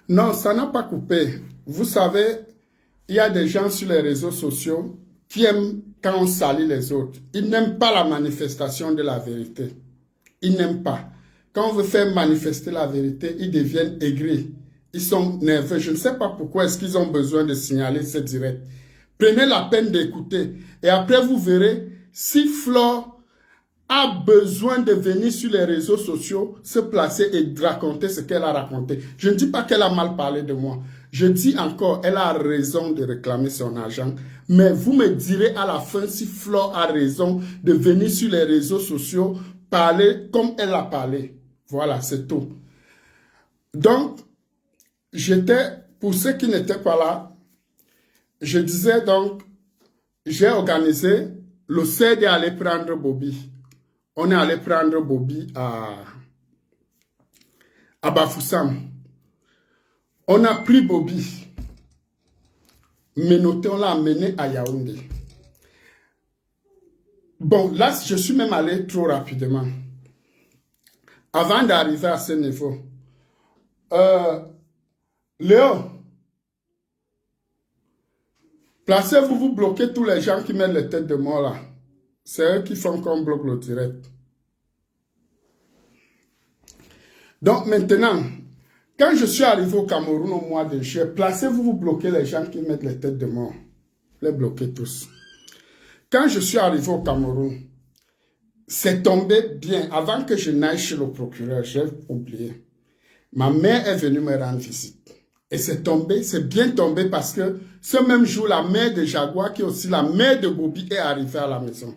Non, ça n'a pas coupé. Vous savez, il y a des gens sur les réseaux sociaux qui aiment quand on salit les autres. Ils n'aiment pas la manifestation de la vérité. Ils n'aiment pas. Quand on veut faire manifester la vérité, ils deviennent aigris. Ils sont nerveux. Je ne sais pas pourquoi est-ce qu'ils ont besoin de signaler ce direct. Prenez la peine d'écouter. Et après, vous verrez si Flore a besoin de venir sur les réseaux sociaux, se placer et raconter ce qu'elle a raconté. Je ne dis pas qu'elle a mal parlé de moi. Je dis encore, elle a raison de réclamer son argent. Mais vous me direz à la fin si Flore a raison de venir sur les réseaux sociaux, parler comme elle a parlé. Voilà, c'est tout. Donc, pour ceux qui n'étaient pas là, je disais donc, j'ai organisé, le CED est allé prendre Bobby. On est allé prendre Bobby à Bafoussam. On a pris Bobby. Menotté, on l'a amené à Yaoundé. Bon, là, je suis même allé trop rapidement. Avant d'arriver à ce niveau. Léo, placez-vous, vous bloquez tous les gens qui mettent les têtes de mort là. C'est eux qui font qu'on bloque le direct. Donc maintenant, quand je suis arrivé au Cameroun au mois de juillet, placez-vous, vous bloquez les gens qui mettent les têtes de mort. Les bloquez tous. Quand je suis arrivé au Cameroun, c'est tombé bien. Avant que je n'aille chez le procureur, j'ai oublié. Ma mère est venue me rendre visite. Et c'est tombé, c'est bien tombé parce que ce même jour, la mère de Jaguar, qui est aussi la mère de Bobby, est arrivée à la maison.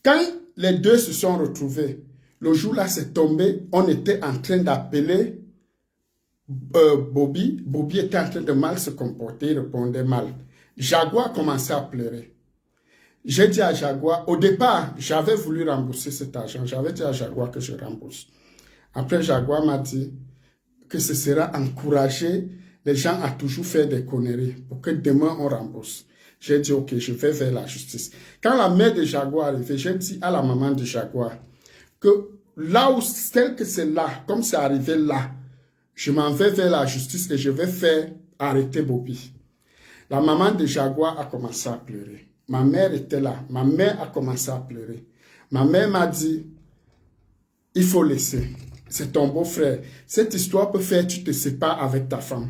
Quand les deux se sont retrouvés, le jour-là, c'est tombé, on était en train d'appeler Bobby. Bobby était en train de mal se comporter, il répondait mal. Jaguar commençait à pleurer. J'ai dit à Jaguar, au départ, j'avais voulu rembourser cet argent. J'avais dit à Jaguar que je rembourse. Après, Jaguar m'a dit que ce sera encourager les gens à toujours faire des conneries pour que demain on rembourse. J'ai dit, ok, je vais vers la justice. Quand la mère de Jaguar est arrivée, j'ai dit à la maman de Jaguar que là où, tel que c'est là, comme c'est arrivé là, je m'en vais vers la justice et je vais faire arrêter Bobby. La maman de Jaguar a commencé à pleurer. Ma mère était là. Ma mère a commencé à pleurer. Ma mère m'a dit, il faut laisser. C'est ton beau-frère. Cette histoire peut faire que tu te sépares avec ta femme.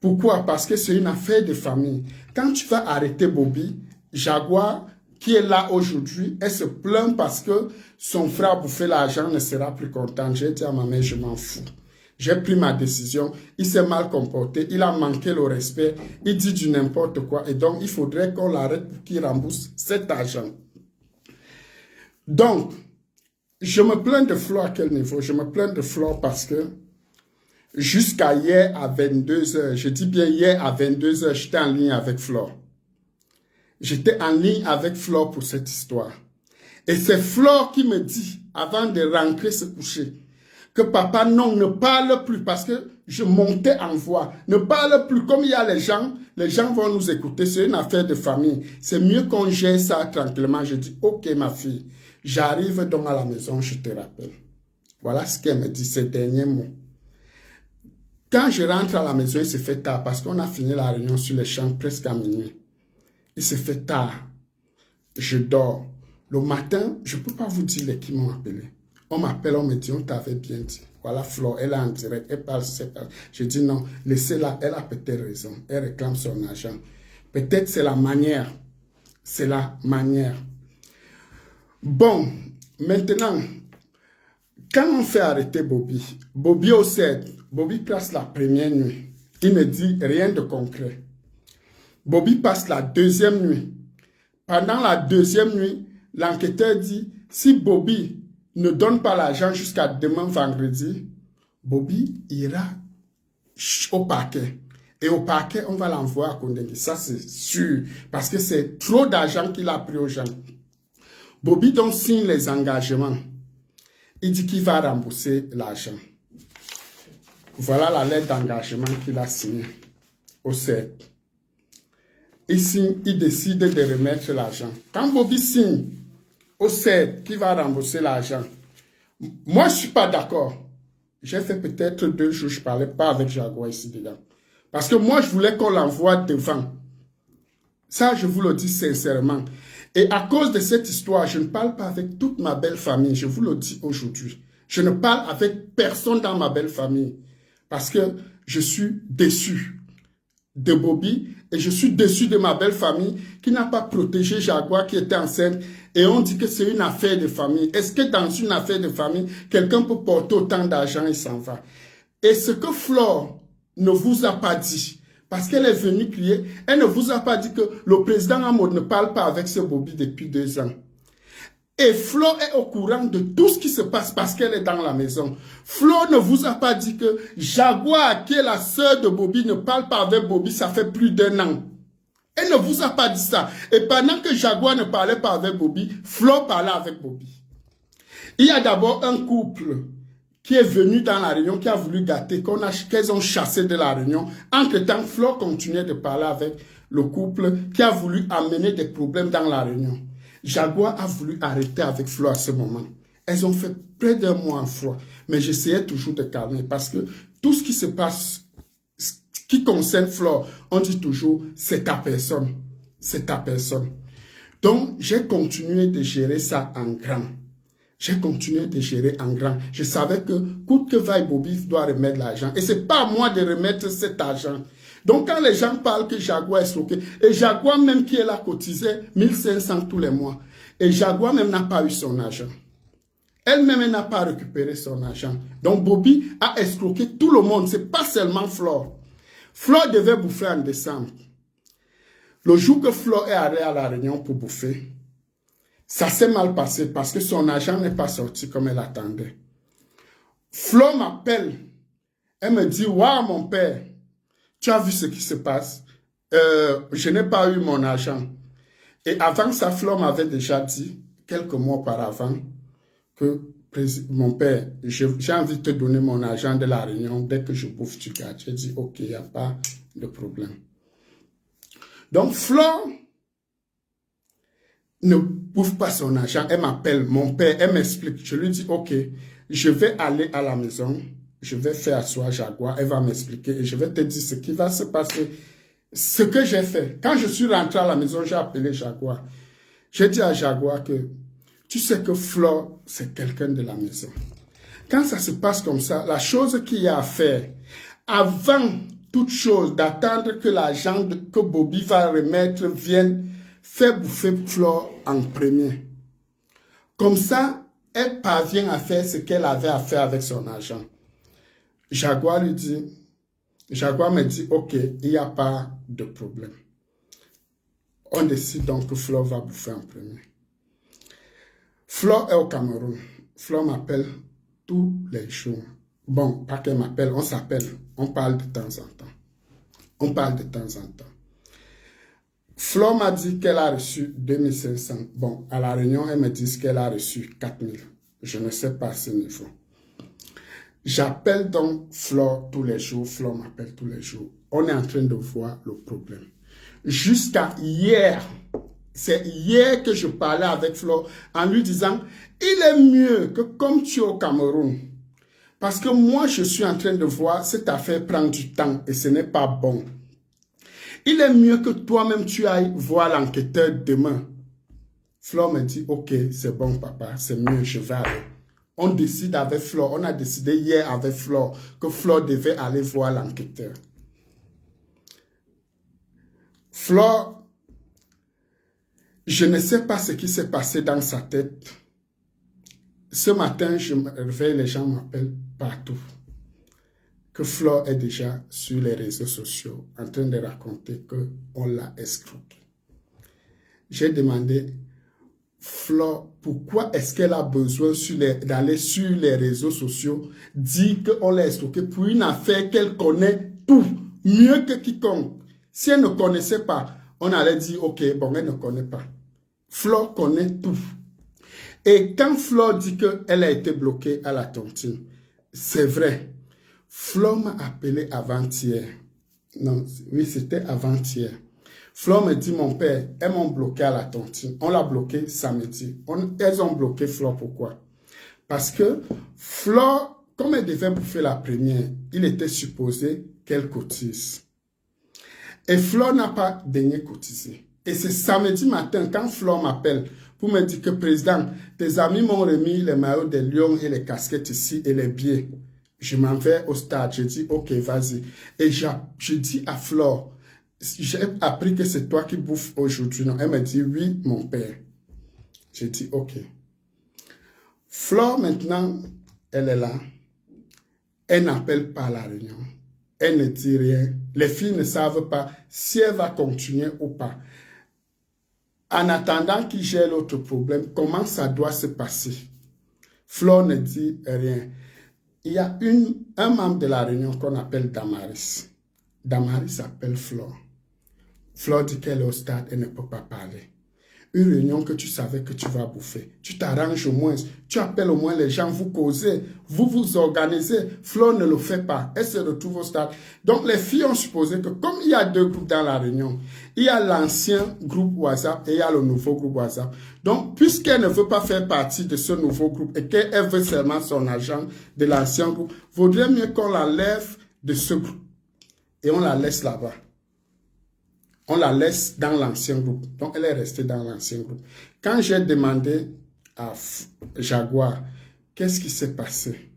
Pourquoi? Parce que c'est une affaire de famille. Quand tu vas arrêter Bobby, Jaguar, qui est là aujourd'hui, elle se plaint parce que son frère a bouffé l'argent, ne sera plus content. J'ai dit à ma mère, je m'en fous. J'ai pris ma décision. Il s'est mal comporté. Il a manqué le respect. Il dit du n'importe quoi. Et donc, il faudrait qu'on l'arrête pour qu'il rembourse cet argent. Donc, je me plains de Flore à quel niveau? Je me plains de Flore parce que jusqu'à hier à 22h, je dis bien hier à 22h, j'étais en ligne avec Flore. J'étais en ligne avec Flore pour cette histoire. Et c'est Flore qui me dit, avant de rentrer se coucher, que papa, non, ne parle plus parce que je montais en voix. Ne parle plus comme il y a les gens vont nous écouter, c'est une affaire de famille. C'est mieux qu'on gère ça tranquillement. Je dis, ok ma fille, j'arrive donc à la maison, je te rappelle. Voilà ce qu'elle me dit, ces derniers mots. Quand je rentre à la maison, il se fait tard parce qu'on a fini la réunion sur les champs presque à minuit. Il se fait tard. Je dors. Le matin, je ne peux pas vous dire les qui m'ont appelé. On m'appelle, on me dit, on t'avait bien dit. Voilà, Flore, elle est en direct, elle parle, je dis non, laissez-la, elle a peut-être raison. Elle réclame son argent. Peut-être c'est la manière. C'est la manière. Bon, maintenant, quand on fait arrêter Bobby, Bobby au 7, Bobby passe la première nuit. Il ne dit rien de concret. Bobby passe la deuxième nuit. Pendant la deuxième nuit, l'enquêteur dit, si Bobby ne donne pas l'argent jusqu'à demain vendredi, Bobby ira au parquet. Et au parquet, on va l'envoyer à Kondengui. Ça, c'est sûr. Parce que c'est trop d'argent qu'il a pris aux gens. Bobby donc signe les engagements. Il dit qu'il va rembourser l'argent. Voilà la lettre d'engagement qu'il a signée au CEP. Il signe, il décide de remettre l'argent. Quand Bobby signe au CEP qu'il va rembourser l'argent, moi je ne suis pas d'accord. j'ai fait peut-être 2 jours, je ne parlais pas avec Jaguar ici dedans. Parce que moi, je voulais qu'on l'envoie devant. Ça, je vous le dis sincèrement. Et à cause de cette histoire, je ne parle pas avec toute ma belle famille. Je vous le dis aujourd'hui. Je ne parle avec personne dans ma belle famille. Parce que je suis déçu de Bobby et je suis déçu de ma belle famille qui n'a pas protégé Jaguar qui était enceinte. Et on dit que c'est une affaire de famille. Est-ce que dans une affaire de famille, quelqu'un peut porter autant d'argent et s'en va? Et ce que Flore ne vous a pas dit, parce qu'elle est venue crier, elle ne vous a pas dit que le président Amod ne parle pas avec ce Bobby depuis 2 ans. Et Flo est au courant de tout ce qui se passe parce qu'elle est dans la maison. Flo ne vous a pas dit que Jaguar, qui est la sœur de Bobby, ne parle pas avec Bobby, ça fait plus d'1 an. Elle ne vous a pas dit ça. Et pendant que Jaguar ne parlait pas avec Bobby, Flo parlait avec Bobby. Il y a d'abord un couple qui est venu dans la réunion, qui a voulu gâter, qu'elles ont chassé de la réunion. Entre-temps, Flo continuait de parler avec le couple qui a voulu amener des problèmes dans la réunion. Jaguar a voulu arrêter avec Flo à ce moment. Elles ont fait près d'1 mois en foi. Mais j'essayais toujours de calmer parce que tout ce qui se passe, ce qui concerne Flo, on dit toujours, c'est ta personne. C'est ta personne. Donc, j'ai continué de gérer ça en grand. J'ai continué de gérer en grand. Je savais que, coûte que vaille, Bobby doit remettre l'argent. Et c'est pas à moi de remettre cet argent. Donc, quand les gens parlent que Jaguar est stocké, et Jaguar même qui est là cotisé 1500 tous les mois, et Jaguar même n'a pas eu son argent. Elle-même n'a pas récupéré son argent. Donc, Bobby a escroqué tout le monde. Ce n'est pas seulement Flore. Flore devait bouffer en décembre. Le jour que Flore est allée à la réunion pour bouffer, ça s'est mal passé parce que son argent n'est pas sorti comme elle attendait. Flore m'appelle. Elle me dit, « Waouh, mon père, tu as vu ce qui se passe? Je n'ai pas eu mon argent. » Et avant ça, Flore m'avait déjà dit, quelques mois auparavant, que mon père, j'ai envie de te donner mon argent de la réunion. Dès que je bouffe, tu gardes. J'ai dit, ok, il n'y a pas de problème. Donc, Flore ne bouffe pas son argent. Elle m'appelle, mon père, elle m'explique. Je lui dis, ok, je vais aller à la maison. Je vais faire asseoir Jaguar. Elle va m'expliquer et je vais te dire ce qui va se passer. Ce que j'ai fait. Quand je suis rentré à la maison, j'ai appelé Jaguar. J'ai dit à Jaguar que tu sais que Flore, c'est quelqu'un de la maison. Quand ça se passe comme ça, la chose qu'il y a à faire, avant toute chose, d'attendre que l'argent que Bobby va remettre vienne, faire bouffer Flore en premier. Comme ça, elle parvient à faire ce qu'elle avait à faire avec son argent. Jaguar lui dit, Jaguar me dit, ok, il n'y a pas de problème. On décide donc que Flore va bouffer en premier. Flore est au Cameroun. Flore m'appelle tous les jours. Bon, pas qu'elle m'appelle, on s'appelle. On parle de temps en temps. On parle de temps en temps. Flore m'a dit qu'elle a reçu 2500. Bon, à la réunion, elle me dit qu'elle a reçu 4000. Je ne sais pas ce niveau. J'appelle donc Flore tous les jours. Flore m'appelle tous les jours. On est en train de voir le problème. Jusqu'à hier, c'est hier que je parlais avec Flore en lui disant, il est mieux que comme tu es au Cameroun, parce que moi je suis en train de voir cette affaire prendre du temps et ce n'est pas bon. Il est mieux que toi-même tu ailles voir l'enquêteur demain. Flore me dit, ok, c'est bon papa, c'est mieux, je vais aller. On décide avec Flore, on a décidé hier avec Flore que Flore devait aller voir l'enquêteur. Flore, je ne sais pas ce qui s'est passé dans sa tête. Ce matin, je me réveille, les gens m'appellent partout. Que Flore est déjà sur les réseaux sociaux en train de raconter qu'on l'a escroqué. J'ai demandé, Flore, pourquoi est-ce qu'elle a besoin d'aller sur les réseaux sociaux, dire qu'on l'a escroqué pour une affaire qu'elle connaît tout, mieux que quiconque. Si elle ne connaissait pas, on allait dire, ok, bon, elle ne connaît pas. Flore connaît tout. Et quand Flore dit qu'elle a été bloquée à la tontine, c'est vrai. Flore m'a appelé avant-hier. Non, oui, c'était avant-hier. Flore me dit, mon père, elles m'ont bloqué à la tontine. On l'a bloqué samedi. Elles ont bloqué Flore, pourquoi? Parce que Flore comme elle devait bouffer la première, il était supposé qu'elle cotise. Et Flore n'a pas daigné cotiser. Et c'est samedi matin, quand Flore m'appelle pour me dire que, président, tes amis m'ont remis les maillots des lions et les casquettes ici et les billets. Je m'en vais au stade. Je dis, ok, vas-y. Et je dis à Flore, j'ai appris que c'est toi qui bouffes aujourd'hui. Non, elle me dit, oui, mon père. Je dis, ok. Flore, maintenant, elle est là. Elle n'appelle pas à la réunion. Elle ne dit rien. Les filles ne savent pas si elle va continuer ou pas. En attendant qu'il gère l'autre problème, comment ça doit se passer? Flore ne dit rien. Il y a un membre de la réunion qu'on appelle Damaris. Damaris appelle Flore. Flore dit qu'elle est au stade et ne peut pas parler. Une réunion que tu savais que tu vas bouffer. Tu t'arranges au moins. Tu appelles au moins les gens, vous causez, vous vous organisez. Flore ne le fait pas. Elle se retrouve au stade. Donc les filles ont supposé que comme il y a deux groupes dans la réunion, il y a l'ancien groupe WhatsApp et il y a le nouveau groupe WhatsApp. Donc puisqu'elle ne veut pas faire partie de ce nouveau groupe et qu'elle veut seulement son argent de l'ancien groupe, vaudrait mieux qu'on la lève de ce groupe et on la laisse là-bas. On la laisse dans l'ancien groupe. Donc, elle est restée dans l'ancien groupe. Quand j'ai demandé à Jaguar, qu'est-ce qui s'est passé?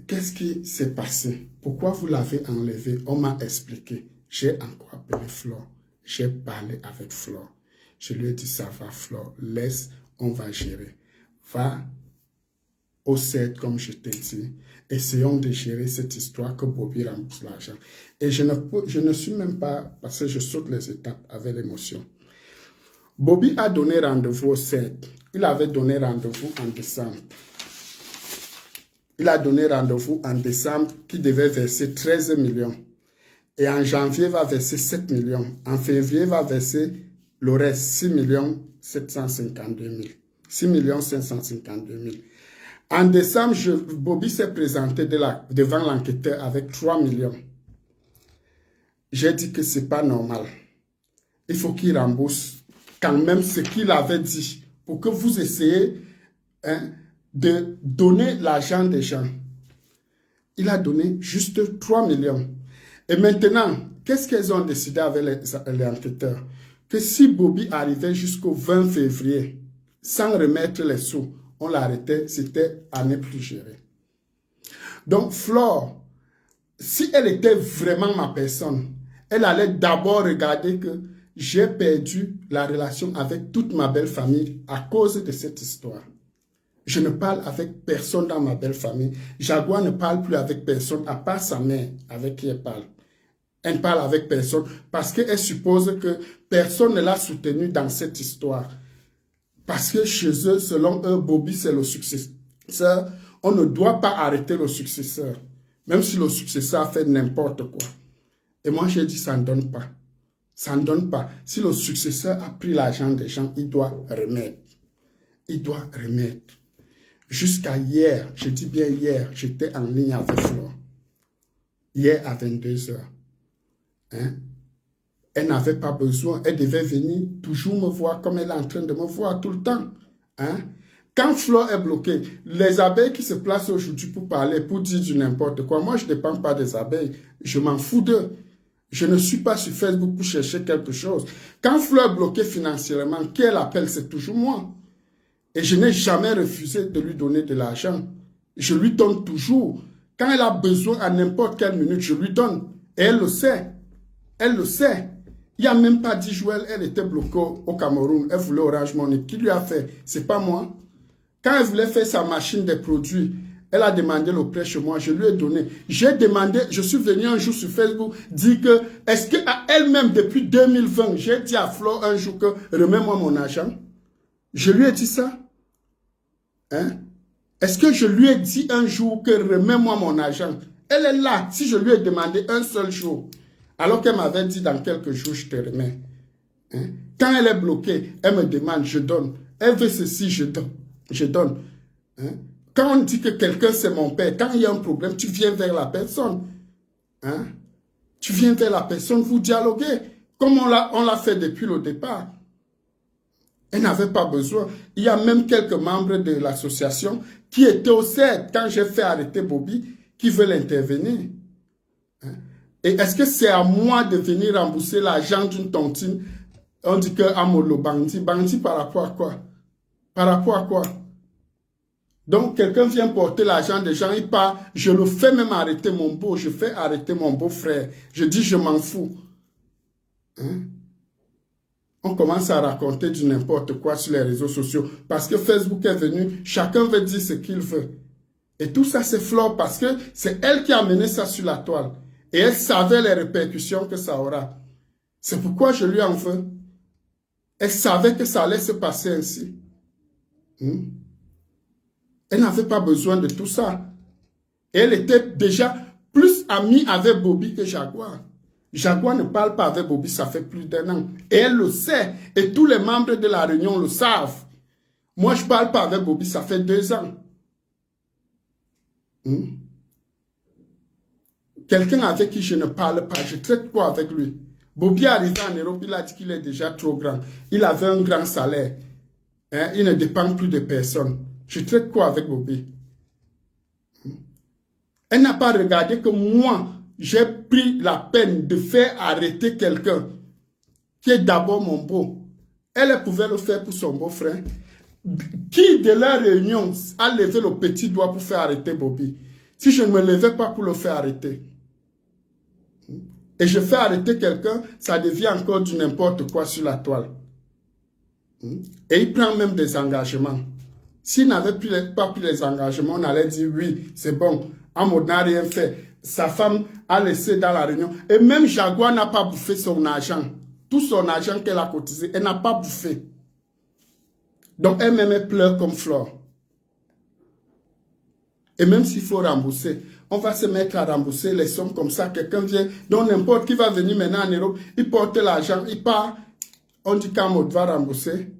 Qu'est-ce qui s'est passé? Pourquoi vous l'avez enlevé? On m'a expliqué. J'ai encore appelé Flore. J'ai parlé avec Flore. Je lui ai dit, ça va, Flore. Laisse, on va gérer. Va au CED, comme je t'ai dit. Essayons de gérer cette histoire que Bobby rembourse l'argent. Et je ne suis même pas, parce que je saute les étapes avec l'émotion. Bobby a donné rendez-vous au CED. Il avait donné rendez-vous en décembre. Il a donné rendez-vous en décembre qui devait verser 13 millions. Et en janvier, il va verser 7 millions. En février, il va verser le reste, 6 752 000. 6 552 000. En décembre, Bobby s'est présenté devant l'enquêteur avec 3 millions. J'ai dit que ce n'est pas normal. Il faut qu'il rembourse quand même ce qu'il avait dit pour que vous essayez de donner l'argent des gens. Il a donné juste 3 millions. Et maintenant, qu'est-ce qu'ils ont décidé avec les enquêteurs? Que si Bobby arrivait jusqu'au 20 février sans remettre les sous, on l'arrêtait, c'était à ne plus gérer. Donc, Flore, si elle était vraiment ma personne, elle allait d'abord regarder que j'ai perdu la relation avec toute ma belle famille à cause de cette histoire. Je ne parle avec personne dans ma belle famille. Jaguar ne parle plus avec personne, à part sa mère, avec qui elle parle. Elle ne parle avec personne parce qu'elle suppose que personne ne l'a soutenue dans cette histoire. Parce que chez eux, selon eux, Bobby, c'est le successeur. On ne doit pas arrêter le successeur. Même si le successeur a fait n'importe quoi. Et moi, j'ai dit, ça ne donne pas. Ça ne donne pas. Si le successeur a pris l'argent des gens, il doit remettre. Il doit remettre. Jusqu'à hier, je dis bien hier, j'étais en ligne avec Flore. Hier à 22 h. Hein? Elle n'avait pas besoin. Elle devait venir toujours me voir comme elle est en train de me voir tout le temps. Hein? Quand Flore est bloquée, les abeilles qui se placent aujourd'hui pour parler, pour dire du n'importe quoi, moi je ne dépends pas des abeilles. Je m'en fous d'eux. Je ne suis pas sur Facebook pour chercher quelque chose. Quand Flore est bloquée financièrement, qui elle appelle, c'est toujours moi. Et je n'ai jamais refusé de lui donner de l'argent. Je lui donne toujours. Quand elle a besoin à n'importe quelle minute, je lui donne. Et elle le sait. Elle le sait. Il n'y a même pas 10 jours, elle était bloquée au Cameroun. Elle voulait Orange Money. Qui lui a fait? C'est pas moi. Quand elle voulait faire sa machine des produits, elle a demandé le prêt chez moi. Je lui ai donné. J'ai demandé, je suis venu un jour sur Facebook dire que, est-ce qu'à elle-même, depuis 2020, j'ai dit à Flore un jour que remets-moi mon argent? Je lui ai dit ça. Hein? Est-ce que je lui ai dit un jour que remets-moi mon argent? Elle est là. Si je lui ai demandé un seul jour, alors qu'elle m'avait dit dans quelques jours, je te remets. Hein? Quand elle est bloquée, elle me demande, je donne. Elle veut ceci, je donne. Je donne. Hein? Quand on dit que quelqu'un c'est mon père, quand il y a un problème, tu viens vers la personne. Hein? Tu viens vers la personne, vous dialoguez. Comme on l'a fait depuis le départ. Elle n'avait pas besoin. Il y a même quelques membres de l'association qui étaient au CED quand j'ai fait arrêter Bobby, qui veulent intervenir. Hein? Et est-ce que c'est à moi de venir rembourser l'argent d'une tontine? On dit que Amolo Bandi. Bandi par rapport à quoi? Par rapport à quoi? Donc, quelqu'un vient porter l'argent des gens, il part. Je le fais même arrêter mon beau. Je fais arrêter mon beau-frère. Je dis, je m'en fous. Hein? On commence à raconter du n'importe quoi sur les réseaux sociaux. Parce que Facebook est venu, chacun veut dire ce qu'il veut. Et tout ça, c'est Flore parce que c'est elle qui a mené ça sur la toile. Et elle savait les répercussions que ça aura. C'est pourquoi je lui en veux. Elle savait que ça allait se passer ainsi. Elle n'avait pas besoin de tout ça. Et elle était déjà plus amie avec Bobby que Jaguar. Jaguar ne parle pas avec Bobby, ça fait plus d'1 an. Et elle le sait. Et tous les membres de la réunion le savent. Moi, je ne parle pas avec Bobby, ça fait 2 ans. Quelqu'un avec qui je ne parle pas, je traite quoi avec lui? Bobby est arrivé en Europe, il a dit qu'il est déjà trop grand. Il avait un grand salaire. Hein? Il ne dépend plus de personne. Je traite quoi avec Bobby? Elle n'a pas regardé que moi, j'ai pris la peine de faire arrêter quelqu'un qui est d'abord mon beau. Elle pouvait le faire pour son beau-frère. Qui de la réunion a levé le petit doigt pour faire arrêter Bobby? Si je ne me levais pas pour le faire arrêter. Et je fais arrêter quelqu'un, ça devient encore du n'importe quoi sur la toile. Et il prend même des engagements. S'il n'avait pas pris les engagements, on allait dire oui, c'est bon. Amod n'a rien fait. Sa femme a laissé dans la réunion. Et même Jaguar n'a pas bouffé son argent. Tout son argent qu'elle a cotisé, elle n'a pas bouffé. Donc elle-même, elle pleure comme Flore. Et même s'il faut rembourser, on va se mettre à rembourser les sommes comme ça. Quelqu'un vient, donc n'importe qui va venir maintenant en Europe, il porte l'argent, il part. On dit qu'Amod va rembourser.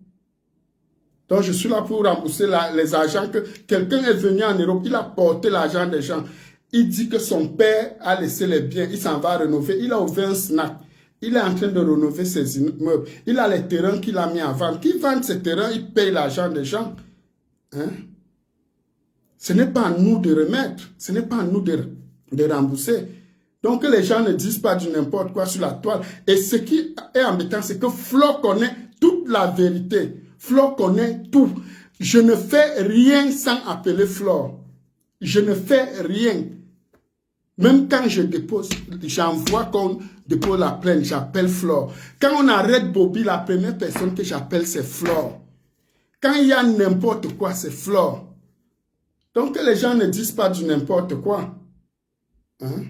Donc je suis là pour rembourser les argents que quelqu'un est venu en Europe, il a porté l'argent des gens. Il dit que son père a laissé les biens, il s'en va rénover. Il a ouvert un snack. Il est en train de rénover ses immeubles. Il a les terrains qu'il a mis en vente. Qui vend ces terrains, il paye l'argent des gens. Hein? Ce n'est pas à nous de remettre. Ce n'est pas à nous de rembourser. Donc les gens ne disent pas du n'importe quoi sur la toile. Et ce qui est embêtant, c'est que Flore connaît toute la vérité. Flore connaît tout. Je ne fais rien sans appeler Flore. Je ne fais rien. Même quand je dépose, j'envoie qu'on dépose la plainte, j'appelle Flore. Quand on arrête Bobby, la première personne que j'appelle, c'est Flore. Quand il y a n'importe quoi, c'est Flore. Donc que les gens ne disent pas du n'importe quoi. Hein?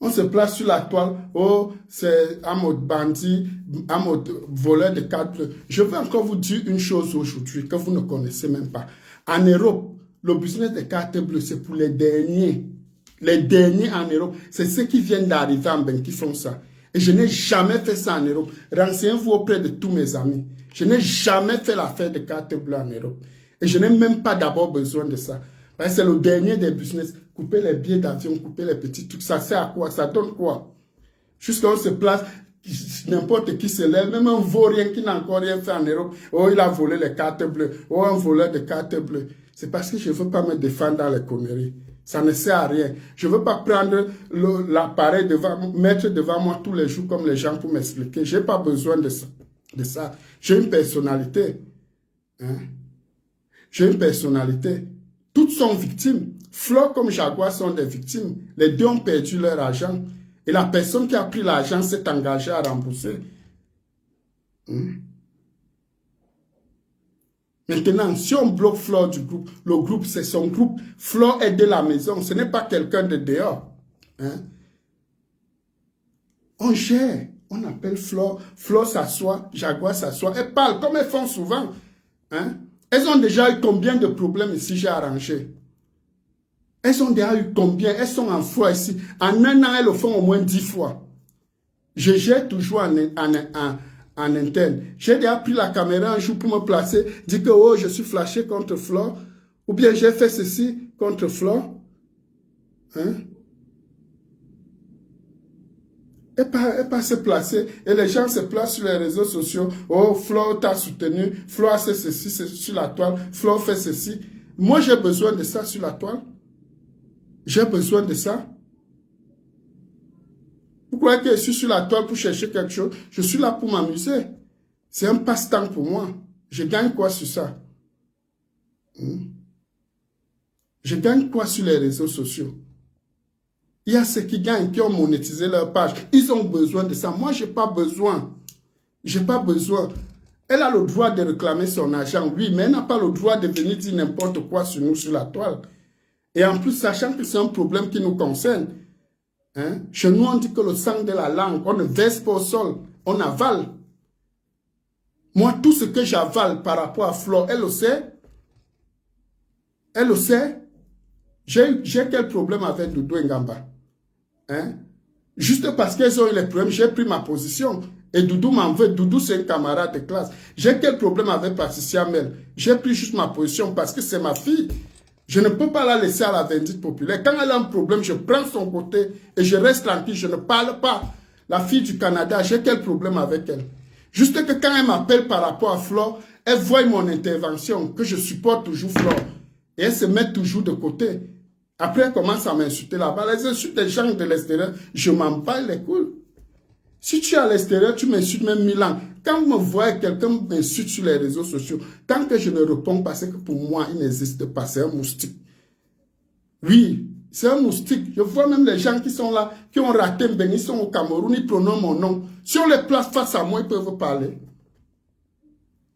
On se place sur la toile. Oh, c'est Amod bandit, Amod voleur de cartes bleues. Je veux encore vous dire une chose aujourd'hui que vous ne connaissez même pas. En Europe, le business des cartes bleues, c'est pour les derniers. Les derniers en Europe, c'est ceux qui viennent d'arriver en Bengue qui font ça. Et je n'ai jamais fait ça en Europe. Renseignez-vous auprès de tous mes amis. Je n'ai jamais fait l'affaire de cartes bleues en Europe. Et je n'ai même pas d'abord besoin de ça. C'est le dernier des business. Couper les billets d'avion, couper les petits trucs, ça sert à quoi? Ça donne quoi? Jusqu'à on se place, n'importe qui se lève, même un vaurien qui n'a encore rien fait en Europe. Oh, il a volé les cartes bleues. Oh, un voleur de cartes bleues. C'est parce que je ne veux pas me défendre dans les conneries. Ça ne sert à rien. Je ne veux pas prendre l'appareil mettre devant moi tous les jours comme les gens pour m'expliquer. Je n'ai pas besoin de ça. J'ai une personnalité. Hein? J'ai une personnalité. Toutes sont victimes. Flore comme Jaguar sont des victimes. Les deux ont perdu leur argent. Et la personne qui a pris l'argent s'est engagée à rembourser. Maintenant, si on bloque Flore du groupe, le groupe c'est son groupe. Flore est de la maison. Ce n'est pas quelqu'un de dehors. Hein? On gère. On appelle Flore. Flore s'assoit. Jaguar s'assoit. Elles parlent comme elles font souvent. Hein? Elles ont déjà eu combien de problèmes ici, j'ai arrangé? Elles ont déjà eu combien? Elles sont en foi ici. En 1 an, elles le font au moins 10 fois. Je gère toujours en interne. J'ai déjà pris la caméra un jour pour me placer, dire que oh, je suis flashé contre Flore. Ou bien j'ai fait ceci contre Flore. Hein? et pas se placer. Et les gens se placent sur les réseaux sociaux. Oh, Flo t'a soutenu. Flo a fait ceci sur la toile. Flo fait ceci. Moi, j'ai besoin de ça sur la toile. J'ai besoin de ça. Vous croyez que je suis sur la toile pour chercher quelque chose? Je suis là pour m'amuser. C'est un passe-temps pour moi. Je gagne quoi sur ça? Je gagne quoi sur les réseaux sociaux? Il y a ceux qui gagnent, qui ont monétisé leur page. Ils ont besoin de ça. Moi, je n'ai pas besoin. Je n'ai pas besoin. Elle a le droit de réclamer son argent, oui, mais elle n'a pas le droit de venir dire n'importe quoi sur nous, sur la toile. Et en plus, sachant que c'est un problème qui nous concerne. Hein? Chez nous, on dit que le sang de la langue, on ne verse pas au sol, on avale. Moi, tout ce que j'avale par rapport à Flo, elle le sait. Elle le sait. J'ai quel problème avec Doudou Ngamba? Hein? Juste parce qu'ils ont eu les problèmes, j'ai pris ma position. Et Doudou m'en veut. Doudou, c'est un camarade de classe. J'ai quel problème avec Patricia Mel? J'ai pris juste ma position parce que c'est ma fille. Je ne peux pas la laisser à la vindicte populaire. Quand elle a un problème, je prends son côté et je reste tranquille. Je ne parle pas. La fille du Canada, j'ai quel problème avec elle? Juste que quand elle m'appelle par rapport à Flo, elle voit mon intervention, que je supporte toujours Flo. Et elle se met toujours de côté. Après, elle commence à m'insulter là-bas. Les insultes des gens de l'extérieur, je m'en bats les couilles. Si tu es à l'extérieur, tu m'insultes même 1000 ans. Quand vous me voyez quelqu'un m'insulte sur les réseaux sociaux, tant que je ne réponds pas, c'est que pour moi, il n'existe pas. C'est un moustique. Oui, c'est un moustique. Je vois même les gens qui sont là, qui ont raté ils sont au Cameroun, ils prononcent mon nom. Si on les place face à moi, ils peuvent parler.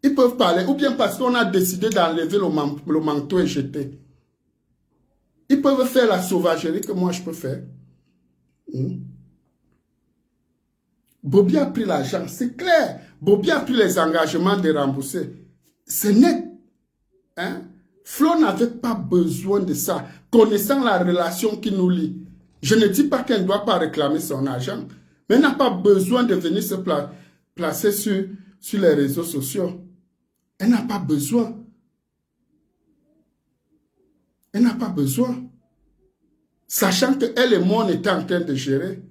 Ils peuvent parler. Ou bien parce qu'on a décidé d'enlever le manteau et jeter. Ils peuvent faire la sauvagerie que moi je peux faire. Bobby a pris l'argent, c'est clair. Bobby a pris les engagements de rembourser. C'est net. Hein? Flo n'avait pas besoin de ça. Connaissant la relation qui nous lie. Je ne dis pas qu'elle ne doit pas réclamer son argent. Mais elle n'a pas besoin de venir se placer sur les réseaux sociaux. Elle n'a pas besoin. Elle n'a pas besoin. Sachant qu'elle et moi, on était en train de gérer.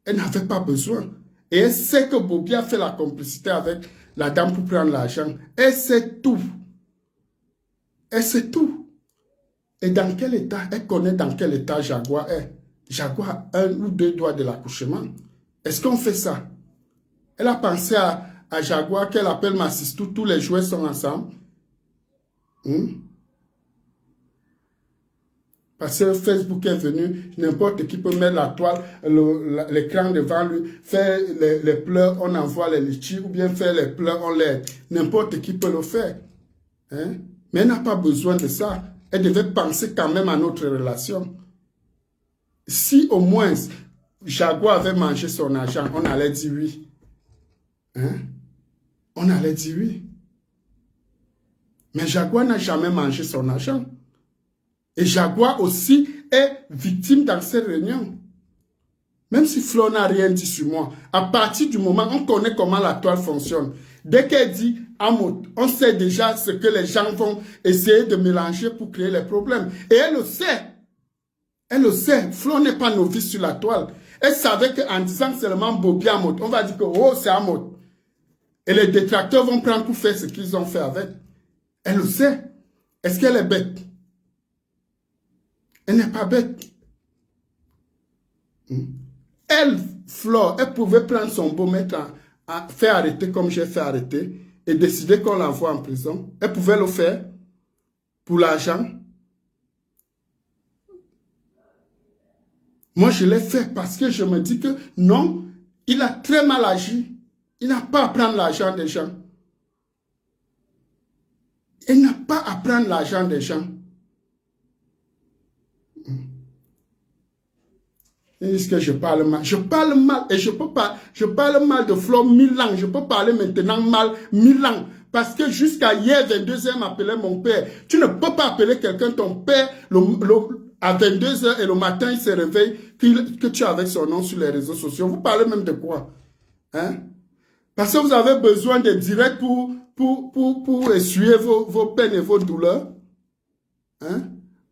Elle n'avait pas besoin. Et elle sait que Bobby a fait la complicité avec la dame pour prendre l'argent. Elle sait tout. Elle sait tout. Et dans quel état? Elle connaît dans quel état Jaguar est. Jaguar a 1 ou 2 doigts de l'accouchement. Est-ce qu'on fait ça? Elle a pensé à Jaguar qu'elle appelle Massistou. Tous les jouets sont ensemble. Parce que Facebook est venu, n'importe qui peut mettre la toile, l'écran devant lui, faire les pleurs, on envoie les litchis, ou bien faire les pleurs, on l'aide. N'importe qui peut le faire. Hein? Mais elle n'a pas besoin de ça. Elle devait penser quand même à notre relation. Si au moins Jaguar avait mangé son argent, on allait dire oui. Hein? On allait dire oui. Mais Jaguar n'a jamais mangé son argent. Et Jaguar aussi est victime dans ces réunions. Même si Flo n'a rien dit sur moi, à partir du moment où on connaît comment la toile fonctionne, dès qu'elle dit Amot, on sait déjà ce que les gens vont essayer de mélanger pour créer les problèmes. Et elle le sait. Elle le sait. Flo n'est pas novice sur la toile. Elle savait qu'en disant seulement Bobby Amot, on va dire que oh, c'est Amot. Et les détracteurs vont prendre pour faire ce qu'ils ont fait avec. Elle le sait. Est-ce qu'elle est bête? Elle n'est pas bête. Elle, Flore, elle pouvait prendre son beau maître à faire arrêter comme j'ai fait arrêter et décider qu'on l'envoie en prison. Elle pouvait le faire pour l'argent. Moi, je l'ai fait parce que je me dis que non, il a très mal agi. Il n'a pas à prendre l'argent des gens. Il n'a pas à prendre l'argent des gens. Ils disent que je parle mal. Je parle mal et je parle mal de Flore 1000 ans. Je peux parler maintenant mal 1000 ans. Parce que jusqu'à hier, 22h, m'appelait mon père. Tu ne peux pas appeler quelqu'un, ton père, à 22h et le matin, il se réveille, que tu as avec son nom sur les réseaux sociaux. Vous parlez même de quoi? Hein? Parce que vous avez besoin de directs pour essuyer vos peines et vos douleurs. Hein?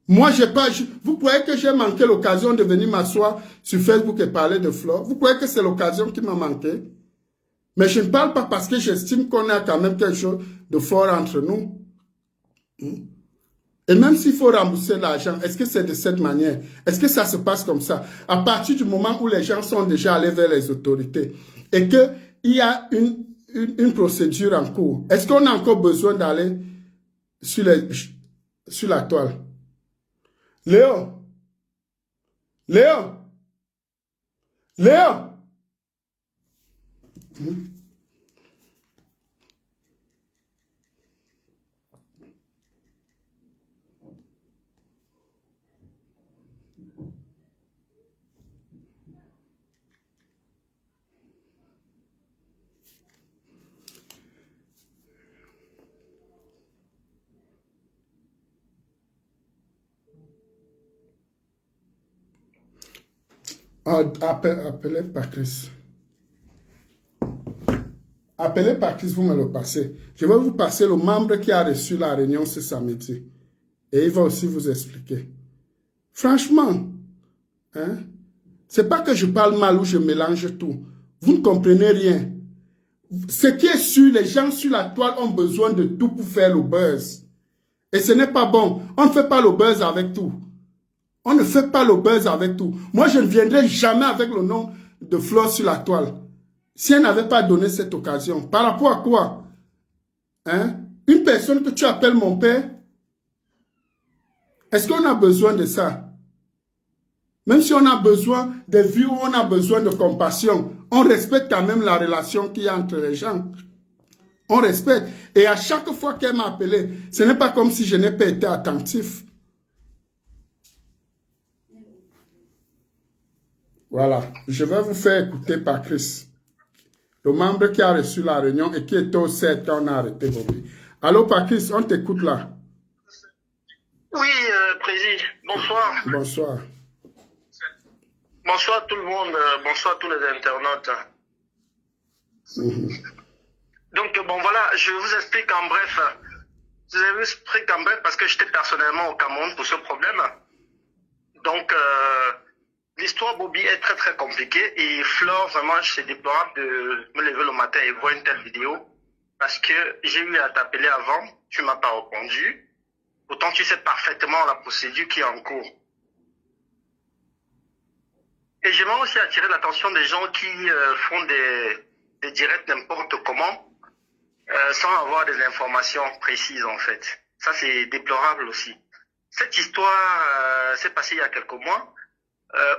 Moi, j'ai pas... Vous croyez que j'ai manqué l'occasion de venir m'asseoir sur Facebook et parler de Flore? Vous croyez que c'est l'occasion qui m'a manqué? Mais je ne parle pas parce que j'estime qu'on a quand même quelque chose de fort entre nous. Et même s'il faut rembourser l'argent, est-ce que c'est de cette manière? Est-ce que ça se passe comme ça? À partir du moment où les gens sont déjà allés vers les autorités et qu'il y a une procédure en cours, est-ce qu'on a encore besoin d'aller sur la toile? Léo? Léo? Léo? Appelez Patrice. Appelez Patrice, vous me le passez. Je vais vous passer le membre qui a reçu la réunion ce samedi. Et il va aussi vous expliquer. Franchement, hein, c'est pas que je parle mal ou je mélange tout. Vous ne comprenez rien. Ce qui est sûr, les gens sur la toile ont besoin de tout pour faire le buzz. Et ce n'est pas bon. On ne fait pas le buzz avec tout. On ne fait pas le buzz avec tout. Moi, je ne viendrai jamais avec le nom de Flore sur la toile. Si elle n'avait pas donné cette occasion. Par rapport à quoi? Hein? Une personne que tu appelles mon père, est-ce qu'on a besoin de ça? Même si on a besoin de vues, on a besoin de compassion, on respecte quand même la relation qu'il y a entre les gens. On respecte. Et à chaque fois qu'elle m'a appelé, ce n'est pas comme si je n'ai pas été attentif. Voilà. Je vais vous faire écouter Patrice, le membre qui a reçu la réunion et qui était au CERT quand on a arrêté Bobby. Allô, Patrice, on t'écoute là. Oui, Président, bonsoir. Bonsoir. Bonsoir tout le monde, bonsoir tous les internautes. Donc, bon voilà, je vous explique en bref. Je vous explique en bref parce que j'étais personnellement au Cameroun pour ce problème. Donc, l'histoire Bobby est très très compliquée et Flore, vraiment, c'est déplorable de me lever le matin et voir une telle vidéo parce que j'ai eu à t'appeler avant, tu m'as pas répondu. Pourtant, tu sais parfaitement la procédure qui est en cours. Et j'aimerais aussi attirer l'attention des gens qui font des directs n'importe comment, sans avoir des informations précises en fait. Ça, c'est déplorable aussi. Cette histoire s'est passée il y a quelques mois,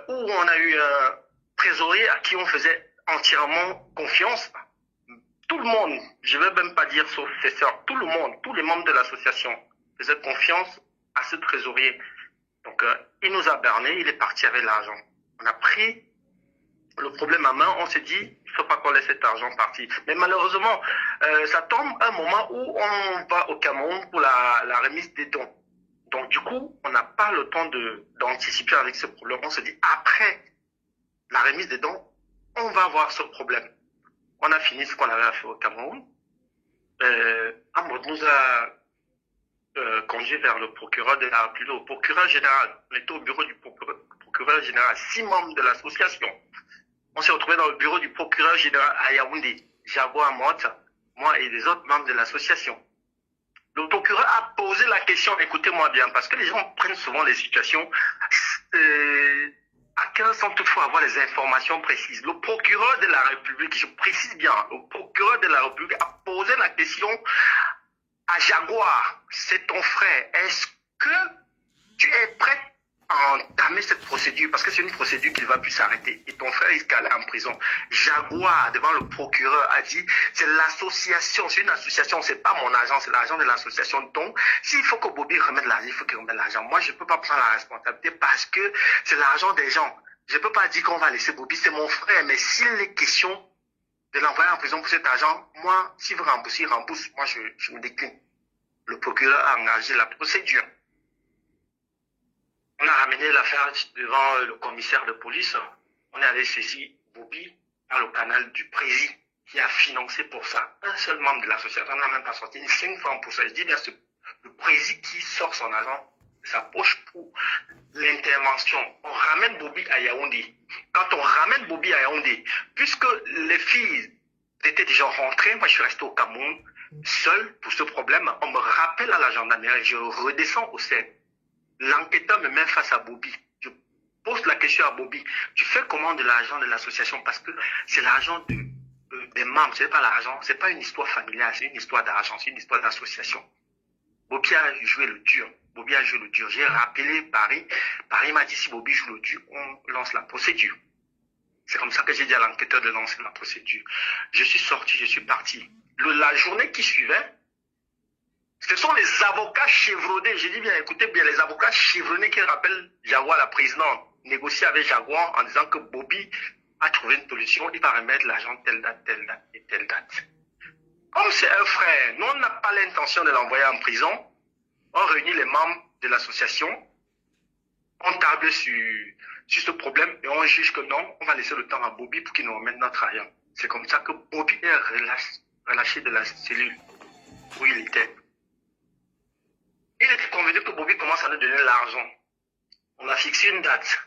où on a eu un trésorier à qui on faisait entièrement confiance. Tout le monde, je ne vais même pas dire sauf ses sœurs, tout le monde, tous les membres de l'association faisaient confiance à ce trésorier. Donc, il nous a berné, il est parti avec l'argent. On a pris le problème à main, on s'est dit, il ne faut pas qu'on laisse cet argent partir. Mais malheureusement, ça tombe un moment où on va au Cameroun pour la remise des dons. Donc du coup, on n'a pas le temps d'anticiper avec ce problème. On se dit, après la remise des dons, on va avoir ce problème. On a fini ce qu'on avait à faire au Cameroun. Amod nous a conduit vers le procureur de la République, au procureur général. On était au bureau du procureur général, 6 membres de l'association. On s'est retrouvé dans le bureau du procureur général à Yaoundé, Jabo Amot, moi et les autres membres de l'association. Le procureur a posé la question, écoutez-moi bien, parce que les gens prennent souvent les situations à 15 sans toutefois avoir les informations précises. Le procureur de la République, je précise bien, le procureur de la République a posé la question à Jaguar, c'est ton frère, est-ce que tu es prêt à entamer cette procédure, parce que c'est une procédure qui ne va plus s'arrêter, et ton frère risque d'aller en prison. Jaguar, devant le procureur, a dit, c'est l'association, c'est une association, c'est pas mon argent, c'est l'argent de l'association. Donc, s'il faut que Bobby remette l'argent, il faut qu'il remette l'argent. Moi, je ne peux pas prendre la responsabilité parce que c'est l'argent des gens. Je ne peux pas dire qu'on va laisser Bobby, c'est mon frère, mais s'il est question de l'envoyer en prison pour cet argent, moi, s'il veut rembourser, il rembourse. Moi, je me décline. Le procureur a engagé la procédure. On a ramené l'affaire devant le commissaire de police. On est allé saisir Bobby par le canal du président qui a financé pour ça. Un seul membre de l'association n'a même pas sorti une 5 francs pour ça. Je dis bien, c'est le président qui sort son argent sa poche pour l'intervention. On ramène Bobby à Yaoundé. Quand on ramène Bobby à Yaoundé, puisque les filles étaient déjà rentrées, moi je suis resté au Cameroun, seul pour ce problème, on me rappelle à la gendarmerie, je redescends au CERN. L'enquêteur me met face à Bobby. Je pose la question à Bobby, tu fais comment de l'argent de l'association? Parce que c'est l'argent des membres, c'est pas l'argent, c'est pas une histoire familiale, c'est une histoire d'argent, c'est une histoire d'association. Bobby a joué le dur. Bobby a joué le dur. J'ai rappelé Paris. Paris m'a dit si Bobby joue le dur, on lance la procédure. C'est comme ça que j'ai dit à l'enquêteur de lancer la procédure. Je suis sorti, je suis parti. La journée qui suivait, ce sont les avocats chevronnés. J'ai dit bien, écoutez bien, les avocats chevronnés qui rappellent Jaguar, la présidente, négocier avec Jaguar en disant que Bobby a trouvé une solution, il va remettre l'argent telle date et telle date. Comme c'est un frère, nous on n'a pas l'intention de l'envoyer en prison, on réunit les membres de l'association, on table sur ce problème et on juge que non, on va laisser le temps à Bobby pour qu'il nous remette notre argent. C'est comme ça que Bobby est relâché de la cellule où il était. Il était convenu que Bobby commence à nous donner l'argent. On a fixé une date.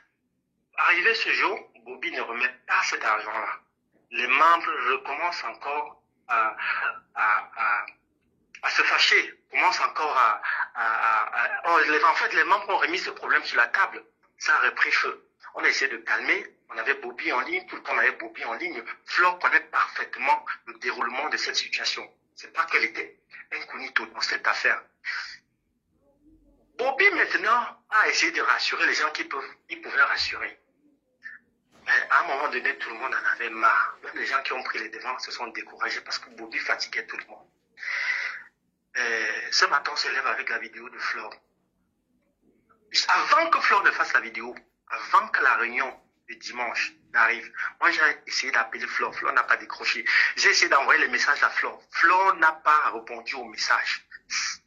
Arrivé ce jour, Bobby ne remet pas cet argent-là. Les membres recommencent encore à se fâcher, commencent encore en fait, les membres ont remis ce problème sur la table. Ça a repris feu. On a essayé de calmer. On avait Bobby en ligne. Tout le temps, on avait Bobby en ligne. Flore connaît parfaitement le déroulement de cette situation. C'est pas qu'elle était incognito dans cette affaire. Bobby, maintenant, a essayé de rassurer les gens qui pouvaient rassurer. Mais à un moment donné, tout le monde en avait marre. Même les gens qui ont pris les devants se sont découragés parce que Bobby fatiguait tout le monde. Ce matin, on se lève avec la vidéo de Flore. Avant que Flore ne fasse la vidéo, avant que la réunion de dimanche n'arrive, moi j'ai essayé d'appeler Flore. Flore n'a pas décroché. J'ai essayé d'envoyer les messages à Flore. Flore n'a pas répondu au message.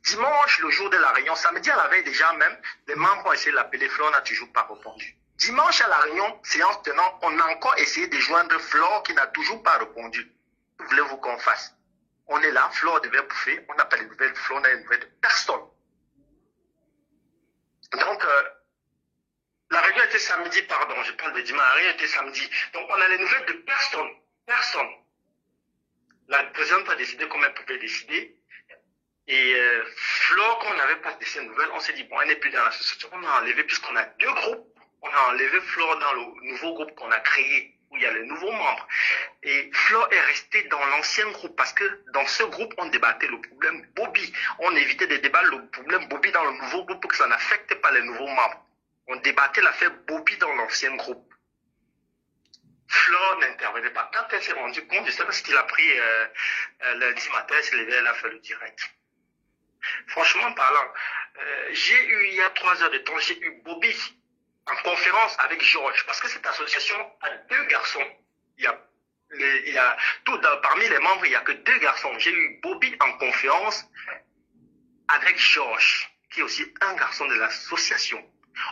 Dimanche, le jour de la réunion, samedi à la veille déjà même, les membres ont essayé de l'appeler. Flore n'a toujours pas répondu. Dimanche à la réunion, séance tenant, on a encore essayé de joindre Flore qui n'a toujours pas répondu. Que voulez-vous qu'on fasse? On est là, Flore devait bouffer, on n'a pas les nouvelles, Flore n'a les nouvelles de personne. Donc, la réunion était samedi, pardon, je parle de dimanche, la réunion était samedi. Donc, on a les nouvelles de personne. Personne. La présidente a décidé comme elle pouvait décider. Et Flore, quand on n'avait pas de ces nouvelles, on s'est dit, bon, elle n'est plus dans l'association. On a enlevé, puisqu'on a deux groupes, on a enlevé Flore dans le nouveau groupe qu'on a créé, où il y a les nouveaux membres. Et Flore est restée dans l'ancien groupe, parce que dans ce groupe, on débattait le problème Bobby. On évitait de débattre le problème Bobby dans le nouveau groupe pour que ça n'affecte pas les nouveaux membres. On débattait l'affaire Bobby dans l'ancien groupe. Flore n'intervenait pas. Quand elle s'est rendue compte, je sais pas ce qu'il a pris lundi matin, elle s'est levée, elle a fait le direct. Franchement parlant, j'ai eu, il y a 3 heures de temps, j'ai eu Bobby en conférence avec Georges, parce que cette association a 2 garçons. Parmi les membres, il n'y a que 2 garçons. J'ai eu Bobby en conférence avec Georges, qui est aussi un garçon de l'association.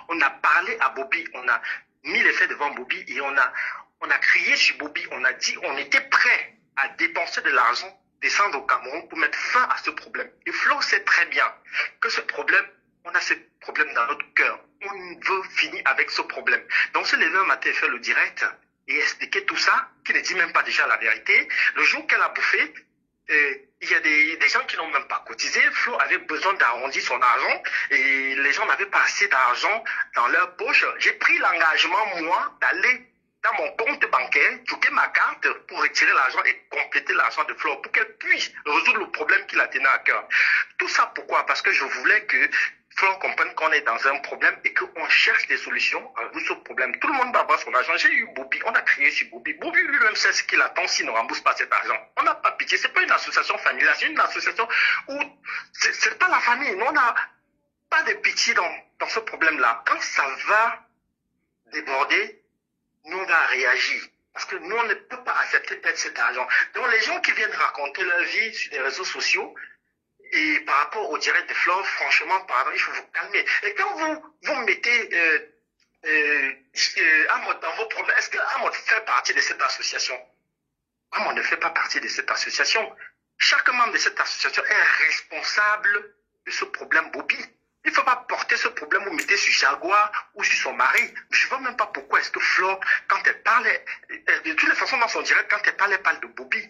On a parlé à Bobby, on a mis les faits devant Bobby et on a crié sur Bobby, on a dit on était prêt à dépenser de l'argent, descendre au Cameroun pour mettre fin à ce problème. Et Flo sait très bien que ce problème, on a ce problème dans notre cœur. On veut finir avec ce problème. Donc se lever un matin et faire le direct et expliquer tout ça, qui ne dit même pas déjà la vérité. Le jour qu'elle a bouffé, il y a des gens qui n'ont même pas cotisé. Flo avait besoin d'arrondir son argent et les gens n'avaient pas assez d'argent dans leur poche. J'ai pris l'engagement, moi, d'aller dans mon compte bancaire, choquer ma carte pour retirer l'argent et compléter l'argent de Flo pour qu'elle puisse résoudre le problème qui la tenait à cœur. Tout ça pourquoi? Parce que je voulais que Flo comprenne qu'on est dans un problème et qu'on cherche des solutions à résoudre ce problème. Tout le monde va avoir son argent. J'ai eu Bobby, on a crié sur Bobby. Bobby lui-même sait ce qu'il attend s'il ne rembourse pas cet argent. On n'a pas pitié, c'est pas une association familiale, c'est une association où c'est pas la famille. Nous, on n'a pas de pitié dans ce problème-là. Quand ça va déborder, nous on va réagir. Parce que nous, on ne peut pas accepter de perdre cet argent. Donc les gens qui viennent raconter leur vie sur les réseaux sociaux, et par rapport au direct de Flore, franchement, pardon, il faut vous calmer. Et quand vous mettez Amod dans vos problèmes, est-ce que Amod fait partie de cette association? Amod ne fait pas partie de cette association. Chaque membre de cette association est responsable de ce problème Bobby. Il ne faut pas porter ce problème ou mettre sur Jaguar ou sur son mari. Je ne vois même pas pourquoi est-ce que Flore, quand elle parle, de toutes les façons dans son direct, quand elle parle de Bobby.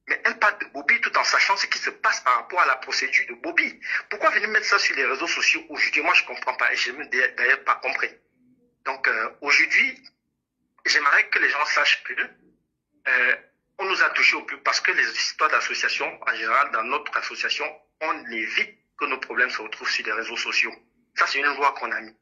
Mais elle parle de Bobby tout en sachant ce qui se passe par rapport à la procédure de Bobby. Pourquoi venir mettre ça sur les réseaux sociaux aujourd'hui? Moi, je ne comprends pas et je n'ai d'ailleurs pas compris. Donc, aujourd'hui, j'aimerais que les gens sachent que on nous a touché au plus parce que les histoires d'association, en général, dans notre association, on évite que nos problèmes se retrouvent sur les réseaux sociaux. Ça, c'est une loi qu'on a mis.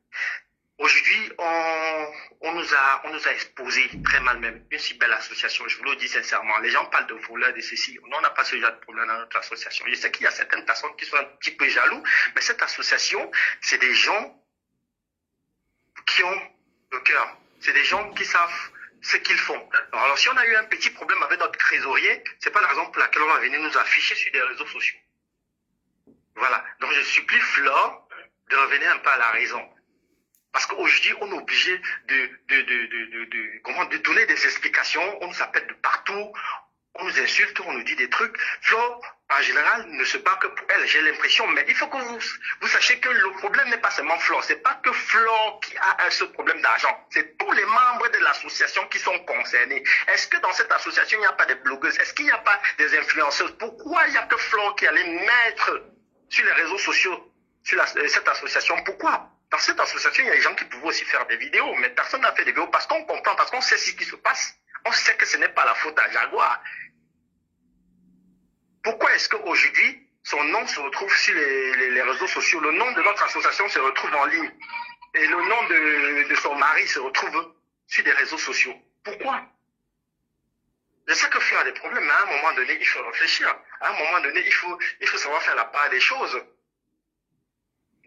Aujourd'hui, on nous a exposé très mal même une si belle association. Je vous le dis sincèrement. Les gens parlent de voleurs, de ceci. Nous, on n'a pas ce genre de problème dans notre association. Je sais qu'il y a certaines personnes qui sont un petit peu jaloux, mais cette association, c'est des gens qui ont le cœur. C'est des gens qui savent ce qu'ils font. Alors, si on a eu un petit problème avec notre trésorier, c'est pas la raison pour laquelle on va venir nous afficher sur les réseaux sociaux. Voilà. Donc, je supplie Flore de revenir un peu à la raison. Parce qu'aujourd'hui, on est obligé de donner des explications. On nous appelle de partout. On nous insulte, on nous dit des trucs. Flore, en général, ne se bat que pour elle, j'ai l'impression. Mais il faut que vous sachiez que le problème n'est pas seulement Flore. C'est pas que Flore qui a ce problème d'argent. C'est tous les membres de l'association qui sont concernés. Est-ce que dans cette association, il n'y a pas des blogueuses? Est-ce qu'il n'y a pas des influenceuses? Pourquoi il n'y a que Flore qui allait mettre sur les réseaux sociaux sur cette association? Pourquoi? Dans cette association, il y a des gens qui pouvaient aussi faire des vidéos, mais personne n'a fait des vidéos parce qu'on comprend, parce qu'on sait ce qui se passe. On sait que ce n'est pas la faute à Jaguar. Pourquoi est-ce qu'aujourd'hui, son nom se retrouve sur les réseaux sociaux? Le nom de notre association se retrouve en ligne. Et le nom de son mari se retrouve sur des réseaux sociaux. Pourquoi? Je sais que Fleur a des problèmes, mais à un moment donné, il faut réfléchir. À un moment donné, il faut savoir faire la part des choses.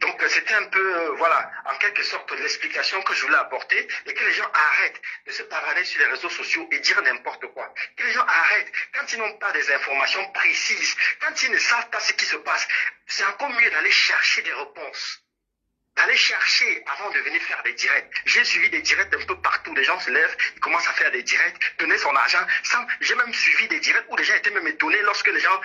Donc, c'était un peu, voilà, en quelque sorte, l'explication que je voulais apporter et que les gens arrêtent de se pavaner sur les réseaux sociaux et dire n'importe quoi. Que les gens arrêtent. Quand ils n'ont pas des informations précises, quand ils ne savent pas ce qui se passe, c'est encore mieux d'aller chercher des réponses. D'aller chercher avant de venir faire des directs. J'ai suivi des directs un peu partout. Les gens se lèvent, ils commencent à faire des directs, donner son argent. J'ai même suivi des directs où les gens étaient même étonnés lorsque les gens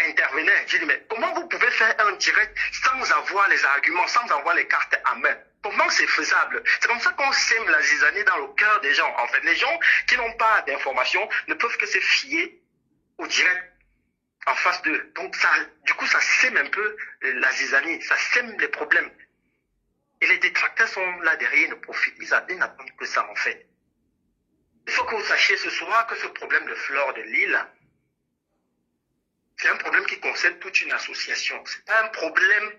intervenaient. J'ai dit, mais comment vous pouvez faire un direct sans avoir les arguments, sans avoir les cartes à main? Comment c'est faisable? C'est comme ça qu'on sème la zizanie dans le cœur des gens. En fait, les gens qui n'ont pas d'informations ne peuvent que se fier au direct en face d'eux. Donc, ça, du coup, ça sème un peu la zizanie, ça sème les problèmes. Et les détracteurs sont là derrière, ils ne profitent, ils n'attendent que ça en fait. Il faut que vous sachiez ce soir que ce problème de Flore de Lille, c'est un problème qui concerne toute une association. C'est pas un problème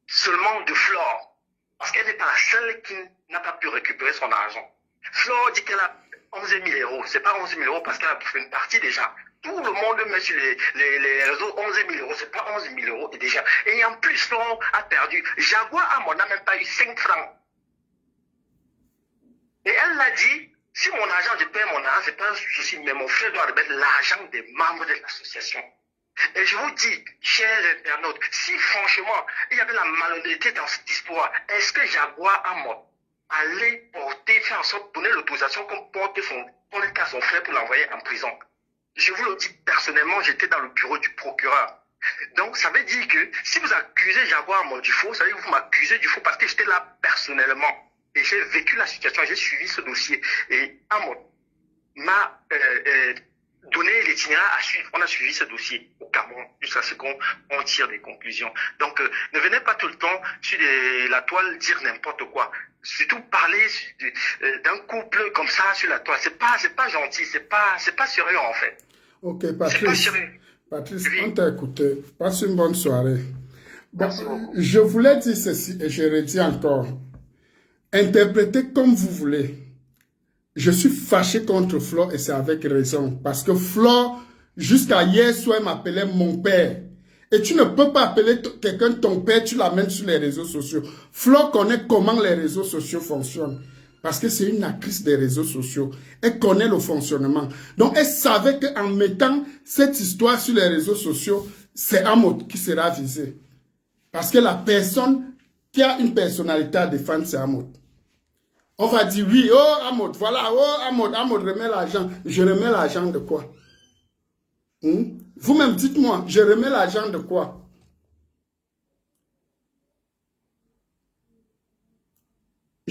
seulement de Flore, parce qu'elle n'est pas la seule qui n'a pas pu récupérer son argent. Flore dit qu'elle a 11 000 euros. C'est pas 11 000 euros parce qu'elle a fait une partie déjà. Tout le monde met sur les réseaux 11 000 euros. C'est pas 11 000 euros et déjà. Et en plus, Flore a perdu. Jaguar n'a même pas eu 5 francs. Et elle l'a dit, si mon argent, je paie mon argent, c'est pas un souci, mais mon frère doit remettre l'argent des membres de l'association. Et je vous dis, chers internautes, si franchement, il y avait la malhonnêteté dans cette histoire, est-ce que Jaguar allait porter, faire en sorte de donner l'autorisation qu'on porte son cas à son frère pour l'envoyer en prison? Je vous le dis personnellement, j'étais dans le bureau du procureur. Donc, ça veut dire que si vous accusez Jaguar du faux, ça veut dire que vous m'accusez du faux parce que j'étais là personnellement. Et j'ai vécu la situation, j'ai suivi ce dossier. Et Amon m'a donné l'itinéraire à suivre. On a suivi ce dossier au Cameroun jusqu'à ce qu'on tire des conclusions. Donc, ne venez pas tout le temps sur la toile dire n'importe quoi. Surtout parler d'un couple comme ça sur la toile. C'est pas gentil, c'est pas sérieux en fait. Ok, Patrice, oui. On t'a écouté. Passe une bonne soirée. Bon, je voulais dire ceci et je redis encore. Interprétez comme vous voulez. Je suis fâché contre Flore et c'est avec raison. Parce que Flore, jusqu'à hier soir, m'appelait mon père. Et tu ne peux pas appeler quelqu'un ton père, tu l'amènes sur les réseaux sociaux. Flore connaît comment les réseaux sociaux fonctionnent. Parce que c'est une actrice des réseaux sociaux. Elle connaît le fonctionnement. Donc, elle savait qu'en mettant cette histoire sur les réseaux sociaux, c'est Amod qui sera visé. Parce que la personne qui a une personnalité à défendre, c'est Amod. On va dire, oui, oh Amod, voilà, oh Amod remet l'argent. Je remets l'argent de quoi? Vous-même, dites-moi, je remets l'argent de quoi?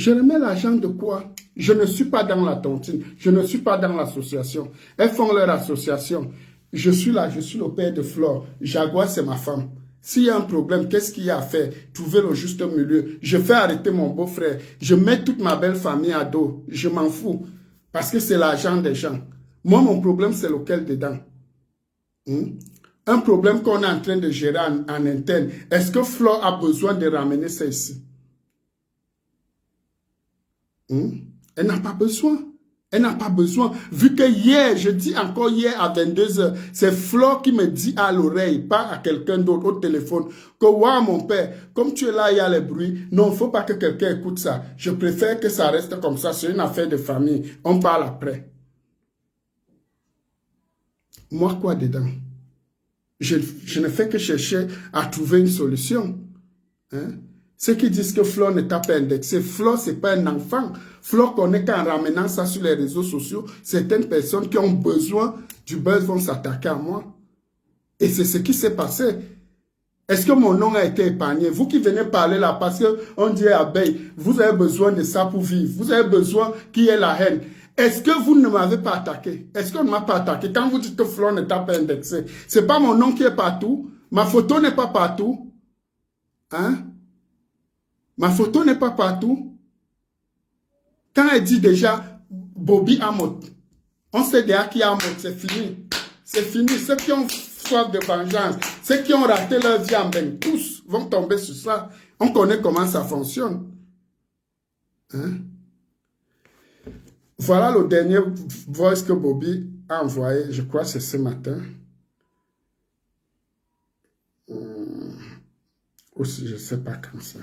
Je remets l'argent de quoi? Je ne suis pas dans la tontine. Je ne suis pas dans l'association. Elles font leur association. Je suis là, je suis le père de Flore. Jaguar, c'est ma femme. S'il y a un problème, qu'est-ce qu'il y a à faire? Trouver le juste milieu. Je fais arrêter mon beau-frère. Je mets toute ma belle famille à dos. Je m'en fous. Parce que c'est l'argent des gens. Moi, mon problème, c'est lequel dedans? Un problème qu'on est en train de gérer en interne. Est-ce que Flore a besoin de ramener ça ici? Elle n'a pas besoin. Elle n'a pas besoin. Vu que hier, je dis encore hier à 22h, c'est Flore qui me dit à l'oreille, pas à quelqu'un d'autre au téléphone, que ouais, mon père, comme tu es là, il y a les bruits. Non, il ne faut pas que quelqu'un écoute ça. Je préfère que ça reste comme ça. C'est une affaire de famille. On parle après. Moi, quoi dedans? Je ne fais que chercher à trouver une solution. Ceux qui disent que Flore ne t'a pas indexé, Flore, ce n'est pas un enfant. Flore connaît qu'en ramenant ça sur les réseaux sociaux, certaines personnes qui ont besoin du buzz vont s'attaquer à moi. Et c'est ce qui s'est passé. Est-ce que mon nom a été épargné? Vous qui venez parler là, parce qu'on dit abeille, vous avez besoin de ça pour vivre. Vous avez besoin qu'il y ait la haine. Est-ce que vous ne m'avez pas attaqué? Est-ce qu'on ne m'a pas attaqué? Quand vous dites que Flore ne t'a pas indexé, ce n'est pas mon nom qui est partout. Ma photo n'est pas partout. Ma photo n'est pas partout. Quand elle dit déjà Bobby Amot, on sait déjà qui est Amot, c'est fini. C'est fini. Ceux qui ont soif de vengeance, ceux qui ont raté leur vie en bain, tous vont tomber sur ça. On connaît comment ça fonctionne. Voilà le dernier voice que Bobby a envoyé, je crois que c'est ce matin. Aussi, je ne sais pas comme ça.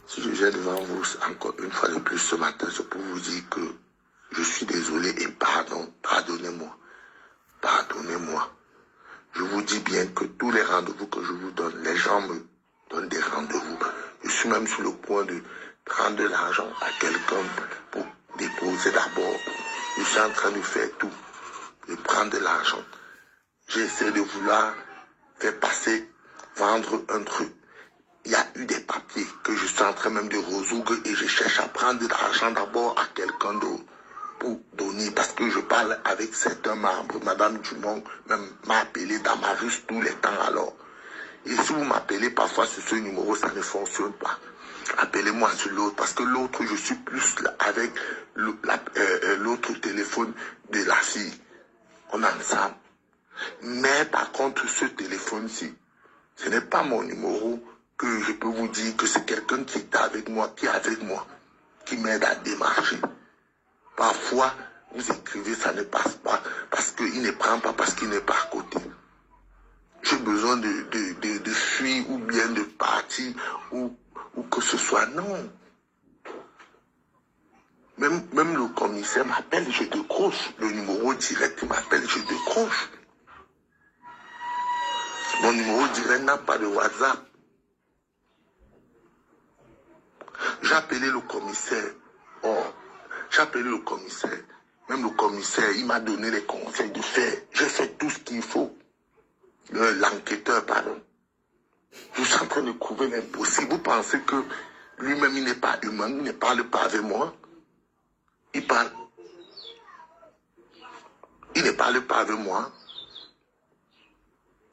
Si je viens devant vous encore une fois de plus ce matin, c'est pour vous dire que je suis désolé et pardonnez-moi. Pardonnez-moi. Je vous dis bien que tous les rendez-vous que je vous donne, les gens me donnent des rendez-vous. Je suis même sur le point de prendre de l'argent à quelqu'un pour déposer d'abord. Je suis en train de faire tout, de prendre de l'argent. J'essaie de vouloir faire passer, vendre un truc. Il y a eu des papiers que je suis en train même de résoudre et je cherche à prendre de l'argent d'abord à quelqu'un d'autre pour donner parce que je parle avec certains membres. Madame Dumont même m'a appelé dans ma rue tous les temps alors. Et si vous m'appelez parfois sur ce numéro, ça ne fonctionne pas. Appelez-moi sur l'autre parce que l'autre, je suis plus avec l'autre téléphone de la fille. On est ensemble. Mais par contre, ce téléphone-ci, ce n'est pas mon numéro que je peux vous dire que c'est quelqu'un qui est avec moi, qui m'aide à démarcher. Parfois, vous écrivez, ça ne passe pas, parce qu'il ne prend pas, parce qu'il n'est pas à côté. J'ai besoin de fuir ou bien de partir ou que ce soit. Non. Même le commissaire m'appelle, je décroche. Le numéro direct, il m'appelle, je décroche. Mon numéro direct n'a pas de WhatsApp. J'ai appelé le commissaire. J'ai appelé le commissaire. Même le commissaire, il m'a donné les conseils de faire. J'ai fait tout ce qu'il faut. L'enquêteur, pardon. Je suis en train de trouver l'impossible. Vous pensez que lui-même, il n'est pas humain, il ne parle pas avec moi. Il parle. Il ne parle pas avec moi.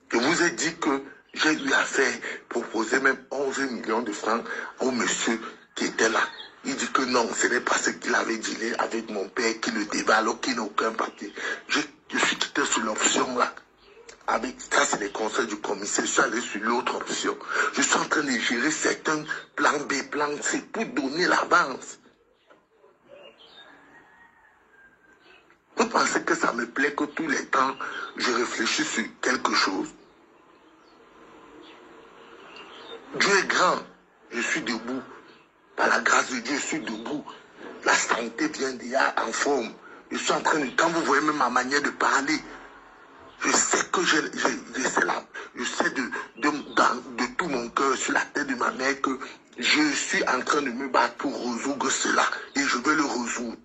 Je vous ai dit que j'ai eu à faire, proposer même 11 millions de francs au monsieur qui était là. Il dit que non, ce n'est pas ce qu'il avait dit avec mon père qui le débat alors qu'il n'a aucun papier. Je suis quitté sur l'option là. Avec ça, c'est les conseils du commissaire. Je suis allé sur l'autre option. Je suis en train de gérer certains plans B, plans C pour donner l'avance. Vous pensez que ça me plaît que tous les temps, je réfléchis sur quelque chose? Dieu est grand. Je suis debout. Par la grâce de Dieu, je suis debout. La santé vient déjà en forme. Je suis en train de... Quand vous voyez même ma manière de parler, je sais que je sais de tout mon cœur, sur la tête de ma mère, que je suis en train de me battre pour résoudre cela. Et je vais le résoudre.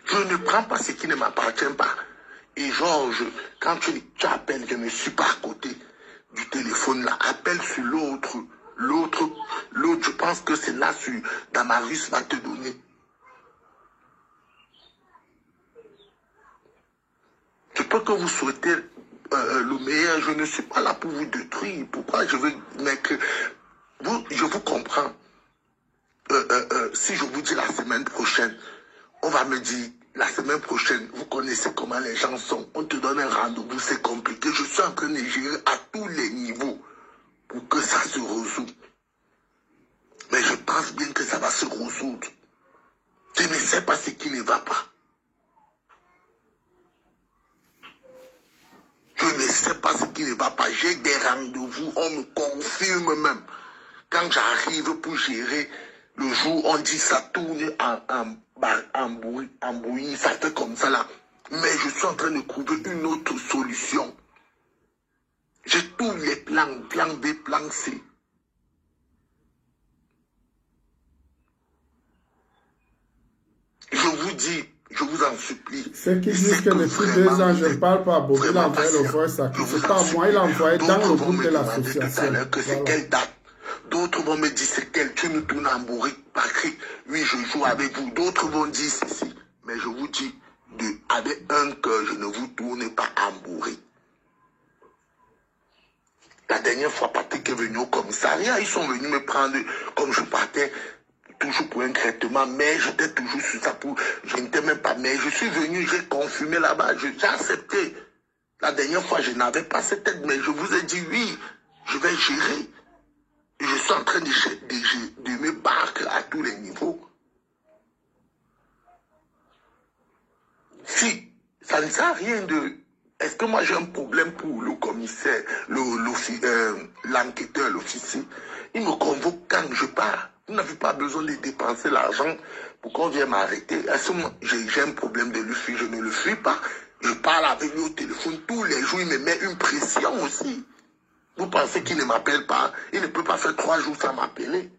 Je ne prends pas ce qui ne m'appartient pas. Et Georges, quand tu appelles, je ne suis pas à côté. du téléphone là, appelle sur l'autre. L'autre, je pense que c'est là sur Damaris va te donner. Je peux que vous souhaitez le meilleur. Je ne suis pas là pour vous détruire. Pourquoi je vais mettre... je vous comprends. Si je vous dis la semaine prochaine, on va me dire, la semaine prochaine, vous connaissez comment les gens sont. On te donne un rendez-vous, c'est compliqué. Je suis en train de gérer à tous les niveaux pour que ça se résout. Mais je pense bien que ça va se résoudre. Je ne sais pas ce qui ne va pas. Je ne sais pas ce qui ne va pas. J'ai des rendez-vous, on me confirme même. Quand j'arrive pour gérer, le jour, on dit ça tourne en bouillie, ça fait comme ça là. Mais je suis en train de trouver une autre solution. J'ai tous les plans, plan B, plan C. Je vous dis, je vous en supplie. Ceux qui disent que depuis 2 ans, je ne parle pas, Bobby l'a envoyé le voice à qui. C'est pas moi, il l'a envoyé dans le groupe de l'association. C'est quelle date? D'autres vont me dire c'est quelle, tu nous tournes en bourrique, Patrick. Oui, je joue avec vous. D'autres vont dire ceci. Mais je vous dis, avec un cœur, je ne vous tourne pas en bourrique. La dernière fois, Patrick est venu au commissariat. Ils sont venus me prendre, comme je partais, toujours pour un traitement, mais j'étais toujours sur ça pour... Je n'étais même pas... Mais je suis venu, j'ai confirmé là-bas, j'ai accepté. La dernière fois, je n'avais pas cette aide, mais je vous ai dit oui, je vais gérer. Et je suis en train de me battre à tous les niveaux. Si, ça ne sert à rien de... Est-ce que moi j'ai un problème pour le commissaire, l'enquêteur, l'officier? Il me convoque quand je pars. Vous n'avez pas besoin de dépenser l'argent pour qu'on vienne m'arrêter. À ce moment, j'ai un problème de le fuir, je ne le fuis pas. Je parle avec lui au téléphone tous les jours, il me met une pression aussi. Vous pensez qu'il ne m'appelle pas? Il ne peut pas faire 3 jours sans m'appeler.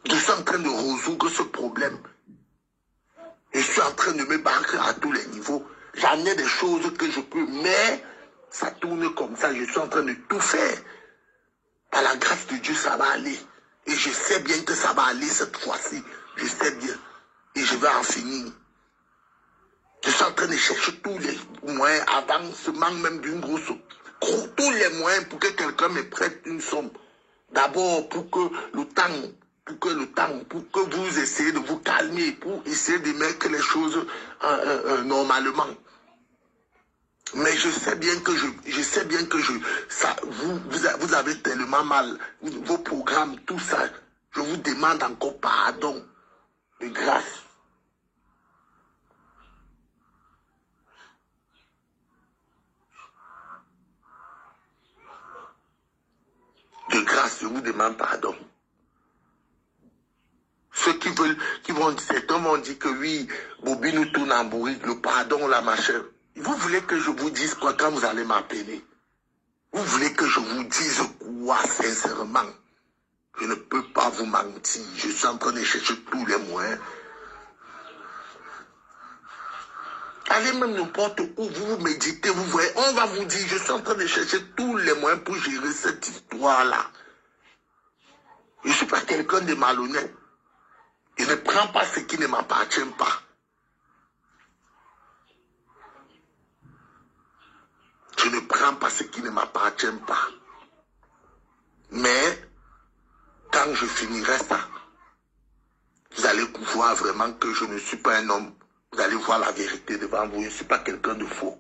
Je suis en train de résoudre ce problème. Je suis en train de me battre à tous les niveaux. J'en ai des choses que je peux, mais ça tourne comme ça. Je suis en train de tout faire. Par la grâce de Dieu, ça va aller. Et je sais bien que ça va aller cette fois-ci. Je sais bien. Et je vais en finir. Je suis en train de chercher tous les moyens, avancement même d'une grosse... Tous les moyens pour que quelqu'un me prête une somme. D'abord pour que vous essayez de vous calmer, pour essayer de mettre les choses normalement. Mais je sais bien que vous avez tellement mal, vos programmes, tout ça. Je vous demande encore pardon, de grâce. De grâce, je vous demande pardon. Ceux certains vont dire que oui, Bobby nous tourne en bourrique, le pardon, là, ma chère. Vous voulez que je vous dise quoi quand vous allez m'appeler? Vous voulez que je vous dise quoi, sincèrement? Je ne peux pas vous mentir. Je suis en train de chercher tous les moyens. Allez même n'importe où, vous méditez, vous voyez, on va vous dire, je suis en train de chercher tous les moyens pour gérer cette histoire-là. Je ne suis pas quelqu'un de malhonnête. Je ne prends pas ce qui ne m'appartient pas. Je ne prends pas ce qui ne m'appartient pas. Mais, quand je finirai ça, vous allez voir vraiment que je ne suis pas un homme. Vous allez voir la vérité devant vous. Je ne suis pas quelqu'un de faux.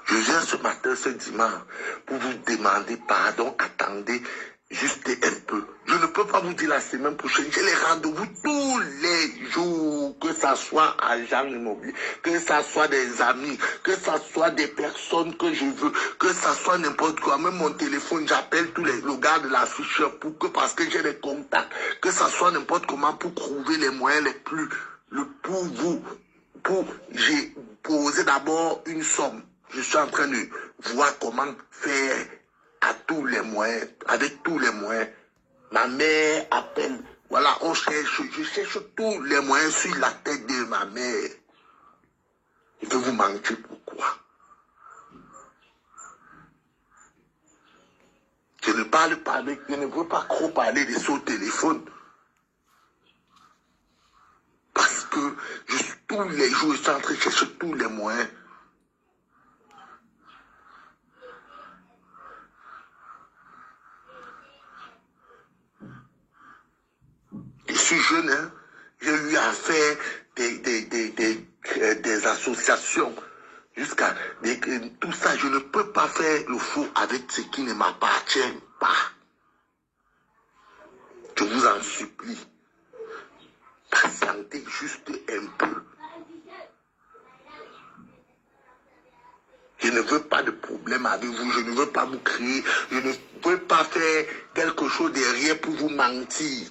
Je viens ce matin, ce dimanche, pour vous demander pardon. Attendez juste un peu. Je ne peux pas vous dire la semaine prochaine. J'ai les rendez-vous tous les jours. Que ça soit agent immobilier, que ça soit des amis, que ça soit des personnes que je veux, que ça soit n'importe quoi. Même mon téléphone, j'appelle tous le gars de l'afficheur parce que j'ai des contacts. Que ça soit n'importe comment pour trouver les moyens les plus... J'ai posé d'abord une somme. Je suis en train de voir comment faire à tous les moyens, avec tous les moyens, Ma mère appelle. Voilà, je cherche tous les moyens sur la tête de ma mère. Je vais vous mentir pourquoi. Je ne parle pas avec, je ne veux pas trop parler de ce téléphone. Parce que tous les jours, je suis en train de chercher tous les moyens. Je suis jeune, hein? J'ai eu à faire des associations jusqu'à tout ça. Je ne peux pas faire le faux avec ce qui ne m'appartient pas. Je vous en supplie. Patientez juste un peu. Je ne veux pas de problème avec vous. Je ne veux pas vous crier. Je ne veux pas faire quelque chose derrière pour vous mentir.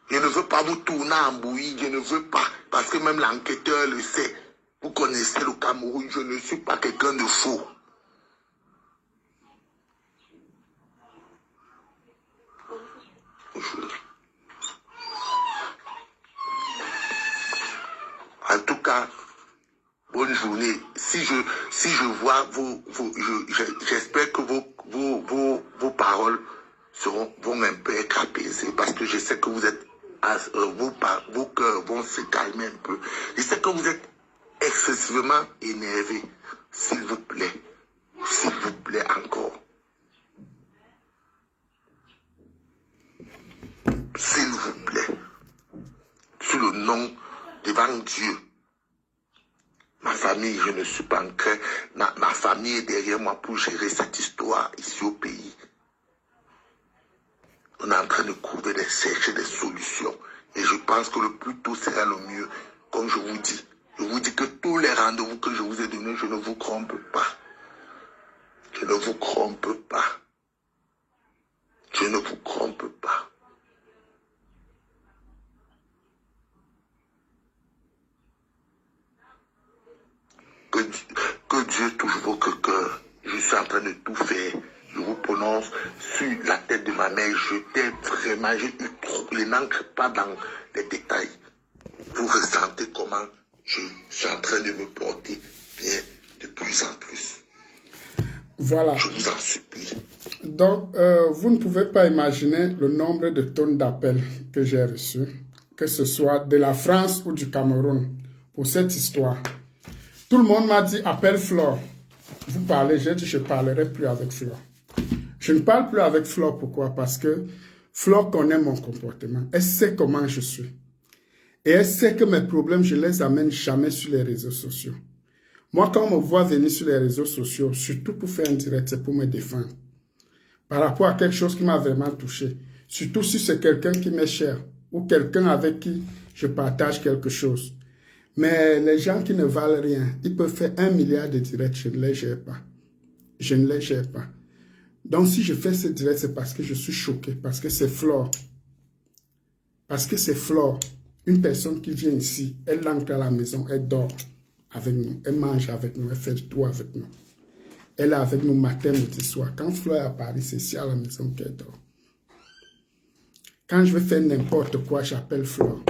Je ne veux pas vous tourner en bouillie. Je ne veux pas. Parce que même l'enquêteur le sait. Vous connaissez le Cameroun. Je ne suis pas quelqu'un de faux. En tout cas, bonne journée. Si je vois j'espère que vos paroles vont un peu être apaisées parce que je sais que vous êtes, vos cœurs vont se calmer un peu. Je sais que vous êtes excessivement énervé. S'il vous plaît encore. S'il vous plaît. Sous le nom devant Dieu. Ma famille, je ne suis pas en crainte. Ma famille est derrière moi pour gérer cette histoire ici au pays. On est en train de chercher des solutions. Et je pense que le plus tôt sera le mieux. Comme je vous dis. Je vous dis que tous les rendez-vous que je vous ai donnés, je ne vous trompe pas. Je ne vous trompe pas. Je ne vous trompe pas. Que Dieu touche vos cœurs. Je suis en train de tout faire. Je vous prononce sur la tête de ma mère. J'ai eu trop. Je n'entre pas dans les détails. Vous ressentez comment je suis en train de me porter bien de plus en plus. Voilà. Je vous en supplie. Donc, vous ne pouvez pas imaginer le nombre de tonnes d'appels que j'ai reçus, que ce soit de la France ou du Cameroun, pour cette histoire. Tout le monde m'a dit, appelle Flore. Vous parlez, j'ai dit, je ne parlerai plus avec Flore. Je ne parle plus avec Flore, pourquoi? Parce que Flore connaît mon comportement. Elle sait comment je suis. Et elle sait que mes problèmes, je ne les amène jamais sur les réseaux sociaux. Moi, quand on me voit venir sur les réseaux sociaux, surtout pour faire un direct, c'est pour me défendre. Par rapport à quelque chose qui m'a vraiment touché. Surtout si c'est quelqu'un qui m'est cher ou quelqu'un avec qui je partage quelque chose. Mais les gens qui ne valent rien, ils peuvent faire 1 milliard de directs, je ne les gère pas. Je ne les gère pas. Donc si je fais ce direct, c'est parce que je suis choqué, parce que c'est Flore. Parce que c'est Flore, une personne qui vient ici, elle entre à la maison, elle dort avec nous, elle mange avec nous, elle fait tout avec nous. Elle est avec nous matin, midi, soir. Quand Flore est à Paris, c'est ici à la maison qu'elle dort. Quand je veux faire n'importe quoi, j'appelle Flore.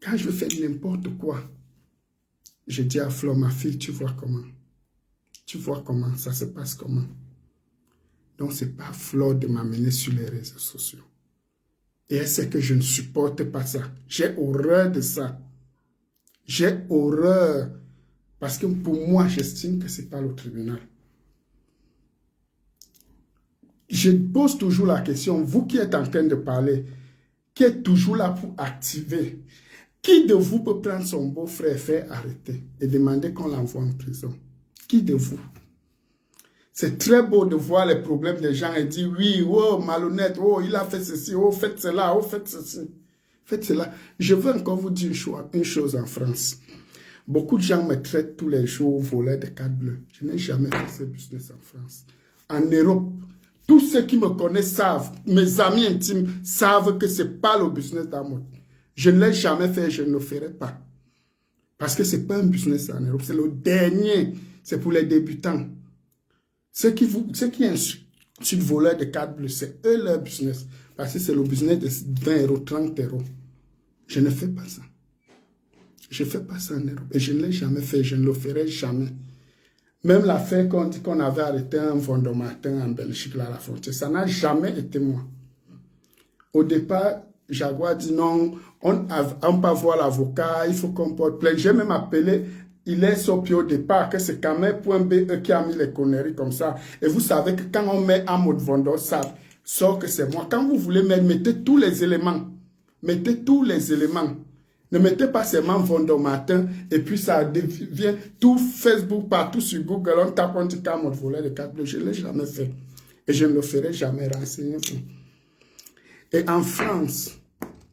Quand je veux faire n'importe quoi, je dis à Flore, ma fille, tu vois comment? Tu vois comment? Ça se passe comment? Donc, ce n'est pas Flore de m'amener sur les réseaux sociaux. Et elle sait que je ne supporte pas ça. J'ai horreur de ça. J'ai horreur. Parce que pour moi, j'estime que ce n'est pas le tribunal. Je pose toujours la question, vous qui êtes en train de parler, qui êtes toujours là pour activer, qui de vous peut prendre son beau-frère et faire arrêter et demander qu'on l'envoie en prison? Qui de vous? C'est très beau de voir les problèmes des gens et dire oui, oh, malhonnête, oh, il a fait ceci, oh, faites cela, oh, faites ceci, faites cela. Je veux encore vous dire une chose en France. Beaucoup de gens me traitent tous les jours voleur de cartes bleues. Je n'ai jamais fait ce business en France. En Europe, tous ceux qui me connaissent savent, mes amis intimes savent que ce n'est pas le business d'amour. Je ne l'ai jamais fait, je ne le ferai pas. Parce que ce n'est pas un business en Europe, c'est le dernier, c'est pour les débutants. Ceux qui insultent voleurs de cartes bleues, c'est eux leur business. parce que c'est le business de 20 euros, 30 euros. Je ne fais pas ça. Je ne fais pas ça en Europe. Et je ne l'ai jamais fait, je ne le ferai jamais. Même l'affaire qu'on dit qu'on avait arrêté un Vondomatin en Belgique, là, à la frontière, ça n'a jamais été moi. Au départ, Jaguar dit non, on peut voir l'avocat, il faut qu'on porte plainte. J'ai même appelé, il est sorti au départ, que c'est Kamer.be qui a mis les conneries comme ça. Et vous savez que quand on met un mot de Vondo, ça sort que c'est moi. Quand vous voulez mettre, mettez tous les éléments. Mettez tous les éléments. Ne mettez pas seulement Vondomatin et puis ça devient tout Facebook, partout sur Google. On tape, on dit qu'un mot de volet de 4 bleus. Je ne l'ai jamais fait. Et je ne le ferai jamais, renseignez-vous. Et en France,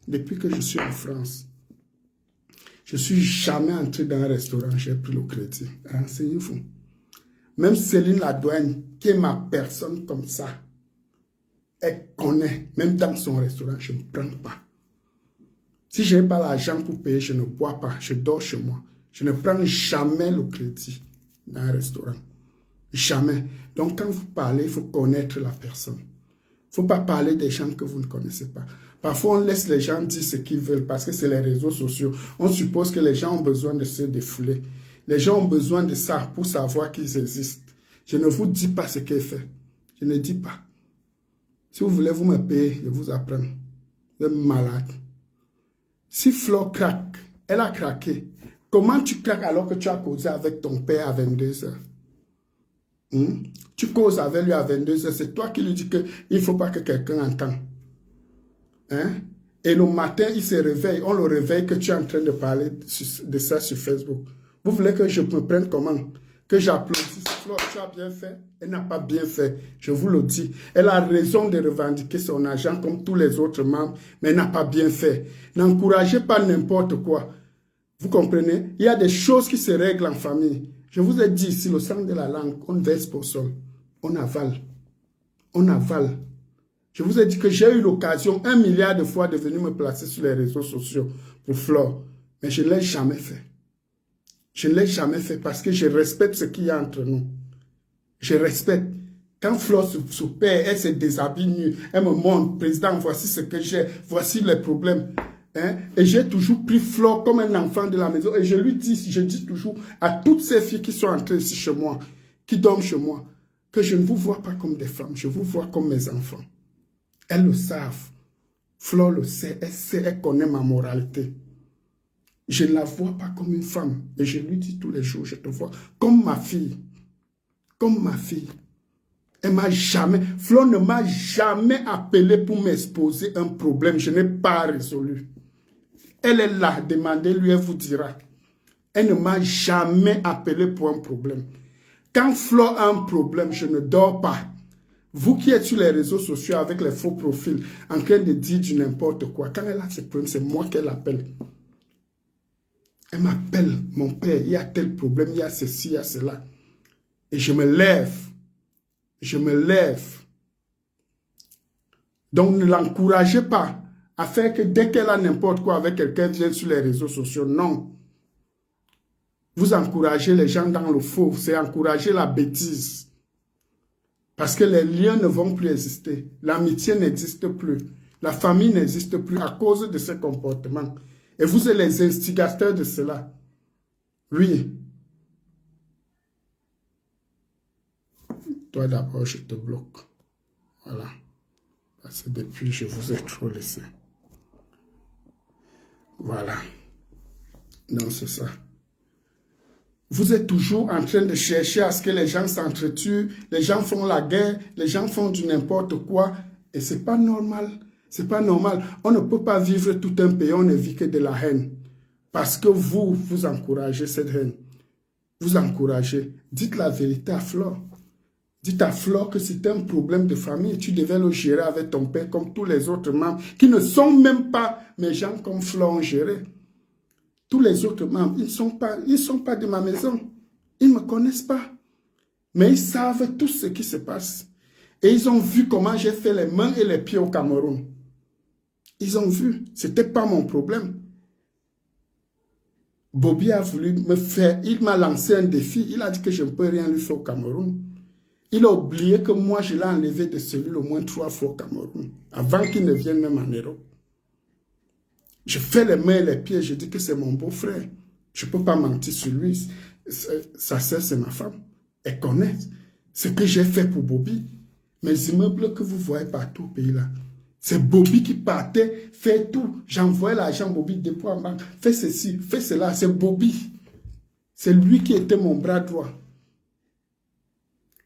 depuis que je suis en France, je ne suis jamais entré dans un restaurant, j'ai pris le crédit. Renseignez-vous. Même Céline Ladouane, qui est ma personne comme ça, elle connaît, même dans son restaurant, je ne me prends pas. Si je n'ai pas l'argent pour payer, je ne bois pas, je dors chez moi. Je ne prends jamais le crédit dans un restaurant. Jamais. Donc quand vous parlez, il faut connaître la personne. Il ne faut pas parler des gens que vous ne connaissez pas. Parfois, on laisse les gens dire ce qu'ils veulent parce que c'est les réseaux sociaux. On suppose que les gens ont besoin de se défouler. Les gens ont besoin de ça pour savoir qu'ils existent. Je ne vous dis pas ce qu'elle fait. Je ne dis pas. Si vous voulez, vous me payez, je vous apprends. Vous êtes malade. Si Flo craque, elle a craqué. Comment tu craques alors que tu as causé avec ton père à 22 heures? Tu causes avec lui à 22 heures. C'est toi qui lui dis qu'il ne faut pas que quelqu'un entende. Et le matin, il se réveille. On le réveille que tu es en train de parler de ça sur Facebook. Vous voulez que je me prenne comment? Que j'applaudisse. Flo, tu as bien fait. Elle n'a pas bien fait. Je vous le dis. Elle a raison de revendiquer son argent comme tous les autres membres, mais elle n'a pas bien fait. N'encouragez pas n'importe quoi. Vous comprenez? Il y a des choses qui se règlent en famille. Je vous ai dit, si le sang de la langue, on verse pour sol. On avale. On avale. Je vous ai dit que j'ai eu l'occasion 1 milliard de fois de venir me placer sur les réseaux sociaux pour Flore. Mais je ne l'ai jamais fait. Je ne l'ai jamais fait parce que je respecte ce qu'il y a entre nous. Je respecte. Quand Flore se perd, elle se déshabille nue. Elle me montre, président, voici ce que j'ai. Voici les problèmes. Et j'ai toujours pris Flore comme un enfant de la maison. Et je lui dis, je dis toujours à toutes ces filles qui sont entrées ici chez moi, qui dorment chez moi, que je ne vous vois pas comme des femmes. Je vous vois comme mes enfants. Elles le savent. Flore le sait. Elle sait, elle connaît ma moralité. Je ne la vois pas comme une femme. Et je lui dis tous les jours, je te vois comme ma fille. Comme ma fille. Elle m'a jamais... Flore ne m'a jamais appelé pour m'exposer un problème. Je n'ai pas résolu. Elle est là. Demandez-lui, elle vous dira. Elle ne m'a jamais appelé pour un problème. Quand Flore a un problème, je ne dors pas. Vous qui êtes sur les réseaux sociaux avec les faux profils, en train de dire du n'importe quoi, quand elle a ce problème, c'est moi qu'elle appelle. Elle m'appelle, mon père, il y a tel problème, il y a ceci, il y a cela. Et je me lève. Je me lève. Donc ne l'encouragez pas à faire que dès qu'elle a n'importe quoi avec quelqu'un, elle vienne sur les réseaux sociaux. Non. Vous encouragez les gens dans le faux, c'est encourager la bêtise. Parce que les liens ne vont plus exister. L'amitié n'existe plus. La famille n'existe plus à cause de ce comportement. Et vous êtes les instigateurs de cela. Oui. Toi d'abord, je te bloque. Voilà. Parce que depuis, je vous ai trop laissé. Voilà. Non, c'est ça. Vous êtes toujours en train de chercher à ce que les gens s'entretuent, les gens font la guerre, les gens font du n'importe quoi. Et c'est pas normal. C'est pas normal. On ne peut pas vivre tout un pays, on ne vit que de la haine. Parce que vous encouragez cette haine. Vous encouragez. Dites la vérité à Flore. Dites à Flore que c'est un problème de famille. Tu devais le gérer avec ton père comme tous les autres membres qui ne sont même pas mes gens comme Flore ont géré. Tous les autres membres, ils ne sont pas de ma maison. Ils ne me connaissent pas. Mais ils savent tout ce qui se passe. Et ils ont vu comment j'ai fait les mains et les pieds au Cameroun. Ils ont vu. Ce n'était pas mon problème. Bobby a voulu me faire... Il m'a lancé un défi. Il a dit que je ne peux rien lui faire au Cameroun. Il a oublié que moi, je l'ai enlevé de cellules au moins 3 fois au Cameroun, avant qu'il ne vienne même en Europe. Je fais les mains et les pieds, je dis que c'est mon beau-frère. Je ne peux pas mentir sur lui. Sa sœur, c'est ma femme. Elle connaît ce que j'ai fait pour Bobby. Mes immeubles que vous voyez partout au pays là, c'est Bobby qui partait, fait tout. J'envoyais l'argent, Bobby dépôt en banque. Fais ceci, fais cela, c'est Bobby. C'est lui qui était mon bras droit.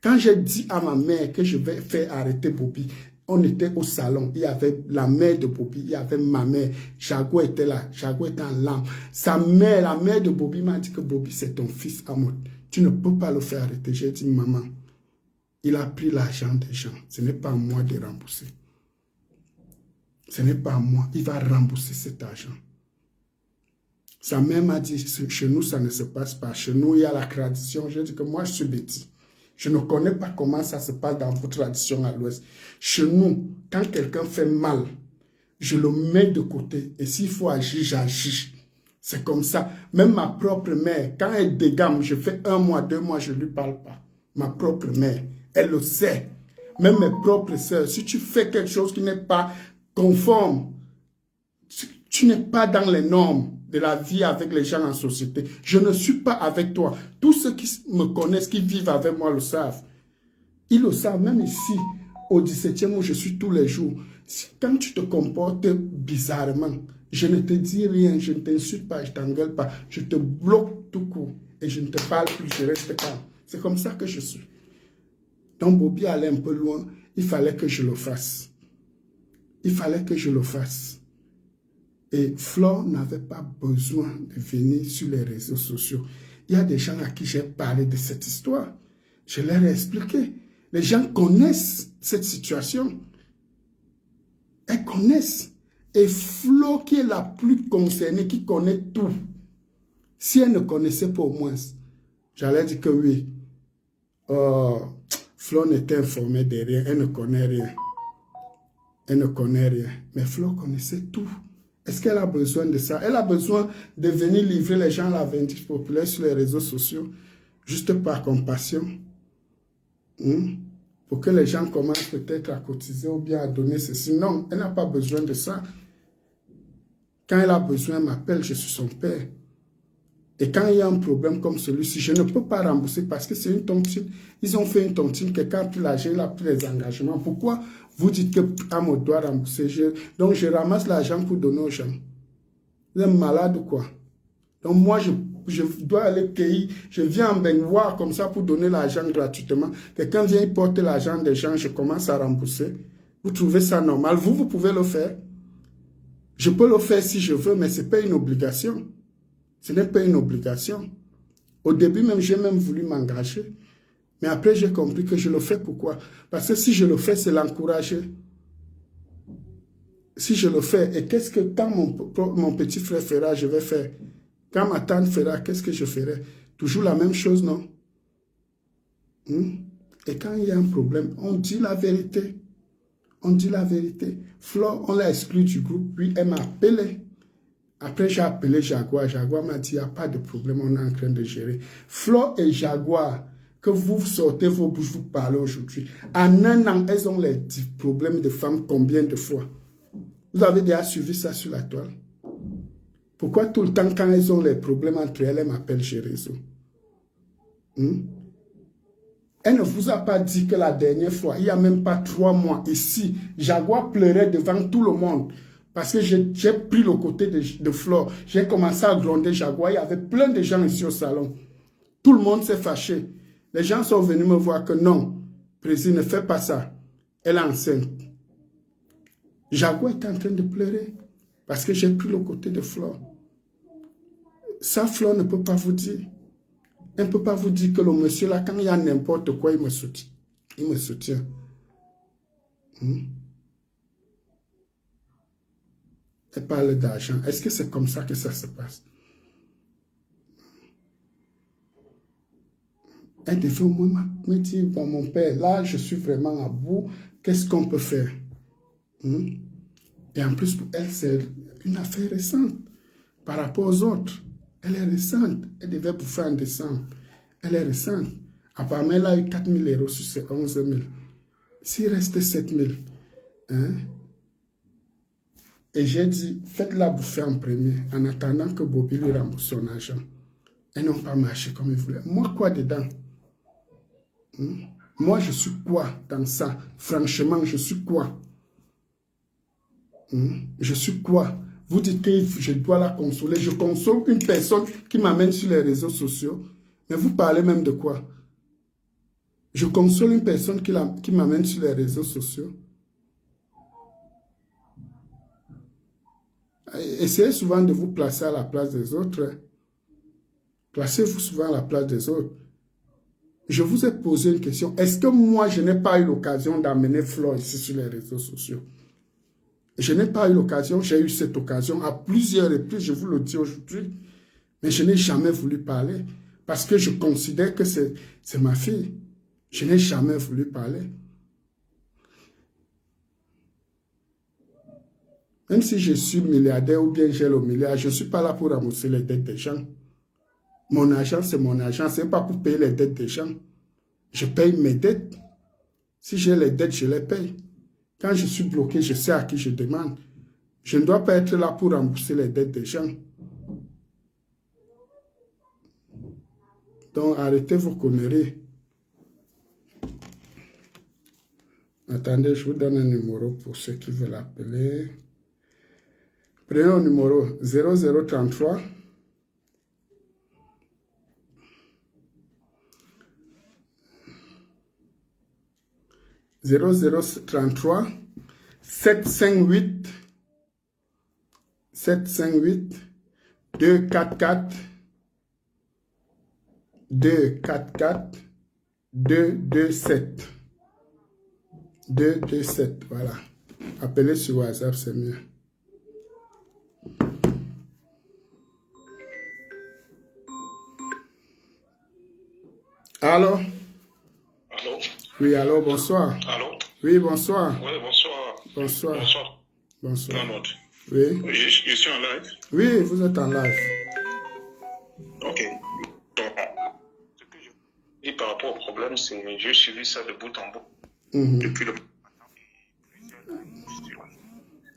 Quand j'ai dit à ma mère que je vais faire arrêter Bobby, on était au salon, il y avait la mère de Bobby, il y avait ma mère, Jago était là, Jago était en larmes. Sa mère, la mère de Bobby m'a dit que Bobby c'est ton fils Amod. Tu ne peux pas le faire arrêter. J'ai dit maman, il a pris l'argent des gens, ce n'est pas à moi de rembourser. Ce n'est pas à moi, il va rembourser cet argent. Sa mère m'a dit, chez nous ça ne se passe pas, chez nous il y a la tradition. J'ai dit que moi je suis bêtise. Je ne connais pas comment ça se passe dans vos traditions à l'Ouest. Chez nous, quand quelqu'un fait mal, je le mets de côté. Et s'il faut agir, j'agis. C'est comme ça. Même ma propre mère, quand elle dégamme, je fais 1 mois, 2 mois, je ne lui parle pas. Ma propre mère, elle le sait. Même mes propres sœurs, si tu fais quelque chose qui n'est pas conforme, tu n'es pas dans les normes de la vie avec les gens en société. Je ne suis pas avec toi. Tous ceux qui me connaissent, qui vivent avec moi le savent. Ils le savent, même ici, au 17e où je suis tous les jours. Quand tu te comportes bizarrement, je ne te dis rien, je ne t'insulte pas, je ne t'engueule pas, je te bloque tout court et je ne te parle plus, je reste calme. C'est comme ça que je suis. Donc Bobby allait un peu loin, il fallait que je le fasse. Il fallait que je le fasse. Et Flore n'avait pas besoin de venir sur les réseaux sociaux. Il y a des gens à qui j'ai parlé de cette histoire. Je leur ai expliqué. Les gens connaissent cette situation. Elles connaissent. Et Flore, qui est la plus concernée, qui connaît tout, si elle ne connaissait pas au moins, j'allais dire que oui. Flore n'était informée de rien. Elle ne connaît rien. Elle ne connaît rien. Mais Flore connaissait tout. Est-ce qu'elle a besoin de ça? Elle a besoin de venir livrer les gens à la vindicte populaire sur les réseaux sociaux, juste par compassion. Pour que les gens commencent peut-être à cotiser ou bien à donner ceci. Non, elle n'a pas besoin de ça. Quand elle a besoin, elle m'appelle, je suis son père. Et quand il y a un problème comme celui-ci, je ne peux pas rembourser parce que c'est une tontine. Ils ont fait une tontine, quelqu'un a pris l'argent, il a pris les engagements. Pourquoi vous dites que Amod doit rembourser? Donc je ramasse l'argent pour donner aux gens. Vous êtes malade ou quoi? Donc moi, je dois aller cueillir. Je viens en baignoire comme ça pour donner l'argent gratuitement. Quelqu'un vient porter l'argent des gens, je commence à rembourser. Vous trouvez ça normal? Vous pouvez le faire. Je peux le faire si je veux, mais ce n'est pas une obligation. Ce n'est pas une obligation. Au début, même, j'ai même voulu m'engager. Mais après, j'ai compris que je le fais. Pourquoi? Parce que si je le fais, c'est l'encourager. Si je le fais, et qu'est-ce que quand mon petit frère fera, je vais faire? Quand ma tante fera, qu'est-ce que je ferai? Toujours la même chose, non? Et quand il y a un problème, on dit la vérité. On dit la vérité. Flore, on l'a exclu du groupe, puis elle m'a appelé. Après, j'ai appelé Jaguar. Jaguar m'a dit, il n'y a pas de problème, on est en train de gérer. Flore et Jaguar, que vous sortez vos bouches, vous parlez aujourd'hui. En 1 an, elles ont les problèmes de femmes combien de fois? Vous avez déjà suivi ça sur la toile? Pourquoi tout le temps, quand elles ont les problèmes entre elles, elles m'appellent chez Réseau? Elle ne vous a pas dit que la dernière fois, il n'y a même pas 3 mois, ici, Jaguar pleurait devant tout le monde. Parce que j'ai pris le côté de Flore. J'ai commencé à gronder Jaguar. Il y avait plein de gens ici au salon. Tout le monde s'est fâché. Les gens sont venus me voir que non, Président, ne fais pas ça. Elle est enceinte. Jaguar est en train de pleurer. Parce que j'ai pris le côté de Flore. Ça, Flore ne peut pas vous dire. Elle ne peut pas vous dire que le monsieur là, quand il y a n'importe quoi, il me soutient. Il me soutient. Elle parle d'argent. Est-ce que c'est comme ça que ça se passe? Elle devait au moins me dire, bon, mon père, là, je suis vraiment à bout. Qu'est-ce qu'on peut faire? Et en plus, pour elle, c'est une affaire récente par rapport aux autres. Elle est récente. Elle devait bouffer en décembre. Elle est récente. Apparemment, elle a eu 4 000 euros sur ses 11 000. S'il reste 7 000, hein? Et j'ai dit, faites-la bouffer en premier, en attendant que Bobby lui rembourse son argent. Elles n'ont pas marché comme il voulait. Moi, quoi dedans? Moi, je suis quoi dans ça? Franchement, je suis quoi? Je suis quoi? Vous dites que je dois la consoler. Je console une personne qui m'amène sur les réseaux sociaux. Mais vous parlez même de quoi? Je console une personne qui m'amène sur les réseaux sociaux. Essayez souvent de vous placer à la place des autres. Placez-vous souvent à la place des autres. Je vous ai posé une question. Est-ce que moi, je n'ai pas eu l'occasion d'amener Flo ici sur les réseaux sociaux? Je n'ai pas eu l'occasion. J'ai eu cette occasion à plusieurs reprises, je vous le dis aujourd'hui. Mais je n'ai jamais voulu parler. Parce que je considère que c'est ma fille. Je n'ai jamais voulu parler. Même si je suis milliardaire ou bien j'ai le milliard, je ne suis pas là pour rembourser les dettes des gens. Mon argent, c'est mon argent. Ce n'est pas pour payer les dettes des gens. Je paye mes dettes. Si j'ai les dettes, je les paye. Quand je suis bloqué, je sais à qui je demande. Je ne dois pas être là pour rembourser les dettes des gens. Donc, arrêtez vos conneries. Attendez, je vous donne un numéro pour ceux qui veulent appeler. Prenez le numéro 0033 0033 758 244 227. 227, voilà. Appelez sur WhatsApp, c'est mieux. Allô? Allô? Oui, allô, bonsoir. Allô? Oui, bonsoir. Oui, bonsoir. Bonsoir. Bonsoir. Bonsoir. Mahmoud. Oui. Je suis en live. Oui, vous êtes en live. Ok. Donc, ce que je dis par rapport au problème, c'est que j'ai suivi ça de bout en bout. Depuis le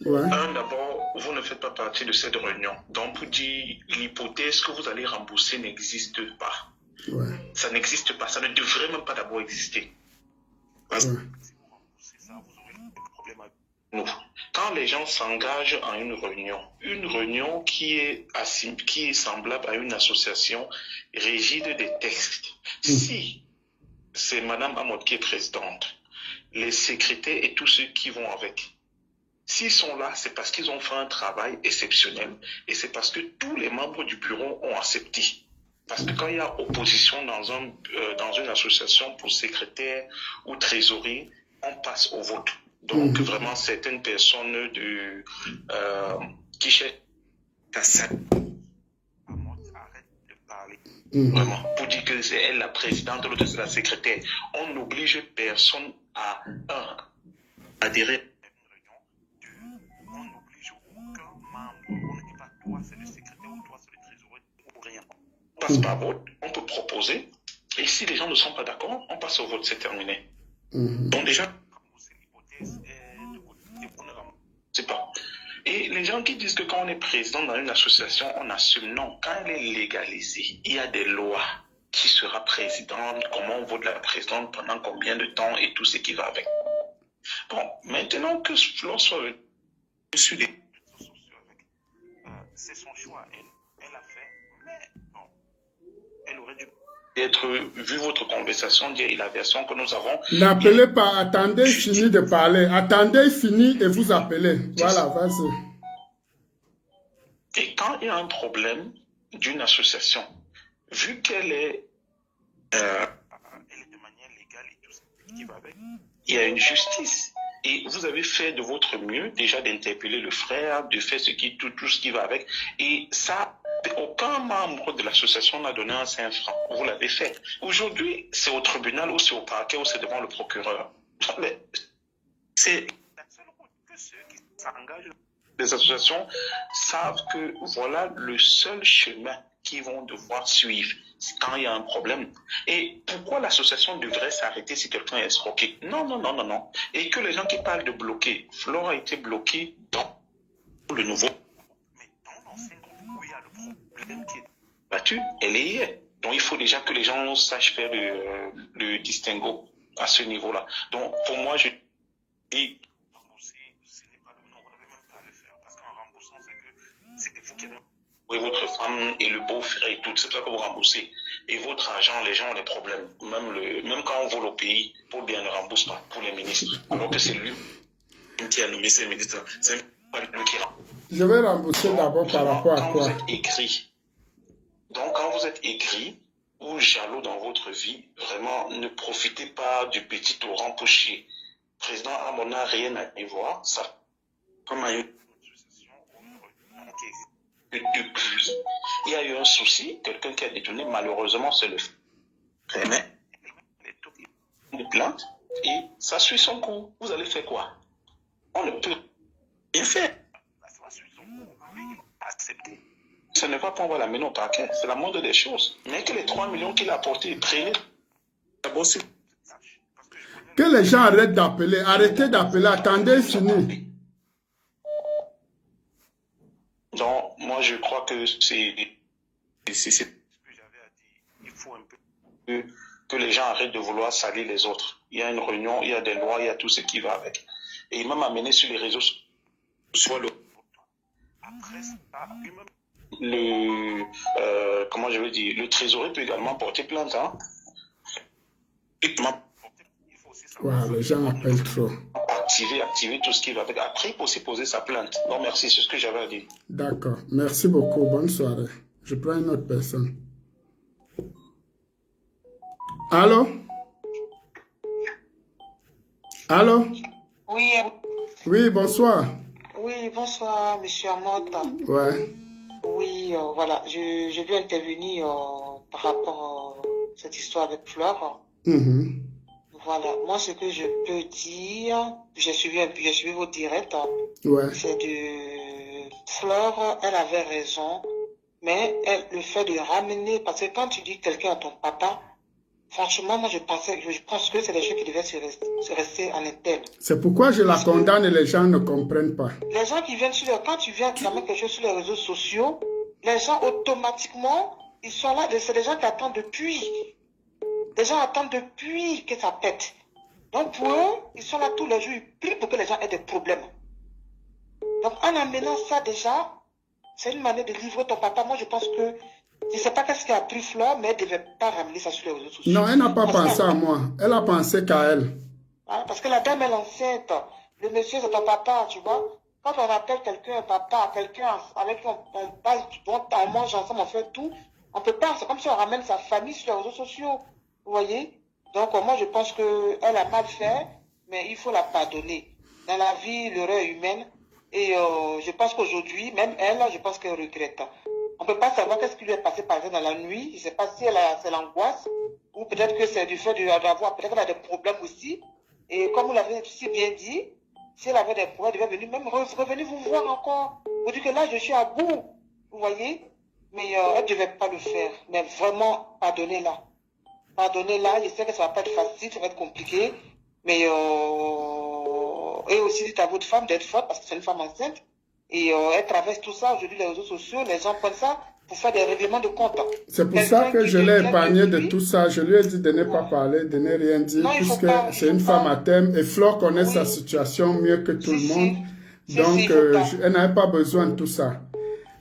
Ouais. D'abord, vous ne faites pas partie de cette réunion. Donc, pour dire l'hypothèse que vous allez rembourser n'existe pas. Ouais. Ça n'existe pas. Ça ne devrait même pas d'abord exister. Parce que si vous remboursez ça, vous aurez des problèmes avec nous. Quand les gens s'engagent en une réunion qui est semblable à une association rigide des textes, si c'est Madame Amod qui est présidente, les secrétaires et tous ceux qui vont avec, s'ils sont là, c'est parce qu'ils ont fait un travail exceptionnel et c'est parce que tous les membres du bureau ont accepté. Parce que quand il y a opposition dans une association pour secrétaire ou trésorerie, on passe au vote. Donc vraiment, certaines personnes qui cherchent à ça, arrête de parler. Vraiment, pour dire que c'est elle la présidente, l'autre c'est la secrétaire. On n'oblige personne à adhérer. On n'oblige aucun membre. On ne dit pas toi c'est le secrétaire ou toi c'est le trésorier ou rien. On passe par vote, on peut proposer. Et si les gens ne sont pas d'accord, on passe au vote, c'est terminé. Donc déjà, c'est l'hypothèse c'est pas. Et les gens qui disent que quand on est président dans une association, on assume. Non, quand elle est légalisée, il y a des lois. Qui sera présidente, comment on vote la présidente, pendant combien de temps et tout ce qui va avec. Bon, maintenant que Flo soit sur les réseaux sociaux avec, c'est son choix. Elle a fait, mais bon, elle aurait dû être, vu votre conversation, dire la version que nous avons. N'appelez pas, attendez, fini de parler. Attendez, fini et vous appelez. Voilà, vas-y. Et quand il y a un problème d'une association, vu qu'elle est de manière légale et tout ce qui va avec, il y a une justice. Et vous avez fait de votre mieux déjà d'interpeller le frère, de faire tout ce qui va avec. Et ça, aucun membre de l'association n'a donné un 5 francs. Vous l'avez fait. Aujourd'hui, c'est au tribunal ou c'est au parquet ou c'est devant le procureur. Mais c'est la seule route que ceux qui s'engagent. Les associations savent que voilà le seul chemin qu'ils vont devoir suivre. quand il y a un problème. Et pourquoi l'association devrait s'arrêter si quelqu'un est escroqué? Non, non, non, non, non. Et que les gens qui parlent de bloquer, Flore a été bloqué dans le nouveau. Mais dans l'ancien groupe où il y a le problème qui est battu, elle est hier. Donc il faut déjà que les gens sachent faire le distinguo à ce niveau-là. Donc pour moi, je dis rembourser, ce n'est pas le nom, on ne devait même pas le faire. Parce qu'en remboursant, c'est que vous qui avez votre femme et le beau-frère et tout, c'est ça que vous remboursez. Et votre argent, les gens ont des problèmes. Même quand on vole au pays, Paul Biya ne rembourse pas pour les ministres. Alors que c'est lui qui a nommé ces ministres. C'est pas lui qui rembourse. Je vais rembourser d'abord par rapport à quand quoi? vous êtes aigri, donc quand vous êtes aigri ou jaloux dans votre vie, vraiment ne profitez pas du petit torrent pour chier. Président Amon n'a rien à y voir. Ça, comme il y a eu une association qui existe depuis, il y a eu un souci, quelqu'un qui a détourné, malheureusement, c'est le fait. Mais une plainte et ça suit son cours. Vous allez faire quoi? On ne peut rien faire. Ça suit son cours. Accepter. Ce n'est pas pour avoir la mine au parquet, c'est la moindre des choses. Mais que les 3 millions qu'il a apportés, prenez. D'abord, c'est Que les gens arrêtent d'appeler, arrêtez d'appeler, attendez, fini. Donc, moi, je crois que c'est ce que j'avais à dire. Il faut un peu que les gens arrêtent de vouloir salir les autres. Il y a une réunion, il y a des lois, il y a tout ce qui va avec. Et il m'a amené sur les réseaux sociaux. Après ça, comment je veux dire, le trésorier peut également porter plainte. Hein? Ouais, les gens appellent trop. Activer tout ce qui va avec. Après, il peut aussi poser sa plainte. Non, merci, c'est ce que j'avais à dire. D'accord. Merci beaucoup. Bonne soirée. Je prends une autre personne. Allô? Allô? Oui, Oui, bonsoir. oui, bonsoir, monsieur Amot. Ouais. Oui, voilà, je veux intervenir par rapport à cette histoire avec Fleur. Mhm. Voilà, moi, ce que je peux dire, j'ai suivi vos directs, Ouais. c'est de Fleur, elle avait raison, mais le fait de ramener, parce que quand tu dis quelqu'un à ton papa, franchement, moi, je pense que c'est des choses qui devaient se rester en interne. C'est pourquoi je la condamne et les gens ne comprennent pas. Les gens qui viennent quand tu viens mettre quelque chose sur les réseaux sociaux, les gens automatiquement, ils sont là, c'est des gens qui attendent depuis. Les gens attendent depuis que ça pète. Donc pour eux, ils sont là tous les jours, ils prient pour que les gens aient des problèmes. Donc en amenant ça déjà, c'est une manière de livrer ton papa. Moi je pense que, je ne sais pas qu'est-ce qui a pris Fleur, mais elle ne devait pas ramener ça sur les réseaux sociaux. Non, elle n'a pas pensé à moi. Elle a pensé qu'à elle. Hein, parce que la dame est enceinte. Le monsieur, c'est ton papa, tu vois. Quand on appelle quelqu'un un papa, quelqu'un avec qui on parle, on mange ensemble, on fait tout, on peut pas. C'est comme si on ramène sa famille sur les réseaux sociaux. Vous voyez? Donc, moi, je pense qu'elle a mal fait, mais il faut la pardonner. Dans la vie, l'erreur est humaine. Et je pense qu'aujourd'hui, même elle, je pense qu'elle regrette. On ne peut pas savoir qu'est-ce qui lui est passé par exemple dans la nuit. Je ne sais pas si c'est l'angoisse, ou peut-être que c'est du fait d'avoir, peut-être qu'elle a des problèmes aussi. Et comme vous l'avez si bien dit, si elle avait des problèmes, elle devait venir même revenir vous voir encore. Vous dites que là, je suis à bout. Vous voyez? Mais elle ne devait pas le faire. Mais vraiment, pardonnez-la. Pardonnez-la. Je sais que ça ne va pas être facile, ça va être compliqué. Mais et aussi dites à votre femme d'être forte parce que c'est une femme enceinte. Et elle traverse tout ça. Aujourd'hui, les réseaux sociaux, les gens prennent ça pour faire des règlements de compte. C'est pour ça que je l'ai épargné de tout ça. Je lui ai dit de ne pas parler, de ne rien dire, Non, puisque c'est une femme à thème et Flore connaît sa situation mieux que tout le monde. Donc, elle n'avait pas besoin de tout ça.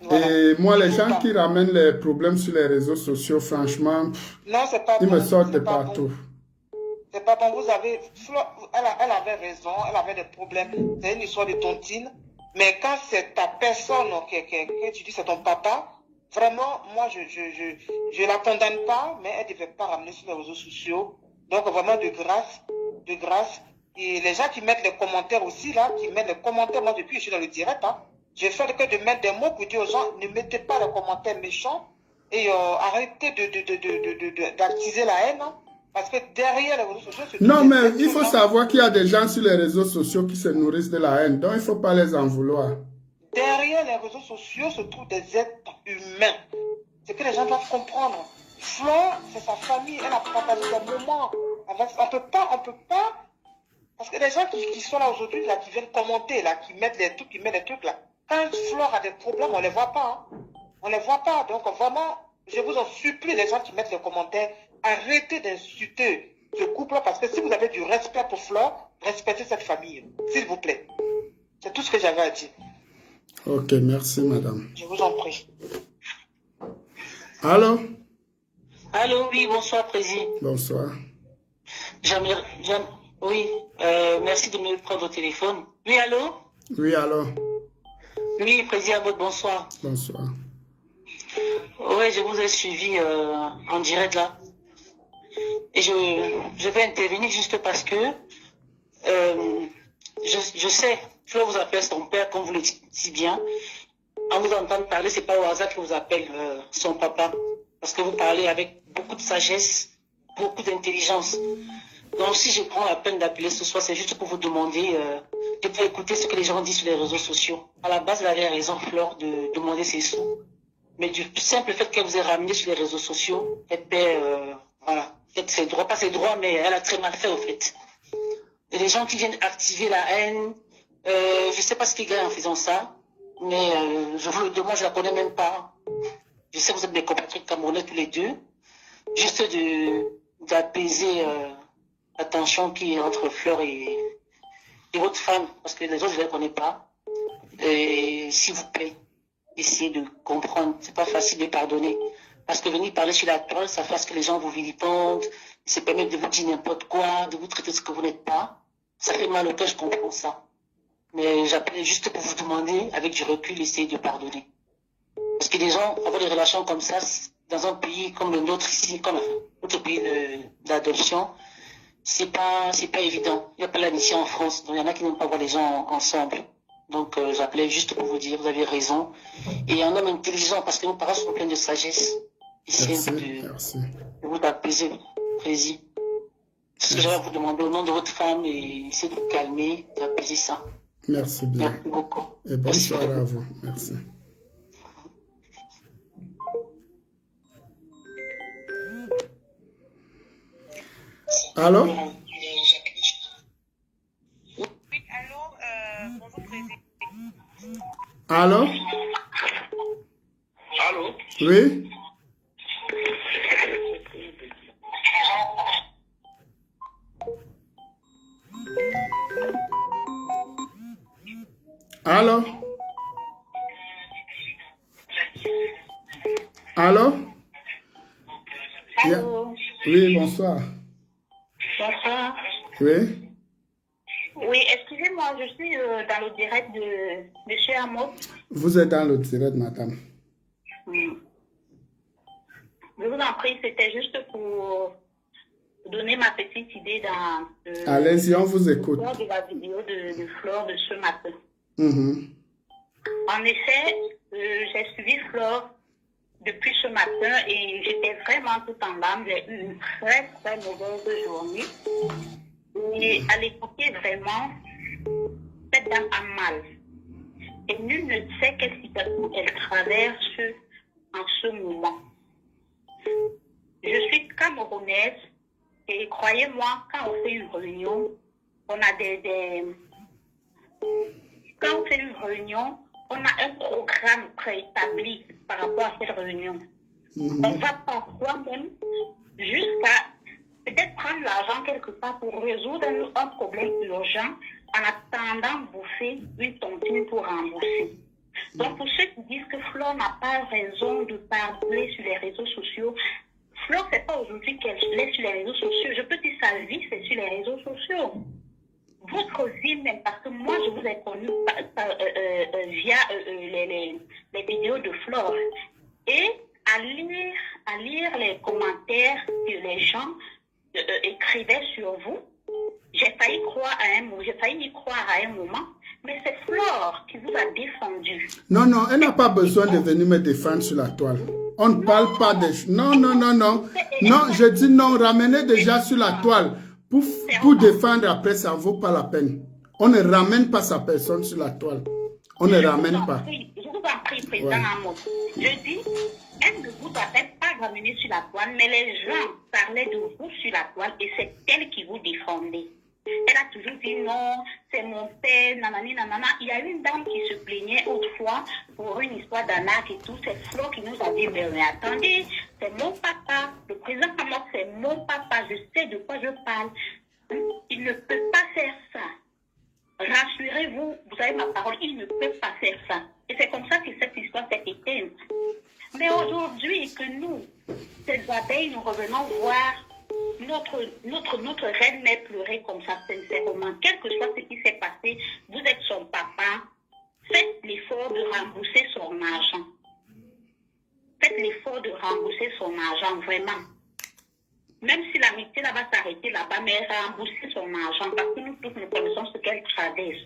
Voilà. Et moi, les gens qui ramènent les problèmes sur les réseaux sociaux, franchement, ils me sortent de partout. C'est pas bon. Vous avez, elle avait raison, elle avait des problèmes. C'est une histoire de tontine. Mais quand c'est ta personne que tu dis c'est ton papa, vraiment, moi, je la condamne pas, mais elle ne devait pas ramener sur les réseaux sociaux. Donc, vraiment, de grâce. Et les gens qui mettent les commentaires aussi, là, qui mettent les commentaires, moi, depuis que je suis dans le direct, hein, j'ai fait que de mettre des mots pour dire aux gens, ne mettez pas les commentaires méchants et arrêtez d'attiser la haine, hein, parce que derrière les réseaux sociaux... Non, mais il faut savoir qu'il y a des gens sur les réseaux sociaux qui se nourrissent de la haine, donc il ne faut pas les en vouloir. Derrière les réseaux sociaux se trouvent des êtres humains. C'est que les gens doivent comprendre. Fleur, c'est sa famille, elle a partagé des moments. On peut pas. Parce que les gens qui sont là aujourd'hui, là, qui viennent commenter, là, qui mettent des trucs, là. Quand Fleur a des problèmes, on les voit pas. Hein. On les voit pas. Donc vraiment, je vous en supplie, les gens qui mettent les commentaires, arrêtez d'insulter ce couple, parce que si vous avez du respect pour Fleur, respectez cette famille, s'il vous plaît. C'est tout ce que j'avais à dire. Ok, merci madame. Je vous en prie. Allô? Allô, oui, bonsoir, Président. Bonsoir. Oui, merci de me prendre au téléphone. Oui, allô? Oui, allô? Oui, Président, bonsoir. Bonsoir. Oui, je vous ai suivi en direct là. Et je vais intervenir juste parce que je sais, Flo vous appelle son père, comme vous le dites si bien. En vous entendant parler, c'est pas au hasard que vous appelle son papa. Parce que vous parlez avec beaucoup de sagesse, beaucoup d'intelligence. Donc si je prends la peine d'appeler ce soir, c'est juste pour vous demander de pas écouter ce que les gens disent sur les réseaux sociaux. À la base, elle avait raison, Fleur, de demander ses sous. Mais du simple fait qu'elle vous ait ramené sur les réseaux sociaux, elle paie, voilà, peut-être ses droits, pas ses droits, mais elle a très mal fait au fait. Et les gens qui viennent activer la haine, je sais pas ce qu'ils gagnent en faisant ça, mais je vous le demande, je la connais même pas. Je sais que vous êtes des compatriotes camerounais tous les deux. Juste d'apaiser la tension qui est entre Fleur et votre femme, parce que les autres, je ne les connais pas. Et s'il vous plaît, essayez de comprendre. C'est pas facile de pardonner. Parce que venir parler sur la toile, ça fait que les gens vous vilipendent, se permettent de vous dire n'importe quoi, de vous traiter ce que vous n'êtes pas. Ça fait mal au cœur, je comprends ça. Mais j'appelais juste pour vous demander, avec du recul, essayez de pardonner. Parce que les gens avoir des relations comme ça, dans un pays comme le nôtre ici, comme notre pays d'adoption, c'est pas évident. Il n'y a pas l'amitié en France, donc il y en a qui n'aiment pas voir les gens ensemble. Donc j'appelais juste pour vous dire, vous avez raison. Et un homme intelligent, parce que vos parents sont pleins de sagesse. Essayez de vous apaiser, Président. C'est ce que j'avais à vous demander au nom de votre femme, et essayez de vous calmer, d'apaiser ça. Merci bien. Merci beaucoup. Et bonne soirée à vous. Merci. Allô? Oui, allô, bonjour président. Allô? Allô? Oui? Allô? Allô? Allô. Oui, bonsoir. Bonsoir. Oui? Oui, excusez-moi, je suis dans le direct de chez Amos. Vous êtes dans le direct, madame. Oui. Je vous en prie, c'était juste pour donner ma petite idée dans Allez-y, on vous écoute. de la vidéo de Flore de ce matin. En effet, j'ai suivi Flore depuis ce matin et j'étais vraiment tout en larmes. J'ai eu une très très mauvaise journée. Et à l'écouter vraiment, cette dame a mal. Et nul ne sait quelle situation elle traverse en ce moment. Je suis camerounaise et croyez-moi, quand on fait une réunion, on a quand on fait une réunion, on a un programme préétabli par rapport à cette réunion. On va parfois même jusqu'à peut-être prendre l'argent quelque part pour résoudre un problème urgent en attendant bouffer une tontine pour rembourser. Donc pour ceux qui disent que Flore n'a pas raison de parler sur les réseaux sociaux, Flore, c'est pas aujourd'hui qu'elle est sur les réseaux sociaux. Je peux dire sa vie, c'est sur les réseaux sociaux. Votre vie même, parce que moi je vous ai connu via les vidéos de Flore. Et à lire les commentaires que les gens écrivaient sur vous, j'ai failli y croire à un moment, mais c'est Flore qui vous a défendu. Non, non, elle n'a pas besoin de venir me défendre sur la toile. On ne parle pas de... Non, non, non, non. Non, je dis non, ramenez déjà sur la toile. Pour défendre après, ça ne vaut pas la peine. On ne ramène pas sa personne sur la toile. On ne ramène pas. Je vous en prie, président Amos. Je dis, elle ne vous appelle pas ramené sur la toile, mais les gens parlaient de vous sur la toile et c'est elle qui vous défendait. Elle a toujours dit non, c'est mon père, nanani, nanana. Il y a une dame qui se plaignait autrefois pour une histoire d'arnaque et tout. C'est Flo qui nous a dit, mais attendez, c'est mon papa. Le président Hamad, c'est mon papa. Je sais de quoi je parle. Il ne peut pas faire ça. Rassurez-vous, vous avez ma parole, il ne peut pas faire ça. Et c'est comme ça que cette histoire s'est éteinte. Mais aujourd'hui, que nous, ces abeilles, nous revenons voir notre reine mère pleurer comme ça, sincèrement. Quel que soit ce qui s'est passé, vous êtes son papa. Faites l'effort de rembourser son argent. Faites l'effort de rembourser son argent, vraiment. Même si l'amitié là va s'arrêter là-bas, mais rembourser son argent, parce que nous tous nous connaissons ce qu'elle traverse.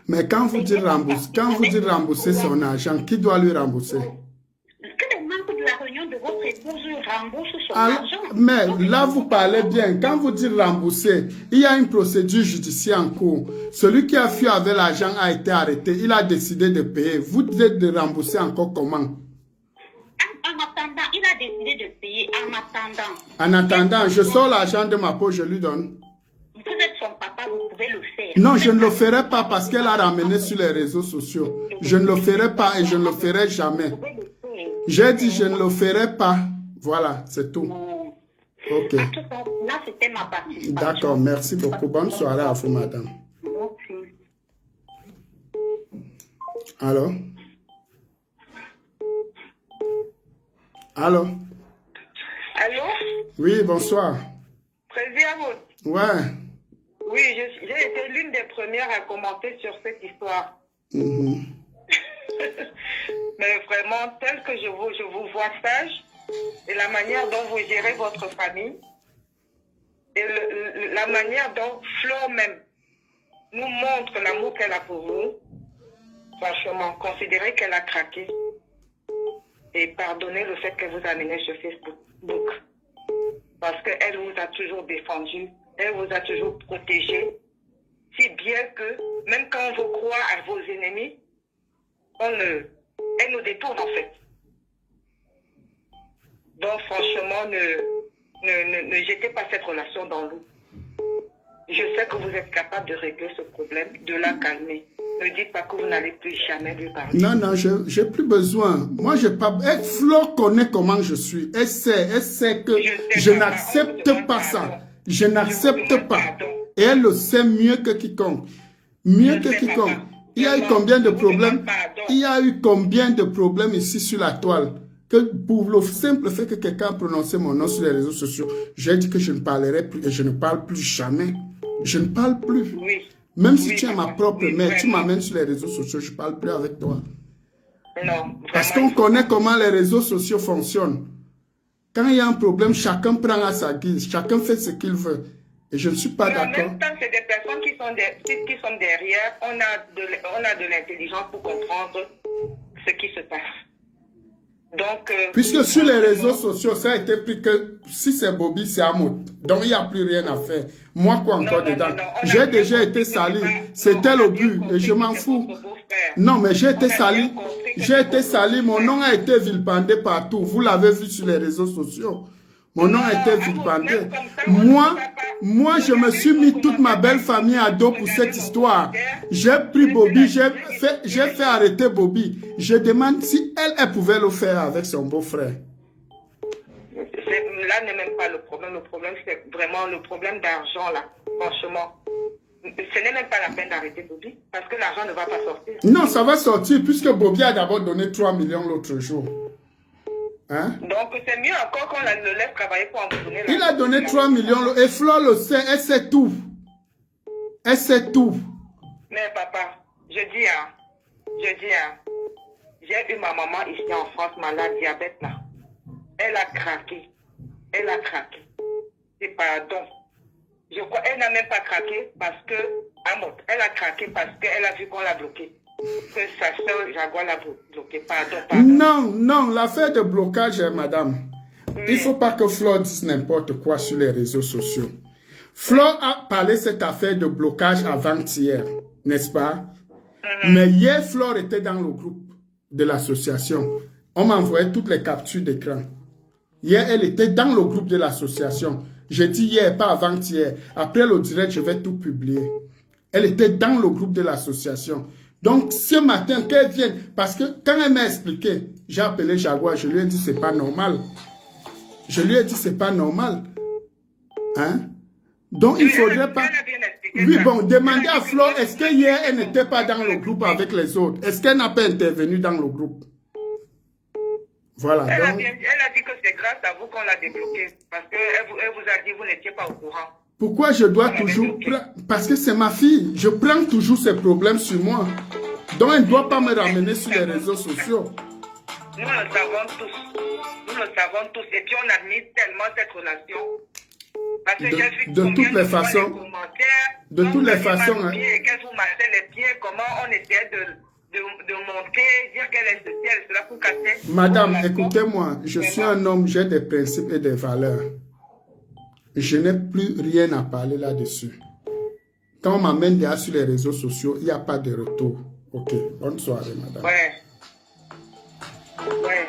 Mais quand vous dites rembourser son argent, qui doit lui rembourser? Que les membres de la réunion de votre épouse remboursent son argent. Mais là, vous parlez bien. Quand vous dites rembourser, il y a une procédure judiciaire en cours. Celui qui a fui avec l'argent a été arrêté. Il a décidé de payer. Vous dites de rembourser encore comment? En attendant, il a décidé de payer en attendant. En attendant, je sors l'argent de ma poche, je lui donne. Vous êtes son papa, vous pouvez le faire. Non, je ne le ferai pas parce qu'elle a ramené sur les réseaux sociaux. Je ne le ferai pas et je ne le ferai jamais. J'ai dit je ne le ferai pas. Voilà, c'est tout. Ok. En tout cas, là, c'était ma participation. D'accord, merci beaucoup. Bonne soirée à vous, madame. Merci. Allô? Allô? Allô? Oui, bonsoir. Président, Ouais. oui, j'ai été l'une des premières à commenter sur cette histoire. Mais vraiment, tel que je vous vois sage, et la manière dont vous gérez votre famille, et la manière dont Flore même nous montre l'amour qu'elle a pour vous, franchement, considérez qu'elle a craqué. Et pardonnez le fait qu'elle vous a amené sur Facebook. Parce qu'elle vous a toujours défendu, elle vous a toujours protégé, si bien que même quand on vous croit à vos ennemis, elle nous détourne en fait. Donc franchement, ne jetez pas cette relation dans l'eau. Je sais que vous êtes capable de régler ce problème, de la calmer. Ne dites pas que vous n'allez plus jamais lui parler. Non, non, j'ai plus besoin. Moi, j'ai pas... Flo connaît comment je suis. Elle sait que je n'accepte pas ça. Je n'accepte pas. Et elle le sait mieux que quiconque. Mieux que quiconque. Il y a eu combien de problèmes? Il y a eu combien de problèmes ici sur la toile? Que pour le simple fait que quelqu'un a prononcé mon nom sur les réseaux sociaux, j'ai dit que je ne parlerai plus et je ne parle plus jamais. Je ne parle plus. Oui. Même si tu es ma propre mère, tu m'amènes sur les réseaux sociaux, je ne parle plus avec toi. Non. Parce qu'on connaît comment les réseaux sociaux fonctionnent. Quand il y a un problème, chacun prend à sa guise, chacun fait ce qu'il veut. Et je ne suis pas d'accord. En même temps, c'est des personnes qui sont derrière. On a de l'intelligence pour comprendre ce qui se passe. Donc, puisque sur les réseaux sociaux, ça a été pris que si c'est Bobby, c'est Amout. Donc, il n'y a plus rien à faire. Moi, quoi encore dedans? J'ai déjà été sali. C'était le but et je m'en fous. Non, mais j'ai été sali. J'ai été sali. Mon nom a été vilipendé partout. Vous l'avez vu sur les réseaux sociaux. Mon nom a été vilipendé. Moi, je me suis mis toute ma belle famille à dos pour cette histoire. J'ai pris Bobby, j'ai fait arrêter Bobby. Je demande si elle pouvait le faire avec son beau-frère. Là n'est même pas le problème. Le problème, c'est vraiment le problème d'argent, là. Franchement. Ce n'est même pas la peine d'arrêter Bobby, parce que l'argent ne va pas sortir. Non, ça va sortir, puisque Bobby a d'abord donné 3 millions l'autre jour. Hein? Donc, c'est mieux encore qu'on le laisse travailler pour en donner l'argent. Il a donné 3 millions, et Flo le sait, elle sait tout. Elle sait tout. Mais papa, j'ai eu ma maman ici en France, malade, diabète, là. Elle a craqué. Elle a craqué. C'est pardon. Je crois qu'elle n'a même pas craqué parce que, elle a craqué parce qu'elle a vu qu'on l'a bloqué. Que sa soeur Jaguar l'a bloqué. Pardon. Non, l'affaire de blocage, madame. Il ne faut pas que Flo dise n'importe quoi sur les réseaux sociaux. Flo a parlé de cette affaire de blocage avant-hier, n'est-ce pas? Mais hier, Flo était dans le groupe de l'association. On m'a envoyé toutes les captures d'écran. Hier, elle était dans le groupe de l'association. J'ai dit hier, pas avant-hier. Après le direct, je vais tout publier. Elle était dans le groupe de l'association. Donc, ce matin, qu'elle vienne, parce que quand elle m'a expliqué, j'ai appelé Jaguar, je lui ai dit, c'est pas normal. Je lui ai dit, c'est pas normal. Hein? Donc, il faudrait pas... Oui, bon, demandez à Flo, est-ce que hier, elle n'était pas dans le groupe avec les autres? Est-ce qu'elle n'a pas intervenu dans le groupe? Voilà. Elle a Donc, dit que c'est grâce à vous qu'on l'a débloqué. Parce qu'elle vous a dit que vous n'étiez pas au courant. pourquoi je dois toujours... Parce que c'est ma fille. Je prends toujours ses problèmes sur moi. Donc, elle ne doit pas me ramener sur les réseaux sociaux. Nous le savons tous. Nous le savons tous. Et puis, on admire tellement cette relation. Parce que j'ai vu De toutes les façons. De toutes les façons. Hein. Qu'elle vous marchait les pieds, comment on essayait de monter, dire qu'elle est ceci, elle est cela pour casser. Madame, écoutez-moi, je suis un homme, j'ai des principes et des valeurs. Je n'ai plus rien à parler là-dessus. Quand on m'amène derrière sur les réseaux sociaux, il n'y a pas de retour. Ok, bonne soirée, madame. Ouais. Ouais.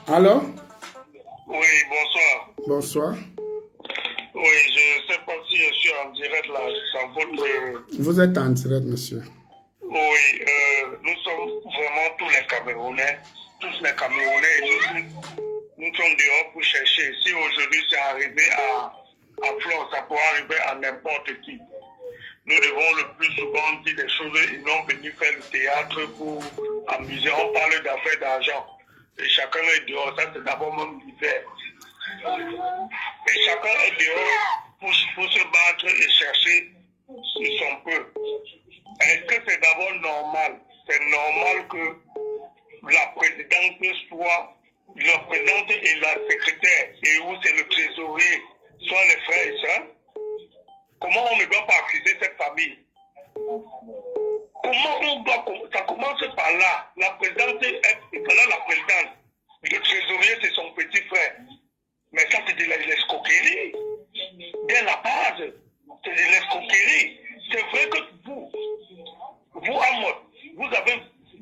Alors? Oui, bonsoir. Bonsoir. Oui, je ne sais pas si je suis en direct là, dans votre... Vous êtes en direct, monsieur. Oui, nous sommes vraiment tous les Camerounais, et nous sommes dehors pour chercher. Si aujourd'hui c'est arrivé à Flore, ça pourrait arriver à n'importe qui. Nous devons le plus souvent dire des choses, ils n'ont venu faire le théâtre pour amuser. On parle d'affaires d'argent. Et chacun est dehors, ça c'est d'abord même l'hiver. Et chacun est dehors pour se battre et chercher son peu. Est-ce que c'est d'abord normal? C'est normal que la présidente soit, la présidente et la secrétaire, et où c'est le trésorier, soit les frères et sœurs? Comment on ne doit pas accuser cette famille? Comment on doit... Ça commence par là. La présidente est voilà la présidente. Le trésorier, c'est son petit frère. Mais ça, c'est de l'escroquerie. Dès la base, c'est de l'escroquerie. C'est vrai que vous, Ahmed, vous avez,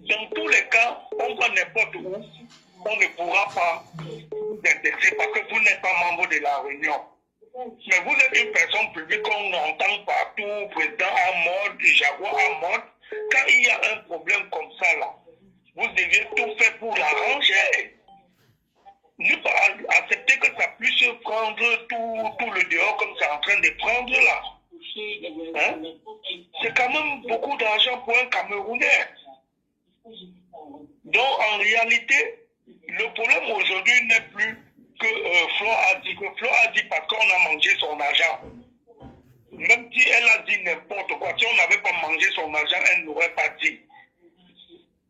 dans tous les cas, on va n'importe où, on ne pourra pas s'intégrer parce que vous n'êtes pas membre de la réunion. Mais vous êtes une personne publique qu'on entend partout, président Ahmed, Jaguar Ahmed. Quand il y a un problème comme ça, là, vous devez tout faire pour l'arranger. Ne pas accepter que ça puisse prendre tout le dehors comme c'est en train de prendre là. Hein? C'est quand même beaucoup d'argent pour un Camerounais. Donc en réalité, le problème aujourd'hui n'est plus que Flore a dit parce qu'on a mangé son argent. Même si elle a dit n'importe quoi, si on n'avait pas mangé son argent, elle n'aurait pas dit.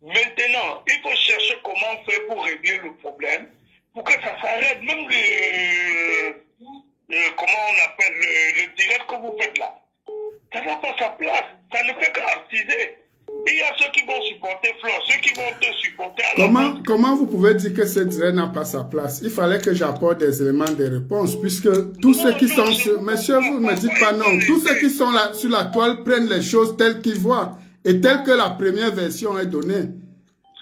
Maintenant, il faut chercher comment faire pour régler le problème, pour que ça s'arrête. Même comment on appelle, le direct que vous faites là, ça n'a pas sa place. Ça ne fait qu'artiser. Il y a ceux qui vont supporter Flore, ceux qui vont te supporter à Comment vous pouvez dire que ce direct n'a pas sa place? Il fallait que j'apporte des éléments de réponse, puisque tous ceux qui sont sur... Monsieur, vous ne me dites pas non. Tous ceux qui sont là, sur la toile prennent les choses telles qu'ils voient et telles que la première version est donnée.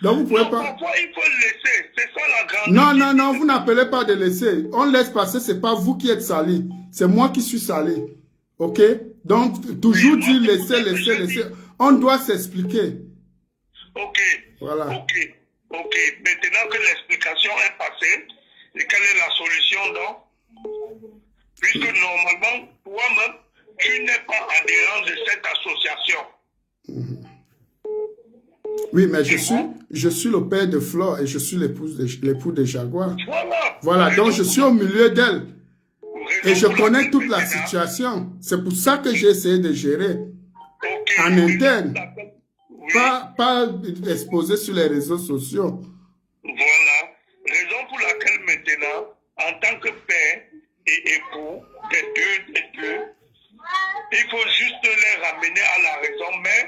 Donc vous pouvez pas... Parfois, il faut le laisser. C'est ça la grande... Non, vous n'appelez pas de laisser. On laisse passer, c'est pas vous qui êtes sali. C'est moi qui suis sali. Ok? Donc, toujours dire laisser. On doit s'expliquer. Ok. Voilà. Ok. Maintenant que l'explication est passée, et quelle est la solution donc? Puisque normalement, toi-même, tu n'es pas adhérent de cette association. Oui, mais je suis le père de Flore et je suis l'époux de Jaguar. Voilà, donc je suis au milieu d'elle. Et je connais toute la situation. C'est pour ça que j'ai essayé de gérer en interne. Pas exposé sur les réseaux sociaux. Voilà. Raison pour laquelle maintenant, en tant que père et époux des deux, il faut juste les ramener à la raison. Mais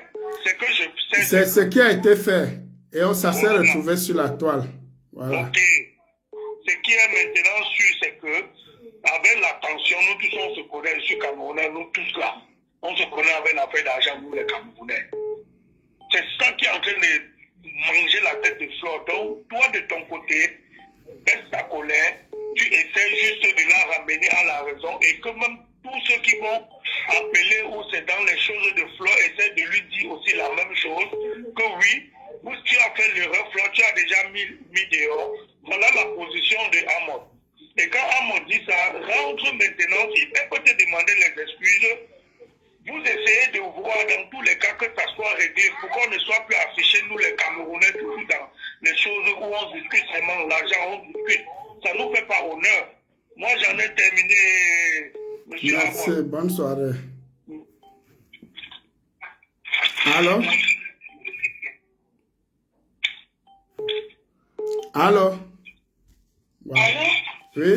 c'est que je sais... C'est ce qui a été fait. Et ça s'est retrouvé sur la toile. Voilà. Ok. Ce qui est maintenant sûr, c'est que avec la tension, nous tous on se connaît, je suis Camerounais, nous tous là. On se connaît avec l'affaire d'argent, nous les Camerounais. C'est ça qui est en train de manger la tête de Flore. Donc, toi de ton côté, baisse ta colère, tu essaies juste de la ramener à la raison et que même tous ceux qui vont appeler ou c'est dans les choses de Flo essaient de lui dire aussi la même chose, que oui, tu as fait l'erreur, Flo, tu as déjà mis dehors. Voilà la position de Amos. Et quand Amos dit ça, rentre maintenant, il peut te demander les excuses. Vous essayez de voir dans tous les cas que ça soit réglé pour qu'on ne soit plus affiché, nous les Camerounais, toujours dans les choses où on discute seulement l'argent, on discute. Ça ne nous fait pas honneur. Moi, j'en ai terminé, monsieur. Merci, bonne soirée. Allô? Allô? Wow. Allô? Oui?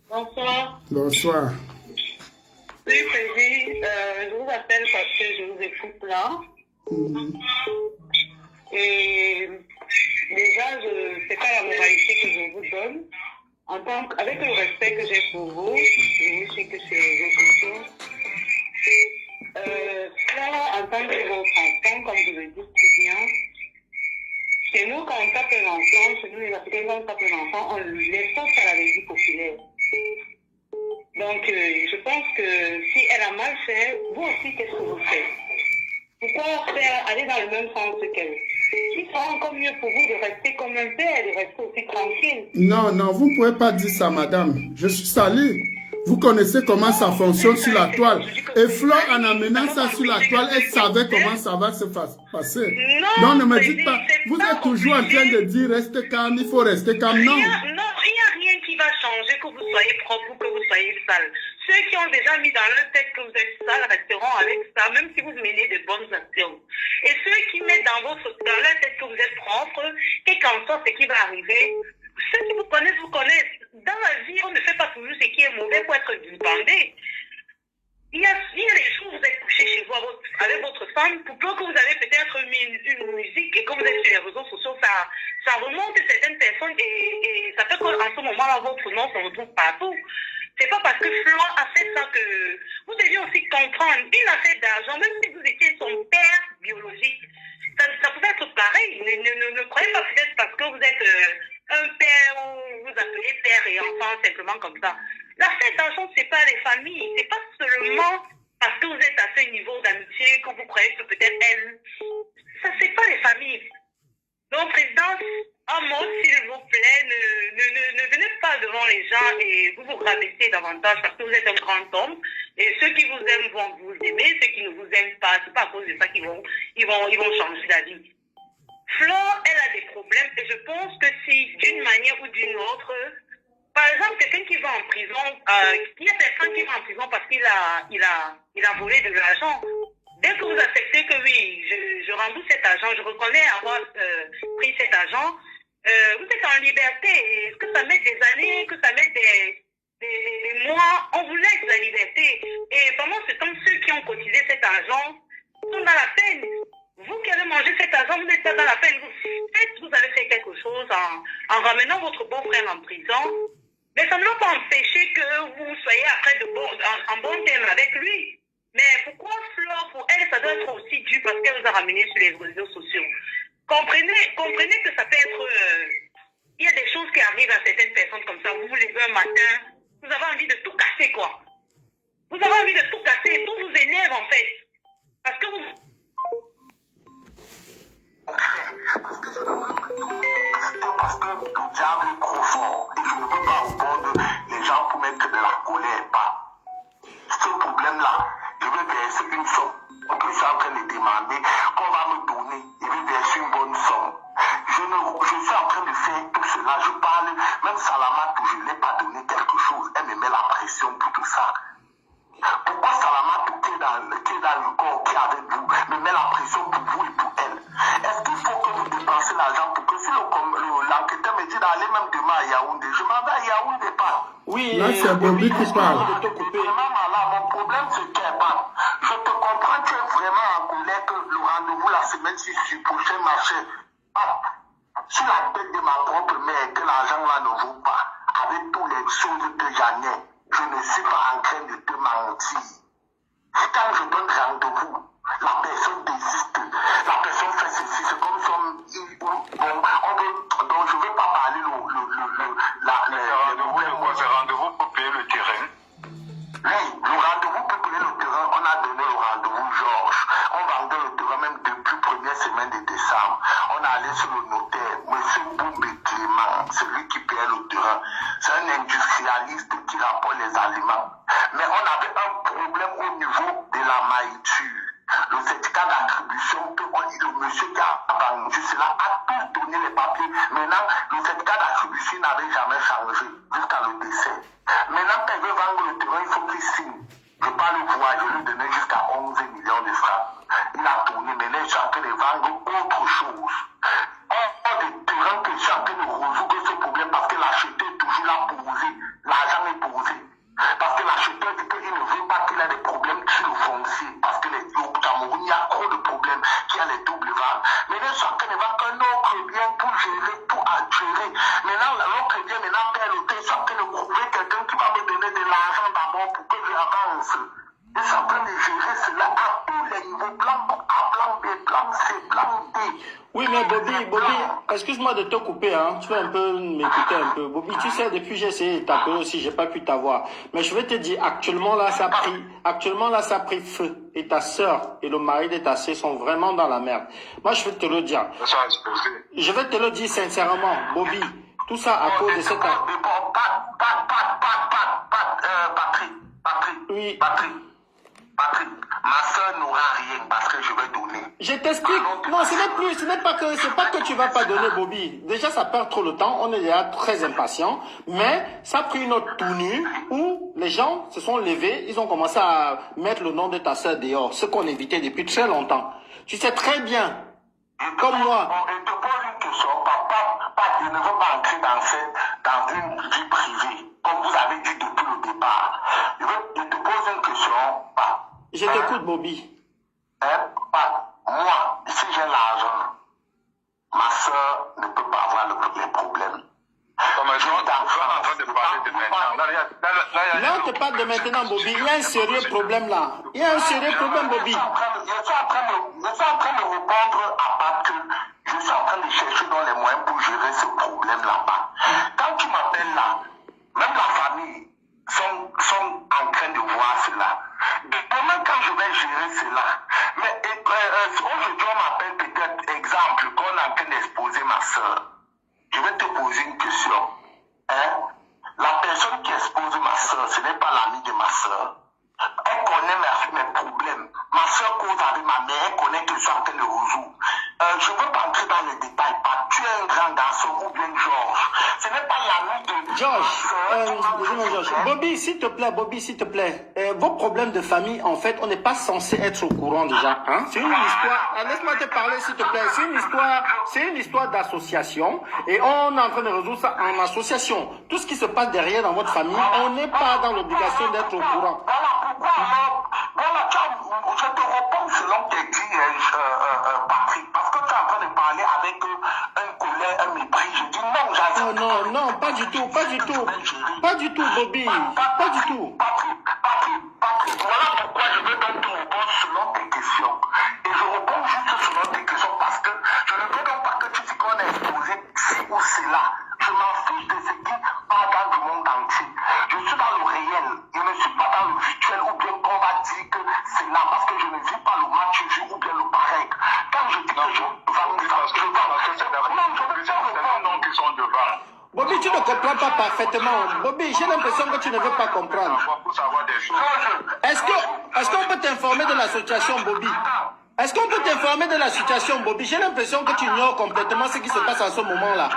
Bonsoir. Bonsoir. Oui, Président, je vous appelle parce que je vous écoute là. Et déjà, c'est pas la moralité que je vous donne. Avec le respect que j'ai pour vous, je sais que c'est réseaux sociaux. Là, en tant que votre enfant, comme vous le dites si bien, chez nous, quand on tape un enfant, chez nous les Africains, quand on tape un enfant, on laisse pas à la régie populaire. Donc, je pense que si elle a mal fait, vous aussi, qu'est-ce que vous faites? Pourquoi aller dans le même sens qu'elle? Il sera encore mieux pour vous de rester comme un père, de rester aussi tranquille. Non, non, vous ne pouvez pas dire ça, madame. Je suis salé. Vous connaissez comment ça fonctionne sur la toile. Et Flo, en amenant ça sur la toile, elle savait comment ça va se passer. Non, ne me dites pas. Vous êtes toujours en train de dire restez calme, il faut rester calme. Non. Non, il n'y a rien qui va changer, que vous soyez propre ou que vous soyez sale. Ceux qui ont déjà mis dans leur tête que vous êtes sale resteront avec ça, même si vous menez de bonnes actions. Et ceux qui mettent dans leur tête que vous êtes propre, quel qu'en soit ce qui va arriver, ceux qui vous connaissent, vous connaissent. Dans la vie, on ne fait pas toujours ce qui est mauvais pour être débandé. Il y a des jours où vous êtes couché chez vous avec votre femme, pour peu que vous avez peut-être mis une musique et que vous êtes sur les réseaux sociaux, ça remonte certaines personnes et ça fait qu'en ce moment-là, votre nom se retrouve partout. C'est pas parce que Flo a fait ça que vous deviez aussi comprendre. Il a fait d'argent, même si vous étiez son père biologique. Ça pouvait être pareil. Ne croyez pas peut-être parce que vous êtes un père ou vous appelez père et enfant simplement comme ça. La fête d'argent, c'est pas les familles. C'est pas seulement parce que vous êtes à ce niveau d'amitié que vous croyez que peut-être elle. Ça, c'est pas les familles. Donc, président, Amos, s'il vous plaît, ne venez pas devant les gens et vous vous rabaissez davantage parce que vous êtes un grand homme. Et ceux qui vous aiment vont vous aimer, ceux qui ne vous aiment pas, c'est pas à cause de ça qu'ils vont changer d'avis. Flo, elle a des problèmes et je pense que si d'une manière ou d'une autre, par exemple, quelqu'un qui va en prison, il y a personne qui va en prison parce qu'il a volé de l'argent. Dès que vous acceptez que oui, je rembourse cet argent, je reconnais avoir pris cet argent, vous êtes en liberté. Et que ça met des années, que ça met des mois, on vous laisse la liberté. Et pendant ce temps, ceux qui ont cotisé cet argent sont dans la peine. Vous qui avez mangé cet argent, vous n'êtes pas dans la peine. Vous avez fait quelque chose en ramenant votre beau-frère en prison. Mais ça ne va pas empêcher que vous soyez après en bon terme avec lui. Mais pourquoi Flo, pour elle, ça doit être aussi dû parce qu'elle vous a ramené sur les réseaux sociaux. Comprenez que ça peut être... il y a des choses qui arrivent à certaines personnes comme ça. Vous vous levez un matin, vous avez envie de tout casser, quoi. Vous avez envie de tout casser, tout vous énerve, en fait. Parce que vous... Parce que le diable est trop fort et je ne peux pas répondre les gens pour mettre de la colère. Pas. Ce problème-là, je vais verser une somme. Donc, je suis en train de demander qu'on va me donner. Je vais verser une bonne somme. Je suis en train de faire tout cela. Je parle, même Salama, que je ne l'ai pas donné quelque chose. Elle me met la pression pour tout ça. Pourquoi Salama, qui est dans le corps, qui est avec vous, me met la pression pour vous et pour elle? Est-ce qu'il faut que vous dépensez l'argent pour que si l'enquêteur me dit d'aller même demain à Yaoundé, je m'en vais à Yaoundé pas. Oui, là c'est Bobby qui parle. Vraiment malade, mon problème c'est qu'elle parle. Je te comprends, tu es vraiment en colère que le rendez-vous la semaine ci sur le prochain marché. Sur la tête de ma propre mère, que l'argent là ne vaut pas, avec toutes les choses que j'en ai, je ne suis pas en train de te mentir. Quand je donne rendez-vous, la personne désiste, la personne fait ceci, c'est comme si donc je ne veux pas parler monsieur qui a vendu cela a tous donné les papiers. Maintenant, le certificat d'attribution n'avait jamais changé jusqu'à le décès. Maintenant, quand il veut vendre le terrain, il faut qu'il signe. Je parle le pouvoir, je lui donnais jusqu'à 11 millions de francs. Il a tourné, maintenant je suis en train de vendre autre chose. Or, des terrains que je suis en train de résoudre ce problème parce que l'acheteur est toujours là posé. L'argent est posé. Parce que l'acheteur dit qu'il ne veut pas qu'il ait des problèmes sur le foncier. Parce que au Cameroun, il y a trop de problèmes qu'il y a les doubles ventes. Maintenant, je suis en train de vendre un autre bien pour gérer, pour gérer. Maintenant, l'autre bien, maintenant, père le je suis en train de trouver quelqu'un qui va me donner de l'argent d'abord pour que j'avance. Je suis en train de gérer cela à tous les niveaux, plan A, plan B, plan C, plan D. Oui, mais Bobby, excuse-moi de te couper, hein. Tu vas un peu m'écouter un peu. Bobby, tu sais, depuis j'ai essayé de t'appeler aussi, j'ai pas pu t'avoir. Mais je vais te dire, actuellement là, ça a pris feu. Et ta sœur et le mari de ta sœur sont vraiment dans la merde. Moi, je vais te le dire. Je vais te le dire sincèrement, Bobby. Tout ça à cause de cette... Patrick, ma soeur n'aura rien parce que je vais donner. Je t'explique. Non, ce n'est pas que tu vas pas donner, Bobby. Déjà, ça perd trop le temps. On est déjà très impatients. Mais ça a pris une autre tournure où les gens se sont levés. Ils ont commencé à mettre le nom de ta soeur dehors. Ce qu'on évitait depuis très longtemps. Tu sais très bien. Comme moi. Je te pose une question. Je ne veux pas entrer dans une vie privée. Comme vous avez dit depuis le départ. Je te pose une question. Je t'écoute, Bobby. Moi, si j'ai l'argent, ma soeur ne peut pas avoir les problèmes. Je suis en train de parler de maintenant. Là, on te parle de maintenant, Bobby. Il y a un sérieux problème là. Il y a un sérieux problème, Bobby. Je suis en train de répondre à Patrick. Je suis en train de chercher dans les moyens pour gérer ce problème là-bas. Quand tu m'appelles là, même la famille sont en train de voir cela. Demain, quand je vais gérer cela, mais aujourd'hui, on m'appelle peut-être exemple qu'on est en train d'exposer ma soeur. Je vais te poser une question. La personne qui expose ma soeur, ce n'est pas l'amie de ma soeur. Elle connaît mes problèmes. Ma soeur cause avec ma mère, elle connaît que je suis en train de résoudre. Je ne veux pas entrer dans les détails. Tu es un grand garçon ou bien Georges. Ce n'est pas l'ami de... Georges. Bobby, s'il te plaît, vos problèmes de famille, en fait, on n'est pas censé être au courant déjà. Hein? C'est une histoire... Laisse-moi te parler, s'il te plaît. C'est une histoire d'association. Et on est en train de résoudre ça en association. Tout ce qui se passe derrière dans votre famille, on n'est pas dans l'obligation d'être au courant. Voilà, je te réponds selon tes dits, Patrick, parce que tu es en train de parler avec un collègue, un mépris. Je dis non, j'accepte. Non, pas du tout, Bobby, pas du tout. Patrick, voilà pourquoi je veux donc te répondre selon tes questions. Et je réponds juste selon tes questions parce que je ne veux donc pas que tu dis qu'on est exposé ci ou cela. Je m'en fiche de ce qui parle dans du monde entier. Je suis dans le réel. Je ne suis pas dans le virtuel ou bien qu'on va dire que c'est là parce que je ne vis pas le match jour ou bien le pareil. Quand je dis que je Bobby, tu ne comprends pas parfaitement. Bobby, j'ai l'impression que tu ne veux pas comprendre. Est-ce qu'on peut t'informer de la situation, Bobby? Est-ce qu'on peut t'informer de la situation, Bobby? J'ai l'impression que tu ignores complètement ce qui se passe à ce moment-là.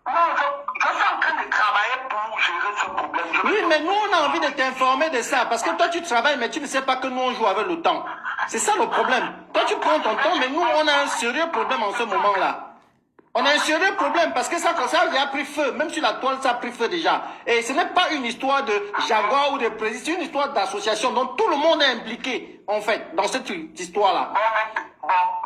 Je suis en train de travailler pour gérer ce problème. Oui, mais nous, on a envie de t'informer de ça. Parce que toi, tu travailles, mais tu ne sais pas que nous, on joue avec le temps. C'est ça le problème. Toi, tu prends ton temps, mais nous, on a un sérieux problème en ce moment-là. On a un sérieux problème parce que ça, il a pris feu. Même sur la toile, ça a pris feu déjà. Et ce n'est pas une histoire de Jaguar ou de président, c'est une histoire d'association. Donc tout le monde est impliqué, en fait, dans cette histoire-là.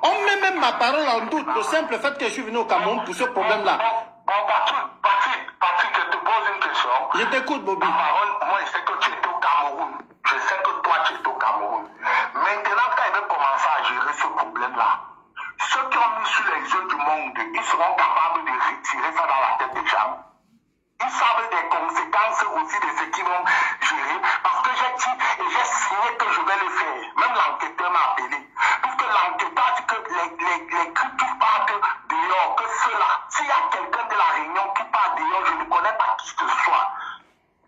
On met même ma parole en doute, le simple fait que je suis venu au Cameroun pour ce problème-là. Patrick, je te pose une question. Je t'écoute, Bobby. Moi, je sais que tu es au Cameroun. Je sais que toi, tu es au Cameroun. Maintenant, quand il veut commencer à gérer ce problème-là, ceux qui ont mis sur les yeux du monde, ils seront capables de retirer ça dans la tête des gens. Ils savent des conséquences aussi de ce qu'ils vont gérer. Parce que j'ai dit et j'ai signé que je vais le faire. Même l'enquêteur m'a appelé. Puisque l'enquêteur dit que les cris qui partent dehors, que ceux-là, s'il y a quelqu'un de la réunion qui part dehors, je ne connais pas qui que ce soit.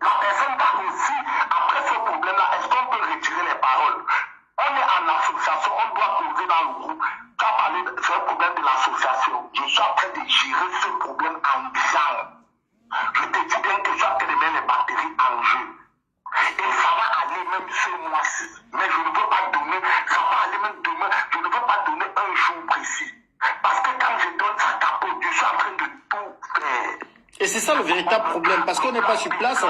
La personne va aussi, après ce problème-là, est-ce qu'on peut retirer les paroles? On est en association, on doit causer dans le groupe. Tu as parlé, je c'est ça le véritable problème, parce qu'on n'est pas sur place.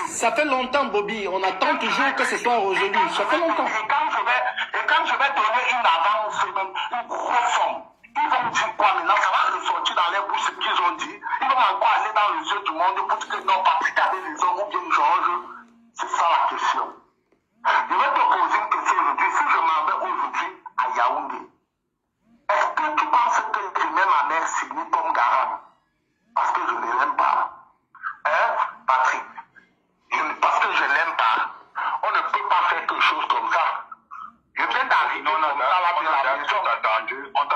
Ça fait longtemps, Bobby. On attend toujours que ce soit résolu. Ça fait longtemps. Et quand je vais donner une avance, une grosse somme, ils vont dire quoi maintenant? Ça va ressortir dans les bouches ce qu'ils ont dit. Ils vont encore aller dans les yeux du monde pour dire que non, Patrick avait les hommes ou bien Georges. C'est ça la question. Je vais te poser une question aujourd'hui. Si je m'en vais aujourd'hui à Yaoundé, est-ce que tu penses que je mets ma mère signée comme garant? Parce que je ne l'aime pas. Hein, Patrick? Parce que je ne l'aime pas. On ne peut pas faire quelque chose comme ça. Je viens d'arriver comme ça là de la maison.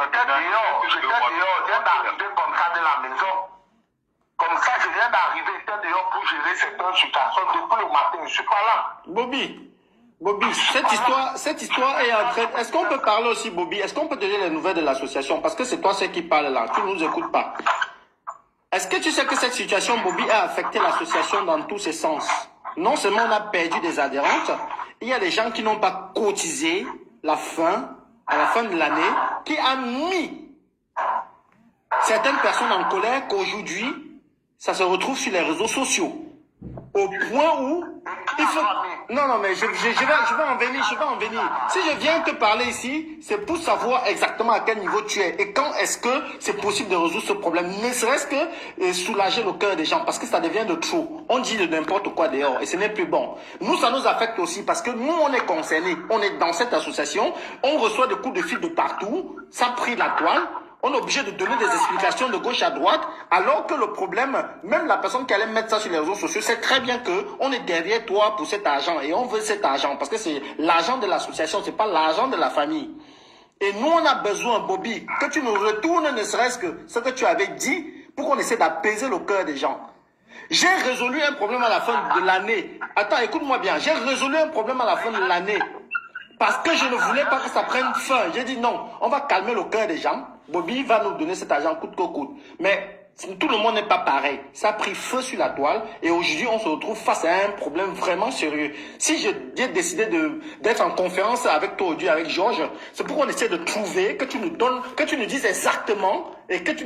J'étais dehors, je viens d'arriver comme ça de la maison. Comme ça, je viens d'arriver, j'étais dehors pour gérer cette situation. Depuis le matin, je ne suis pas là. Bobby, cette histoire est en train... Est-ce qu'on peut parler aussi, Bobby? Est-ce qu'on peut donner les nouvelles de l'association? Parce que c'est toi qui parle là, tu ne nous écoutes pas. Est-ce que tu sais que cette situation, Bobby, a affecté l'association dans tous ses sens? Non seulement on a perdu des adhérentes, il y a des gens qui n'ont pas cotisé à la fin de l'année, qui a mis certaines personnes en colère qu'aujourd'hui, ça se retrouve sur les réseaux sociaux. Au point où il faut... Non, mais je vais en venir. Si je viens te parler ici, c'est pour savoir exactement à quel niveau tu es et quand est-ce que c'est possible de résoudre ce problème. Ne serait-ce que soulager le cœur des gens parce que ça devient de trop. On dit de n'importe quoi dehors et ce n'est plus bon. Nous, ça nous affecte aussi parce que nous, on est concernés. On est dans cette association, on reçoit des coups de fil de partout, ça prie la toile. On est obligé de donner des explications de gauche à droite, alors que le problème, même la personne qui allait mettre ça sur les réseaux sociaux, sait très bien que on est derrière toi pour cet argent et on veut cet argent parce que c'est l'argent de l'association, c'est pas l'argent de la famille. Et nous, on a besoin, Bobby, que tu nous retournes ne serait-ce que ce que tu avais dit pour qu'on essaie d'apaiser le cœur des gens. J'ai résolu un problème à la fin de l'année. Attends, écoute-moi bien. J'ai résolu un problème à la fin de l'année parce que je ne voulais pas que ça prenne fin. J'ai dit non, on va calmer le cœur des gens. Bobby va nous donner cet argent coûte que coûte. Mais tout le monde n'est pas pareil. Ça a pris feu sur la toile et aujourd'hui, on se retrouve face à un problème vraiment sérieux. Si j'ai décidé d'être en conférence avec toi aujourd'hui, avec Georges, c'est pour qu'on essaie de trouver, que tu nous dises exactement et que tu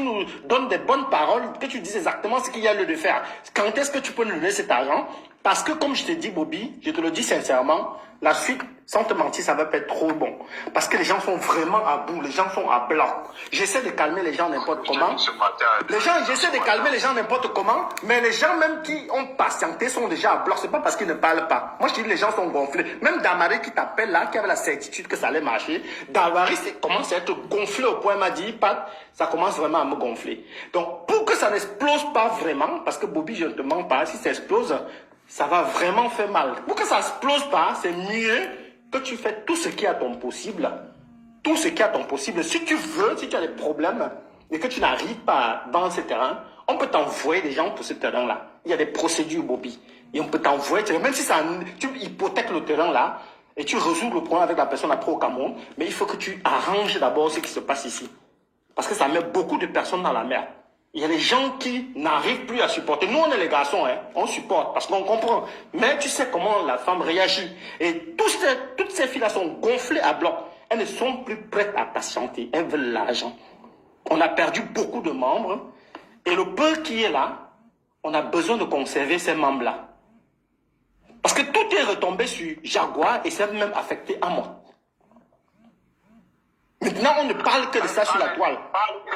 nous donnes des bonnes paroles, que tu dises exactement ce qu'il y a lieu de faire. Quand est-ce que tu peux nous donner cet argent? Parce que comme je te dis, Bobby, je te le dis sincèrement, la suite, sans te mentir, ça va pas être trop bon. Parce que les gens sont vraiment à bout, les gens sont à bloc. J'essaie de calmer les gens n'importe comment. J'essaie de calmer les gens n'importe comment, mais les gens même qui ont patienté sont déjà à bloc. C'est pas parce qu'ils ne parlent pas. Moi, je dis les gens sont gonflés. Même Damari qui t'appelle là, qui avait la certitude que ça allait marcher, Damari commence à être gonflé au point, il m'a dit, Pat, ça commence vraiment à me gonfler. Donc, pour que ça n'explose pas vraiment, parce que Bobby, je ne te mens pas, si ça explose, ça va vraiment faire mal. Pour que ça explose pas, c'est mieux que tu fais tout ce qui est à ton possible. Tout ce qui est à ton possible. Si tu veux, si tu as des problèmes et que tu n'arrives pas dans ce terrain, on peut t'envoyer des gens pour ce terrain-là. Il y a des procédures, Bobby. Et on peut t'envoyer, même si tu hypothèques le terrain-là et tu résous le problème avec la personne après au Cameroun, mais il faut que tu arranges d'abord ce qui se passe ici. Parce que ça met beaucoup de personnes dans la merde. Il y a des gens qui n'arrivent plus à supporter. Nous, on est les garçons, hein. On supporte parce qu'on comprend. Mais tu sais comment la femme réagit. Et toutes ces filles-là sont gonflées à bloc. Elles ne sont plus prêtes à patienter. Elles veulent l'argent. On a perdu beaucoup de membres. Et le peu qui est là, on a besoin de conserver ces membres-là. Parce que tout est retombé sur Jaguar et ça a même affecté Amon. Maintenant, on ne parle que de ça sur la toile.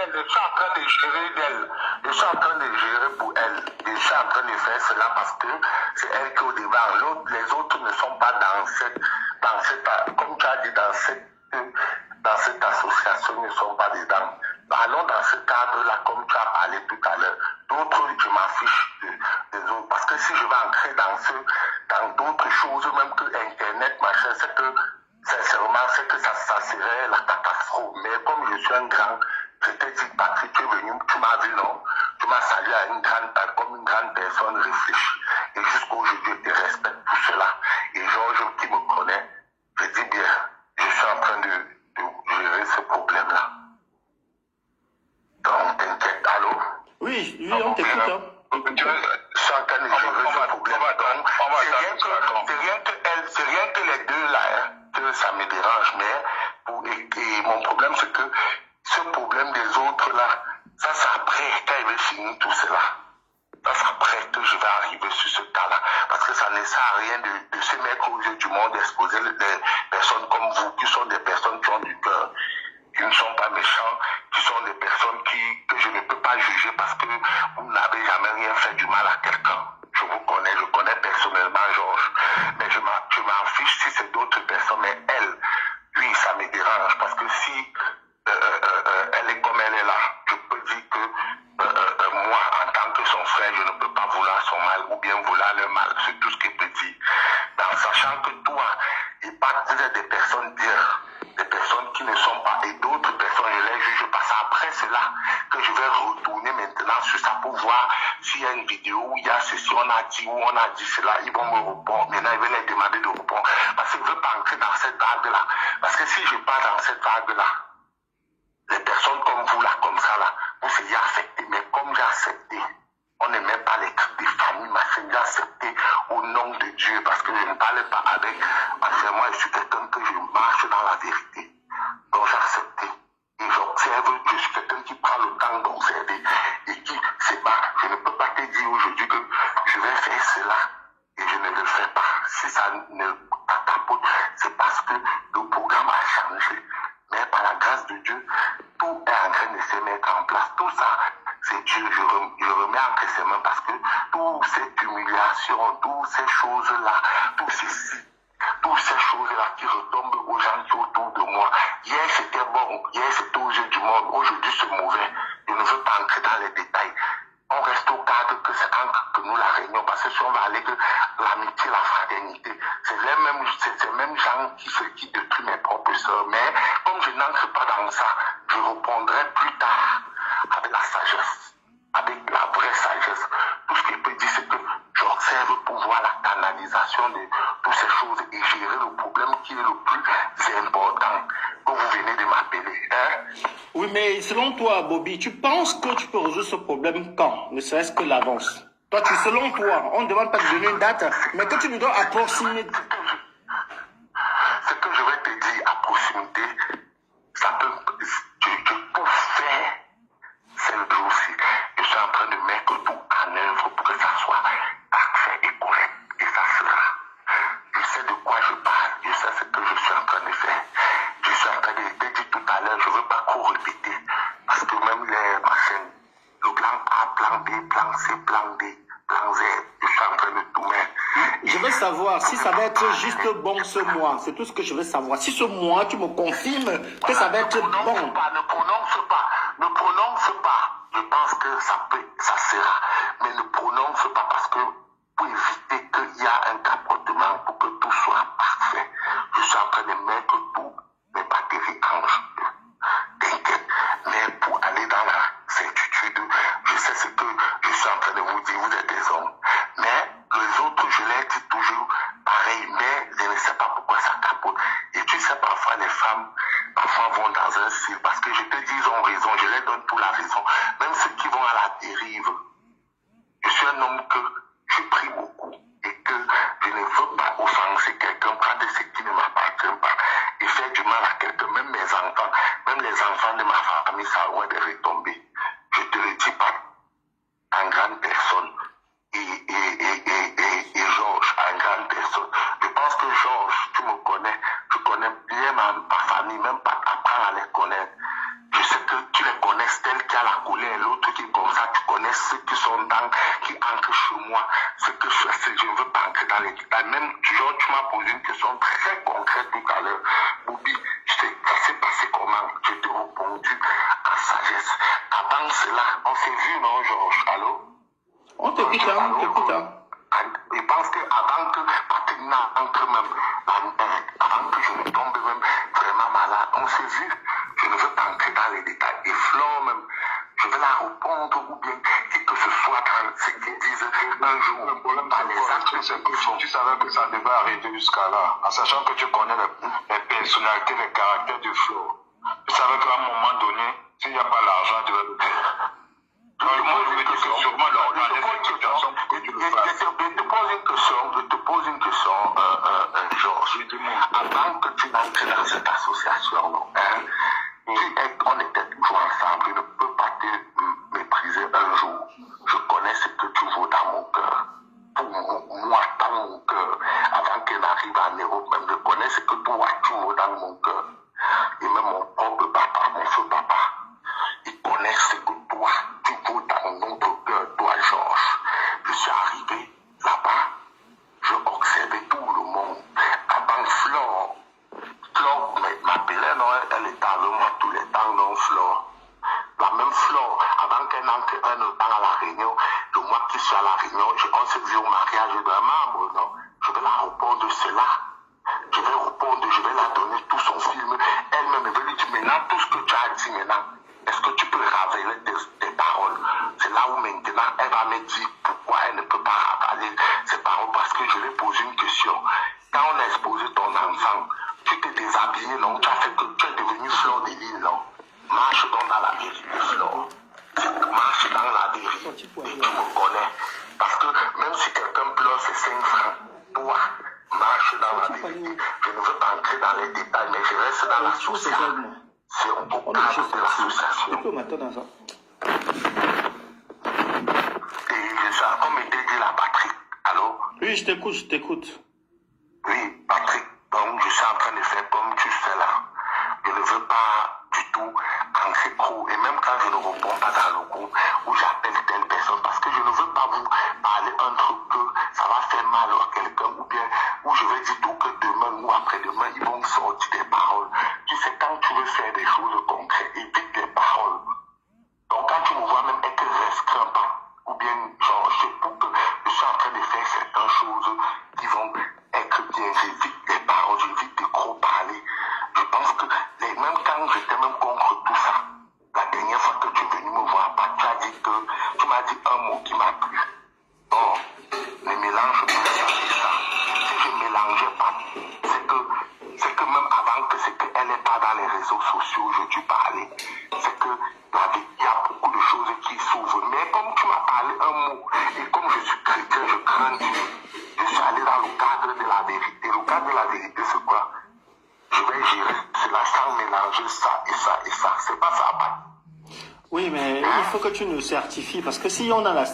Je suis en train de gérer d'elle. Je suis en train de gérer pour elle. Je suis en train de faire cela parce que c'est elle qui est au départ. Les autres ne sont pas dans cette comme tu as dit, dans cette association, ils ne sont pas dedans. Allons dans ce cadre-là, comme tu as parlé tout à l'heure. D'autres, je m'affiche des autres. Parce que si je vais entrer dans d'autres choses, même que Internet, machin, c'est que sincèrement, c'est que ça serait la catastrophe. Mais comme je suis un grand, je t'ai dit, Patrick, tu es venu, tu m'as vu, non? Tu m'as salué comme une grande personne réfléchie. Et jusqu'aujourd'hui, je te respecte pour cela. Et Georges, qui me connaît, je dis bien, je suis en train de gérer ce problème-là. Donc, t'inquiète, allô? Oui, on t'écoute. Je suis en train de gérer ce problème. C'est rien que les deux là, hein, que ça me dérange. Mais et mon problème, c'est que ce problème des autres là, ça a pris après, quand il va finir tout cela, c'est après que je vais arriver sur ce cas-là. Parce que ça ne sert à rien de se mettre aux yeux du monde, d'exposer des personnes comme vous, qui sont des personnes qui ont du cœur, qui ne sont pas méchants, qui sont des personnes que je ne peux pas juger parce que vous n'avez jamais rien fait du mal à quelqu'un. Je connais personnellement Georges, mais je m'en fiche si c'est d'autres personnes, mais elle, lui, ça me dérange parce que si elle est comme elle est là, je peux dire que moi, en tant que son frère, je ne peux pas vouloir son mal ou bien vouloir le mal, c'est tout ce qu'il peut dire. En sachant que toi, il parle des personnes bien, des personnes qui ne sont pas, et d'autres personnes, je les juge pas. C'est après cela que je vais retourner maintenant sur ça pour voir s'il y a une vidéo où il y a ceci, on a dit, ou on a dit cela, ils vont me répondre. Maintenant, ils vont les demander de répondre. Parce que je ne veux pas entrer dans cette vague-là. Parce que si je pars dans cette vague-là, les personnes comme vous là, comme ça là, vous seriez affectés. Mais comme j'ai accepté, on ne met pas les trucs des familles, mais j'ai accepté au nom de Dieu. Parce que je ne parle pas avec, parce que moi je suis quelqu'un que je marche dans la vérité. Donc j'ai accepté. Et j'observe, je suis quelqu'un qui prend le temps d'observer. Et qui sait pas, je ne peux pas te dire aujourd'hui que je vais faire cela. Et je ne le fais pas. Si ça ne capote, c'est parce que le programme a changé. Mais par la grâce de Dieu, tout est en train de se mettre en place. Tout ça, c'est Dieu. Je remets entre ses mains parce que toute cette humiliation, toutes ces choses-là, toutes ces choses-là qui retombent aux gens qui sont autour de moi. Hier, c'était bon. Hier, c'était aux yeux du monde. Aujourd'hui, c'est mauvais. Je ne veux pas entrer dans les détails. On reste au cadre que c'est entre nous la réunion, parce que si on va aller que l'amitié, la fraternité, c'est les mêmes gens qui détruisent mes propres soeurs. Mais comme je n'entre pas dans ça, je répondrai plus tard avec la sagesse, avec la vraie sagesse. Tout ce qu'il peut dire, c'est que j'observe pour voir la canalisation de toutes ces choses et gérer le problème qui est le plus important que vous venez de m'appeler. Hein? Oui, mais selon toi, Bobby, tu penses que tu peux résoudre ce problème quand? Ne serait-ce que l'avance. Toi, selon toi, on ne demande pas de donner une date, mais que tu nous donnes à proximité. Ce que je vais te dire à proximité, ça peut, je peux faire ces jours-ci. Je suis en train de mettre tout en œuvre pour que ça soit parfait et correct. Et ça sera. Je sais de quoi je parle. Je sais ce que je suis en train de faire. Je suis en train de te dire tout à l'heure, je ne veux pas trop répéter. Parce que même les machines, le plan A, plan B, plan C, plan D, plan Z, je suis en train de tout mettre. Je veux savoir si ça va être juste bon ce mois. C'est tout ce que je veux savoir. Si ce mois, tu me confirmes que ça va être bon. Ne prononce pas. Je pense que ça sera. Mais ne prononce pas parce que pour éviter qu'il y a un capotement, pour que tout soit parfait. Je suis en train de mettre tout mes batteries en jeu. T'inquiète. Mais pour aller dans la certitude, je sais ce que je suis en train de vous dire, vous êtes des hommes. Mais les autres, je les dis toujours pareil, mais je ne sais pas pourquoi ça capote. Et tu sais, parfois les femmes, vont dans un cycle, parce que je te dis, ils ont raison, je leur donne toute la raison. Même ceux qui vont à la dérive. Je suis un homme que je prie beaucoup et que je ne veux pas offenser quelqu'un, prendre ce qui ne m'appartient pas et faire du mal à quelqu'un. Même mes enfants, même les enfants de ma famille, ça aurait des retombées. Je te le dis pas en grande personne. Et Georges, en grande personne. Je pense que Georges, tu me connais, tu connais bien ma famille, même pas apprendre à les connaître. Je sais que tu les connais, celle qui a la colère, l'autre qui est comme ça, tu connais ceux qui sont dans, qui entrent chez moi. Ce que je fais, je ne veux pas entrer dans les détails. Même Georges, tu m'as posé une question très concrète tout à l'heure. Bobby, ça s'est passé comment? Je t'ai répondu en sagesse. Avant cela, on s'est vu, non, Georges? Allô? On t'écoute, on t'écoute. Je pense qu'avant que Patrina entre même, avant que je ne tombe même vraiment malade, on s'est vu. Je ne veux pas entrer dans les détails. Et Flore même, je vais la répondre ou bien que ce soit dans ce qu'ils disent un jour. Le problème, c'est que tu savais que ça devait arriver jusqu'à là, en sachant que tu connais les personnalités, les caractères de Flore. Tu savais qu'à un moment donné, s'il n'y a pas l'argent, tu vas le faire. Je te pose une question, Georges. Avant que tu n'entres dans cette association, on était toujours ensemble. Je ne peux pas te mépriser mon propre papa, mon feu papa. Ils connaissent ce que toi, tu vaux dans notre cœur, toi, Georges. Je suis arrivé là-bas, je observais tout le monde. Avant Flore m'appelait, non, elle est avec moi tous les temps, non, Flore. La même Flore, avant qu'elle entre un temps à la réunion, le mois qui suis à la réunion, on se dit au mariage d'un membre, non? Je vais la répondre de cela. Je vais répondre, je vais la donner tout son film. Elle-même veut lui dire maintenant tout ce que tu as dit maintenant. Est-ce que tu peux révéler tes paroles? C'est là où maintenant elle va me dire pourquoi elle ne peut pas révéler ses paroles. Parce que je lui ai posé une question. Quand on a exposé ton enfant, tu t'es déshabillé, non? Tu as fait que tu es devenu Flore de Lille, non? Marche donc dans la vérité, Flore. Marche dans la vérité. Et tu me connais. Parce que même si quelqu'un pleure ses 5 francs, toi, marche dans la vérité. Je ne veux pas entrer dans les détails, mais je reste dans la sociale. C'est au cadre de l'association. Et comme était dit la Patrick, allô? Oui, je t'écoute. Oui, Patrick, donc je suis en train de faire comme tu fais là. Je ne veux pas du tout entrer trop. Et même quand je ne réponds pas dans le groupe où j'appelle telle personne, parce que je ne veux pas vous parler un truc que ça va faire mal à quelqu'un, ou bien où je vais dire tout que demain ou après-demain, ils vont sortir des paroles. Tu sais, quand tu veux faire des choses concrètes, évite les paroles. Donc quand tu me vois même être restreint pas, ou bien genre, je sais pas que je suis en train de faire certaines choses qui vont être bien, j'évite les paroles, j'évite de trop parler. Je pense que même quand j'étais même contre tout ça, la dernière fois que tu es venu me voir, tu m'as dit un mot qui m'a plu. Bon, les mélanges, je peux faire ça. Si je ne mélangeais pas, c'est que même avant que c'est qu'elle n'est pas dans les réseaux sociaux, je dû parler. C'est que il y a beaucoup de choses qui s'ouvrent. Mais comme tu m'as parlé un mot, et comme je suis chrétien, je crains Dieu, je suis allé dans le cadre de la vérité. Le cadre de la vérité, c'est quoi? Je vais gérer cela sans mélanger ça et ça et ça. C'est pas ça, pas. Oui, mais il faut que tu nous certifies, parce que si on a la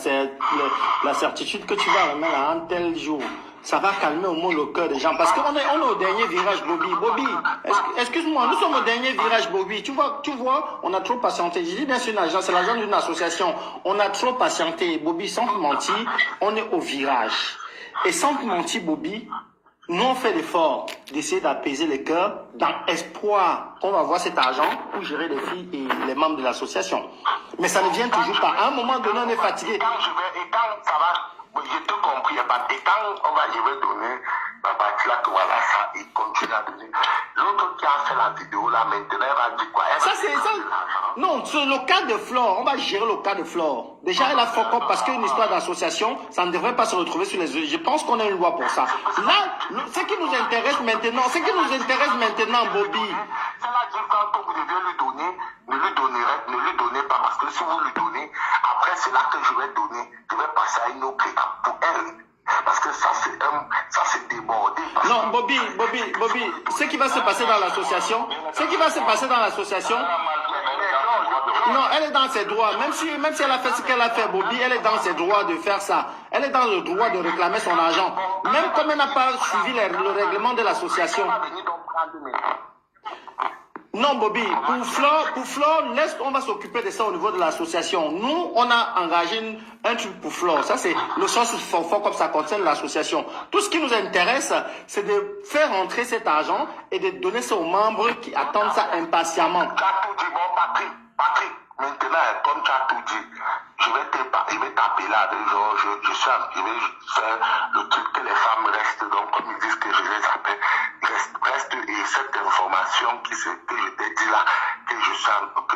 certitude que tu vas remettre à un tel jour, ça va calmer au moins le cœur des gens. Parce qu'on est au dernier virage, Bobby. Bobby, excuse-moi, nous sommes au dernier virage, Bobby. Tu vois, on a trop patienté. Je dis bien sûr une agence, c'est l'agent d'une association. On a trop patienté. Bobby, sans te mentir, on est au virage. Et sans te mentir, Bobby, nous on fait l'effort d'essayer d'apaiser les cœurs dans espoir qu'on va voir cet argent pour gérer les filles et les membres de l'association. Mais ça ne vient toujours pas. À un moment donné, on est fatigué. Et quand ça va, j'ai tout compris. Et quand je vais donner la partie là, que voilà ça, il continue à donner. L'autre qui a fait la vidéo là, maintenant, elle va dire quoi? Ça, c'est ça. Non, sur le cas de Flore, on va gérer le cas de Flore. Déjà, elle a fuck up parce qu'une histoire d'association, ça ne devrait pas se retrouver sur les yeux. Je pense qu'on a une loi pour ça. Là, ce qui nous intéresse maintenant, Bobby. Cela dit, quand vous devez lui donner, ne lui donnez pas, parce que si vous lui donnez, après c'est là que je vais donner, je vais passer à une autre étape pour elle. Parce que ça c'est débordé. Non, Bobby, ce qui va se passer dans l'association, non, elle est dans ses droits. Même si elle a fait ce qu'elle a fait, Bobby, elle est dans ses droits de faire ça. Elle est dans le droit de réclamer son argent. Même comme elle n'a pas suivi le règlement de l'association. Non, Bobby, pour Flore, on va s'occuper de ça au niveau de l'association. Nous, on a engagé un truc pour Flore. Ça, c'est le sens fort comme ça concerne l'association. Tout ce qui nous intéresse, c'est de faire rentrer cet argent et de donner ça aux membres qui attendent ça impatiemment. Patrick, maintenant, comme tu as tout dit, je vais t'appeler là, genre, je vais faire le truc que les femmes restent, donc comme ils disent que je les appelle, reste et cette information que je t'ai dit là, que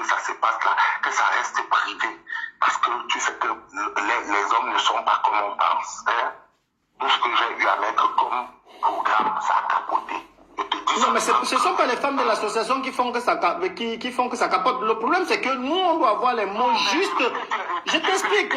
ça se passe là, que ça reste privé. Parce que tu sais que les hommes ne sont pas comme on pense. Hein? Tout ce que j'ai eu à mettre comme programme, ça a capoté. Non, mais ce ne sont pas les femmes de l'association qui font que ça capote. Le problème, c'est que nous, on doit avoir les mots justes. Je t'explique.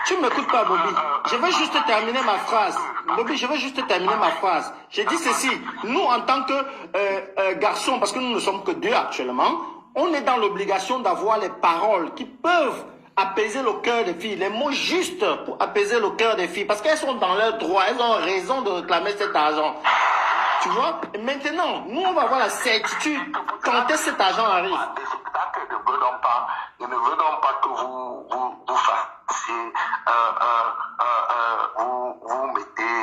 Tu ne m'écoutes pas, Bobby. Je vais juste terminer ma phrase. Bobby, je vais juste terminer ma phrase. J'ai dit ceci. Nous, en tant que garçons, parce que nous ne sommes que 2 actuellement, on est dans l'obligation d'avoir les paroles qui peuvent apaiser le cœur des filles, les mots justes pour apaiser le cœur des filles, parce qu'elles sont dans leur droit, elles ont raison de réclamer cet argent. Tu vois? Et maintenant, nous, on va avoir la certitude quand est-ce que cet argent arrive. Je ne veux donc pas que vous fassiez vous mettez,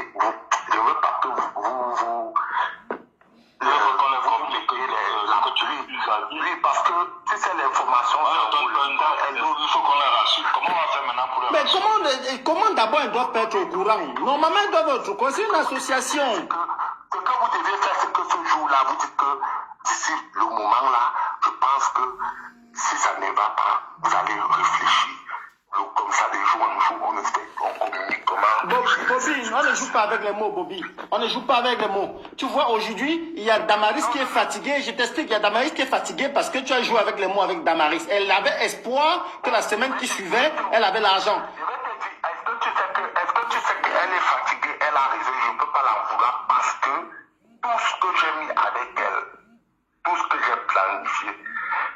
je ne veux pas que vous oui, parce que si c'est l'information, il faut qu'on les rassure. Comment on va faire maintenant pour les rassurer? Mais comment d'abord ils doivent être au courant? Normalement, ils doivent être au courant. C'est une association. Ce que vous devez faire, c'est que ce jour-là, vous dites que d'ici le moment-là, je pense que si ça ne va pas, vous allez réfléchir. Comme ça, de jour en jour, on communique comment. Bobby, on ne joue pas avec les mots, Bobby. On ne joue pas avec les mots. Tu vois, aujourd'hui, il y a Damaris qui est fatigué. Je t'explique, il y a Damaris qui est fatigué parce que tu as joué avec les mots avec Damaris. Elle avait espoir que la semaine qui suivait, elle avait l'argent. Est-ce que tu sais qu'elle est fatiguée, elle a raison, je ne peux pas la vouloir parce que tout ce que j'ai mis avec elle, tout ce que j'ai planifié,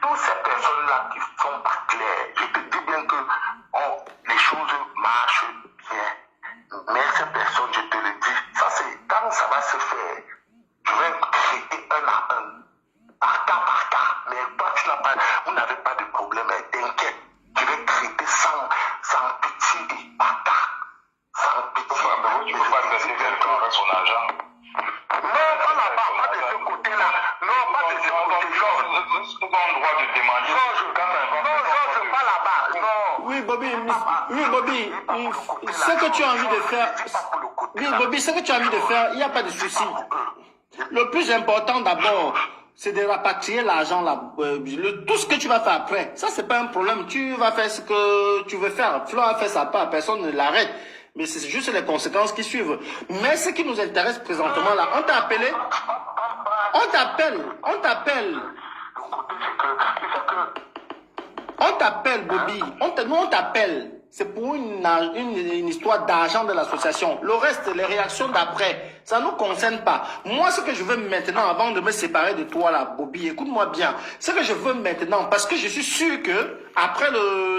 toutes ces personnes-là qui ne sont pas claires, je te dis bien que les choses marchent bien. Mais ces personnes, je te le dis, ça c'est quand ça va se faire, je vais traiter un à un, par cas. Mais toi, vous n'avez pas de problème, t'inquiète. Je vais traiter sans pitié et par cas. Sans pitié. Tu ne peux pas laisser quelqu'un avec son argent. Non, pas de ce côté-là. Non, pas de ce côté-là. Nous avons le droit de demander. Non, je pas là-bas. Non. Oui, Bobby, ce que tu as envie de faire, oui, Bobby, ce que tu as envie de faire, il n'y a pas de souci. Le plus important d'abord, c'est de rapatrier l'argent là. Tout ce que tu vas faire après, ça c'est pas un problème. Tu vas faire ce que tu veux faire. Flo a fait sa part, personne ne l'arrête. Mais c'est juste les conséquences qui suivent. Mais ce qui nous intéresse présentement là, on t'a appelé, Bobby, on t'appelle. C'est pour une histoire d'argent de l'association. Le reste, les réactions d'après, ça ne nous concerne pas. Moi, ce que je veux maintenant, avant de me séparer de toi là, Bobby, écoute-moi bien. Ce que je veux maintenant, parce que je suis sûr que après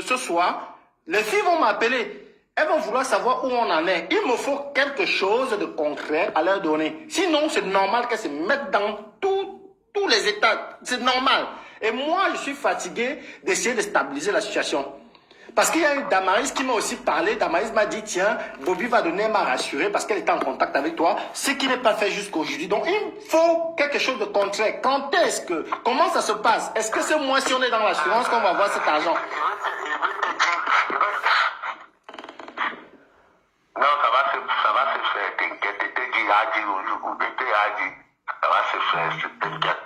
ce soir, les filles vont m'appeler. Elles vont vouloir savoir où on en est. Il me faut quelque chose de concret à leur donner. Sinon, c'est normal qu'elles se mettent dans tous les états. C'est normal. Et moi, je suis fatigué d'essayer de stabiliser la situation. Parce qu'il y a une Damaris qui m'a aussi parlé. Damaris m'a dit, tiens, Bobby va donner, m'a rassuré parce qu'elle était en contact avec toi. Ce qui n'est pas fait jusqu'aujourd'hui. Donc, il faut quelque chose de concret. Quand est-ce que, comment ça se passe? Est-ce que c'est moi, si on est dans l'assurance, qu'on va avoir cet argent? Non, ça va se faire, t'inquiète, ça va se faire, t'inquiète.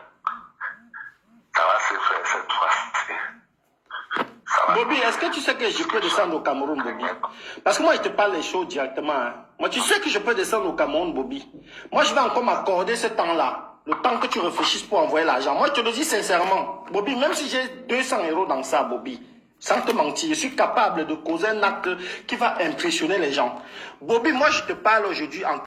Ça va se faire cette fois-ci. Bobby, est-ce que tu sais que je peux descendre au Cameroun, Bobby? Parce que moi, je te parle les choses directement. Hein. Moi, tu sais que je peux descendre au Cameroun, Bobby. Moi, je vais encore m'accorder ce temps-là. Le temps que tu réfléchisses pour envoyer l'argent. Moi, je te le dis sincèrement. Bobby, même si j'ai 200 € dans ça, Bobby, sans te mentir, je suis capable de causer un acte qui va impressionner les gens. Bobby, moi, je te parle aujourd'hui en